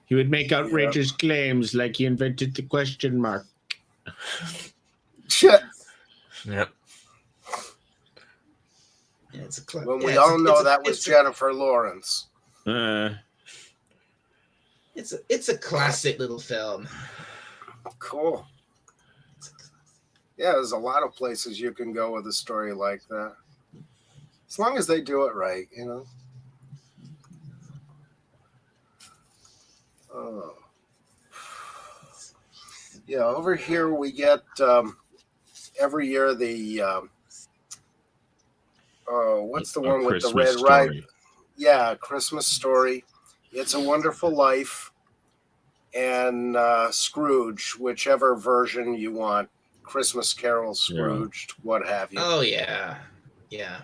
He would make outrageous claims like he invented the question mark. Shit. Yep. Yeah, it's a When we all know that was Jennifer Lawrence. It's a classic little film. Cool. Yeah, there's a lot of places you can go with a story like that. As long as they do it right, you know. Oh. Yeah, over here we get every year the what's the A one with the Christmas red right? Story. Yeah, Christmas Story. It's a Wonderful Life, and Scrooge, whichever version you want. Christmas Carol, Scrooged, what have you. Oh yeah, yeah.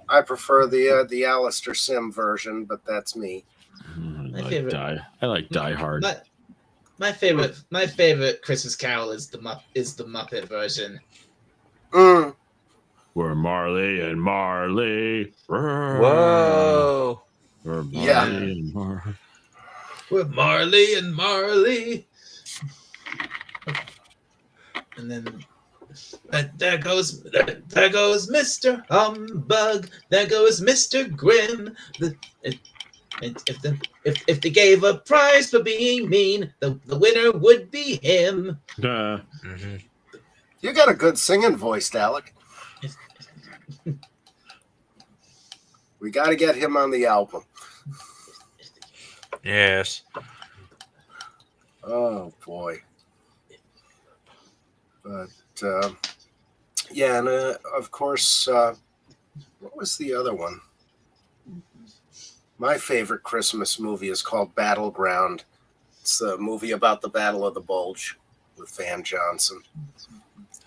I prefer the Alistair Sim version, but that's me. I like Die Hard. My favorite Christmas Carol is the Muppet version. Mm. We're Marley and Marley. Whoa. We're Marley Yeah. and Marley. With Marley and Marley. And then there goes Mr. Humbug. There goes Mr. Grim. If they gave a prize for being mean, the winner would be him. Mhm. You got a good singing voice, Alec. We got to get him on the album. Yes. Oh boy. But yeah, and of course, what was the other one? My favorite Christmas movie is called Battleground. It's the movie about the Battle of the Bulge with Van Johnson.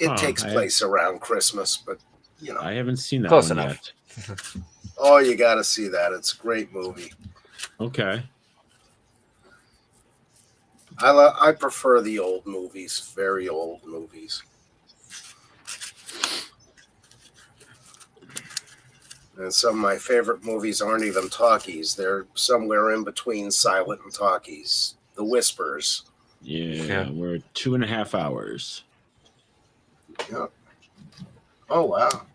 It takes place around Christmas, but you know. I haven't seen that Close one enough. yet. Oh, you got to see that. It's a great movie. Okay. I prefer the old movies, very old movies. And some of my favorite movies aren't even talkies. They're somewhere in between silent and talkies. The Whispers. Yeah, we're at 2.5 hours. Yep. Oh, wow.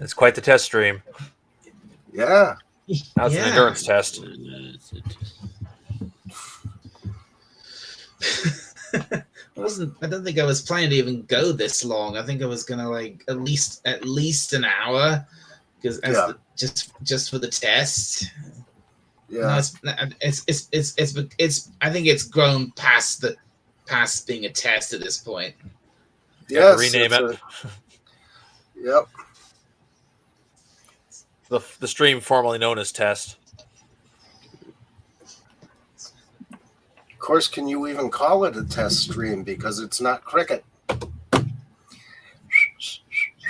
It's quite the test stream. Yeah. That's an endurance test. I don't think I was planning to even go this long. I think I was gonna like at least an hour, because just for the test. Yeah. No, it's I think it's grown past being a test at this point. Yes, rename it. Yep. The stream formerly known as test. course, can you even call it a test stream because it's not cricket?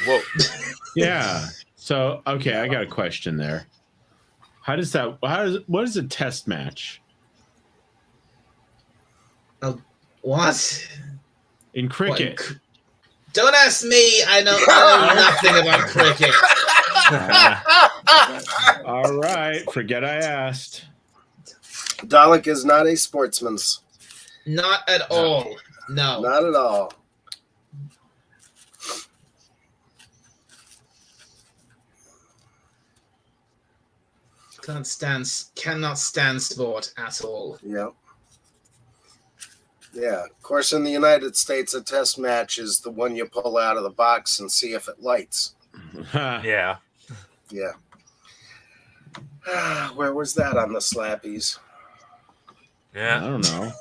Whoa. Yeah. So, okay, I got a question there. What is a test match What? in cricket? What? Don't ask me. I know nothing about cricket. All right, forget I asked. Dalek is not a sportsman. Not at all. No. Not at all. Cannot stand sport at all. Yeah. Yeah. Of course, in the United States, a test match is the one you pull out of the box and see if it lights. Yeah. Yeah. Where was that on the Slappies? I Yeah. don't know.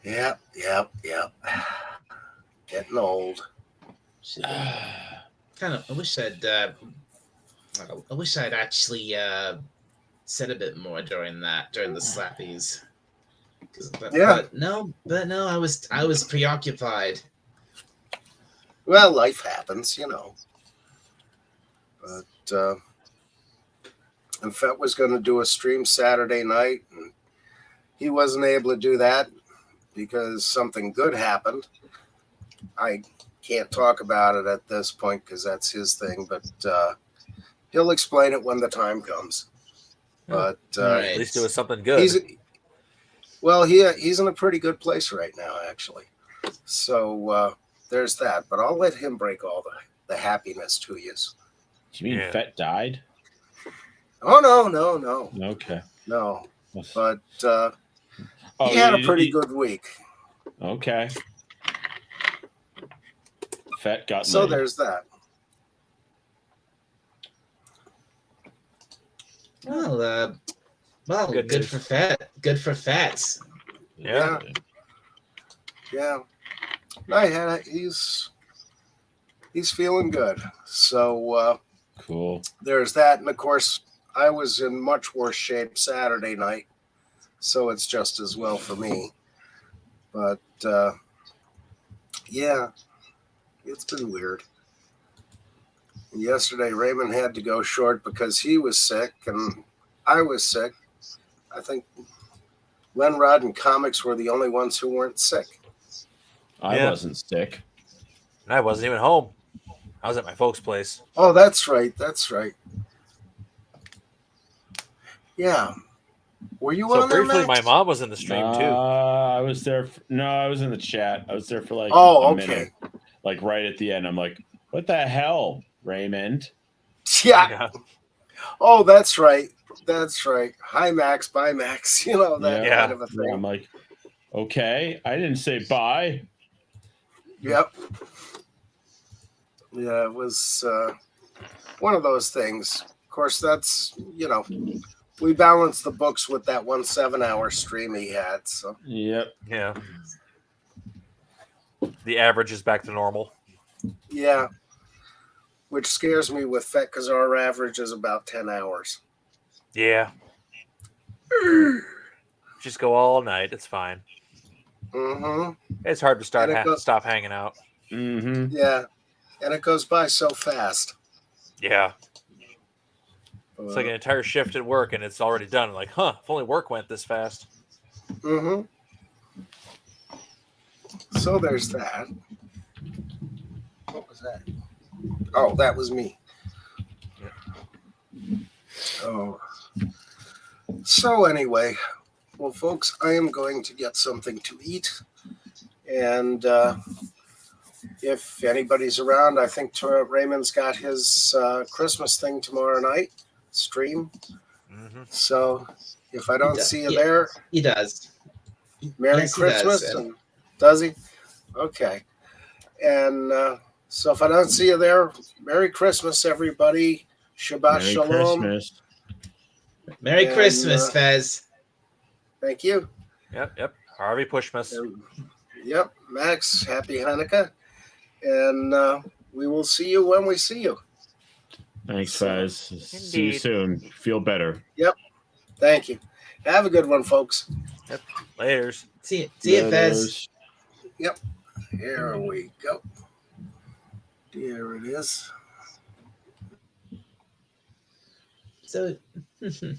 Yep. Getting old. Kind of. I wish I'd actually said a bit more during the slappies. Yeah. But no, I was preoccupied. Well, life happens, you know. But and Fett was going to do a stream Saturday night, and he wasn't able to do that because something good happened. I can't talk about it at this point because that's his thing, but he'll explain it when the time comes. But Right. At least it was something good. he's in a pretty good place right now, actually. So there's that. But I'll let him break all the happiness to you. Do you mean Yeah. Fett died? Oh no, Okay. no. But Oh, he had a pretty good week. Okay. Fett got So laid. there's that. Well, Good good news. for Fat. Good for Fats. Yeah. Yeah. No, he's feeling good. So Cool. there's that. And of course, I was in much worse shape Saturday night. So it's just as well for me. But yeah, it's been weird. And yesterday, Raymond had to go short because he was sick and I was sick. I think Lenrod and Comics were the only ones who weren't sick. I Yeah. wasn't sick. And I wasn't even home. I was at my folks' place. Oh, that's right. Yeah. Were you So on there, briefly, Max? my mom was in the stream too. I was there. I was in the chat. I was there for like Oh, a okay. minute. Like right at the end, I'm like, "What the hell, Raymond?" Yeah. Yeah. Oh, that's right. Hi, Max. Bye, Max. You know, that Yeah. kind of a Yeah, I'm thing. like, "Okay, I didn't say bye." Yep. Yeah, it was one of those things. Of course, that's, we balanced the books with that 1 7-hour stream he had. So, Yep. Yeah. The average is back to normal. yeah. Which scares me with Fett because our average is about 10 hours. Yeah. Just go all night. It's fine. Mm-hmm. It's hard to And it goes- stop hanging out. Mm-hmm. Yeah. And it goes by so fast. Yeah. It's like an entire shift at work and it's already done. Like, if only work went this fast. Mm-hmm. So there's that. What was that? Oh, that was me. Oh. So anyway, well, folks, I am going to get something to eat. And if anybody's around, I think Raymond's got his Christmas thing tomorrow night stream. Mm-hmm. So if I don't does, see you yeah. there, He does. Merry Yes, he does, Christmas. and- And does he? Okay. And so if I don't see you there, Merry Christmas, everybody. Shabbat Merry Shalom. Christmas. Merry And, Christmas, Fez. Thank you. Yep. Harvey Pushmas. And, yep. Max, happy Hanukkah. And we will see you when we see you. Thanks, Fez. See you Indeed. soon. Feel better. Thank you. Have a good one, folks. Laters. See you, Fez. Yep. Here we go. There it is. So,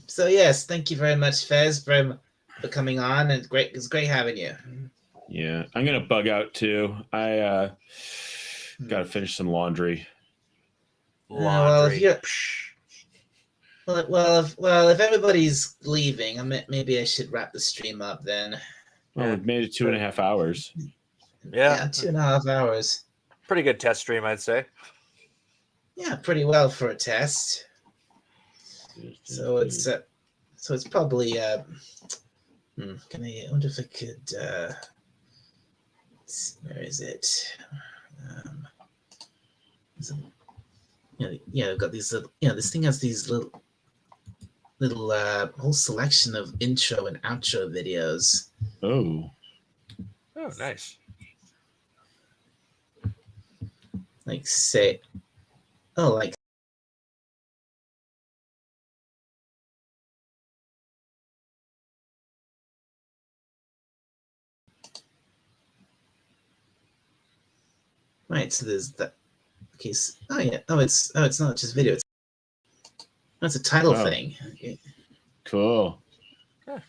so yes, thank you very much, Fez, for coming on, and it's great having you. Yeah, I'm gonna bug out too. I gotta finish some laundry. Well, if you're if everybody's leaving, maybe I should wrap the stream up then. Well, we've made it 2.5 hours. Yeah, 2.5 hours. pretty good test stream, I'd say. Yeah, pretty well for a test. So it's probably I wonder if I could where is it? I've got these little, this thing has these little whole selection of intro and outro videos. Oh, Nice. Like right, so there's that. Okay, it's not just video. That's a title thing. Okay. cool.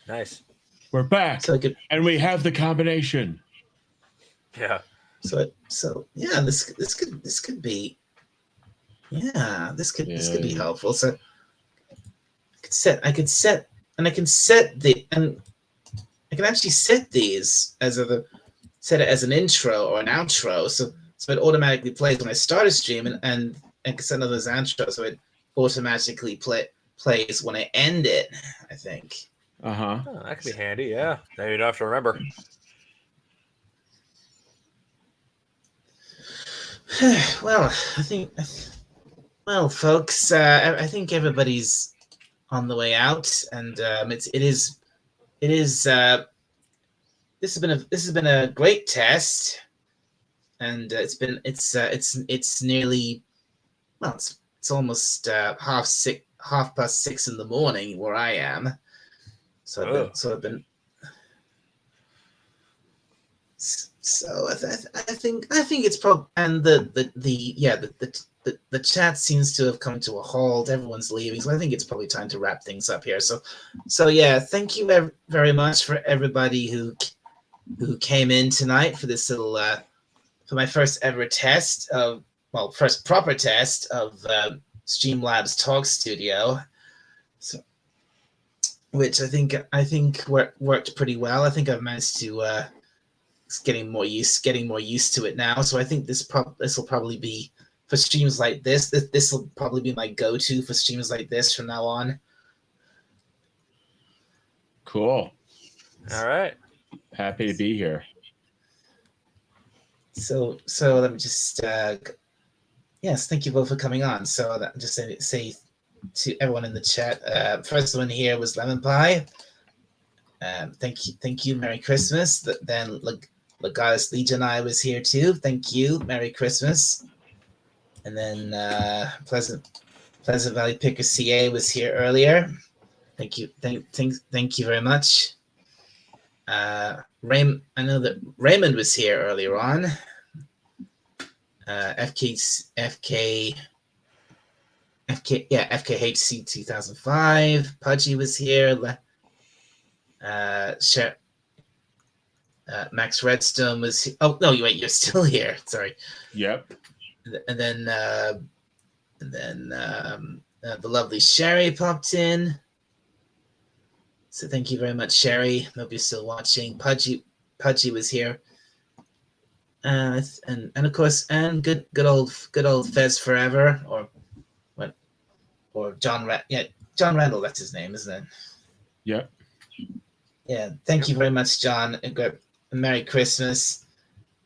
Nice. We're back, So I could, and we have the combination. Yeah. so yeah, this could be, this could be helpful. So I can actually set these set it as an intro or an outro. So it automatically plays when I start a stream, and I can set another as outro, so it automatically plays when I end it, I think. Uh-huh. Oh, that could be handy, yeah. Now you don't have to remember. Well, folks, I think everybody's on the way out, and this has been a great test, and it's nearly, well, it's almost 6:30 in the morning where I am. So I've been. So I think it's probably, and the chat seems to have come to a halt. Everyone's leaving, so I think it's probably time to wrap things up here. So yeah, thank you very much for everybody who came in tonight for this little for my first ever test of, first proper test of Streamlabs Talk Studio. So, which I think worked pretty well. I think I've managed to getting more used to it now. So I think this will probably be for streams like this. This will probably be my go-to for streams like this from now on. Cool. All right. Happy to be here. So let me just yes, thank you both for coming on. So that just say to everyone in the chat. First one here was Lemon Pie. Thank you, Merry Christmas. Then Legatus Legion I was here too. Thank you, Merry Christmas. And then Pleasant Valley Picker CA was here earlier. Thank you very much. I know that Raymond was here earlier on. FKHC 2005. Pudgy was here. Max Redstone was here. Oh no, you're still here. Sorry. Yep. And then the lovely Sherry popped in. So thank you very much, Sherry. Hope you're still watching. Pudgy was here. And of course, and good old Fez Forever, or John Randall, that's his name, isn't it? Yep. Yeah, thank you very much, John. Merry Christmas.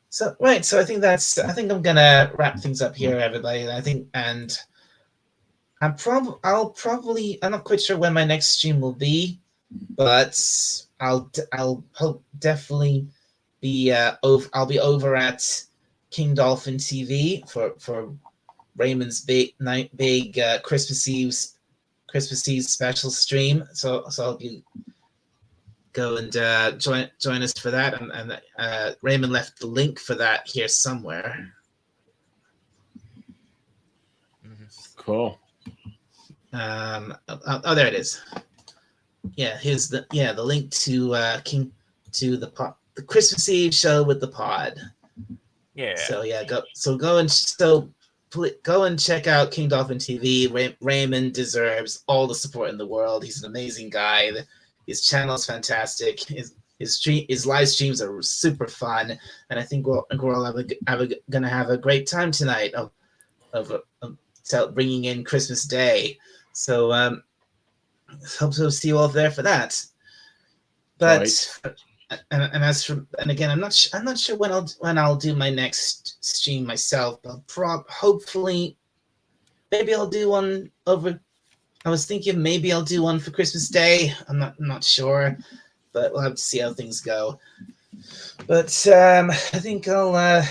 So right, so I think I'm gonna wrap things up here, everybody. And I'm not quite sure when my next stream will be, but I'll definitely be I'll be over at King Dolphin TV for Raymond's big Christmas Eve special stream. So I'll be go and join us for that. And Raymond left the link for that here somewhere. Cool. Oh, there it is. Yeah, here's the link to the Christmas Eve show with the pod. Yeah. So yeah, go and check out King Dolphin TV. Raymond deserves all the support in the world. He's an amazing guy. His channel is fantastic. His live streams are super fun, and I think we're all gonna have a great time tonight of bringing in Christmas Day. So hope to see you all there for that. But Right. and again, I'm not sure when I'll do my next stream myself, but hopefully maybe I'll do one over. I was thinking maybe I'll do one for Christmas Day. I'm not sure, but we'll have to see how things go. But I think I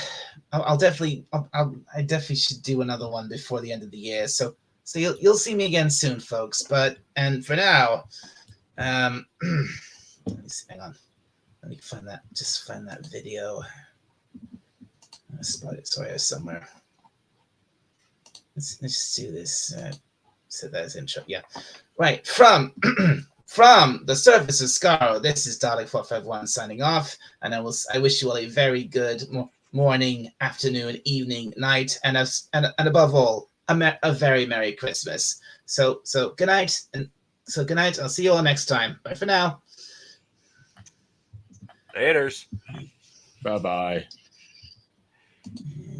definitely should do another one before the end of the year. So you'll see me again soon, folks. And for now, hang on. Let me find that video. I spot it. Sorry, somewhere. Let's just do this. Set that as intro. Yeah, right. From the surface of Skaro, this is Dalek451 signing off, and I wish you all a very good morning, afternoon, evening, night, and above all, a very Merry Christmas. So good night, good night. I'll see you all next time. Bye for now. Laters. Bye-bye. Yeah.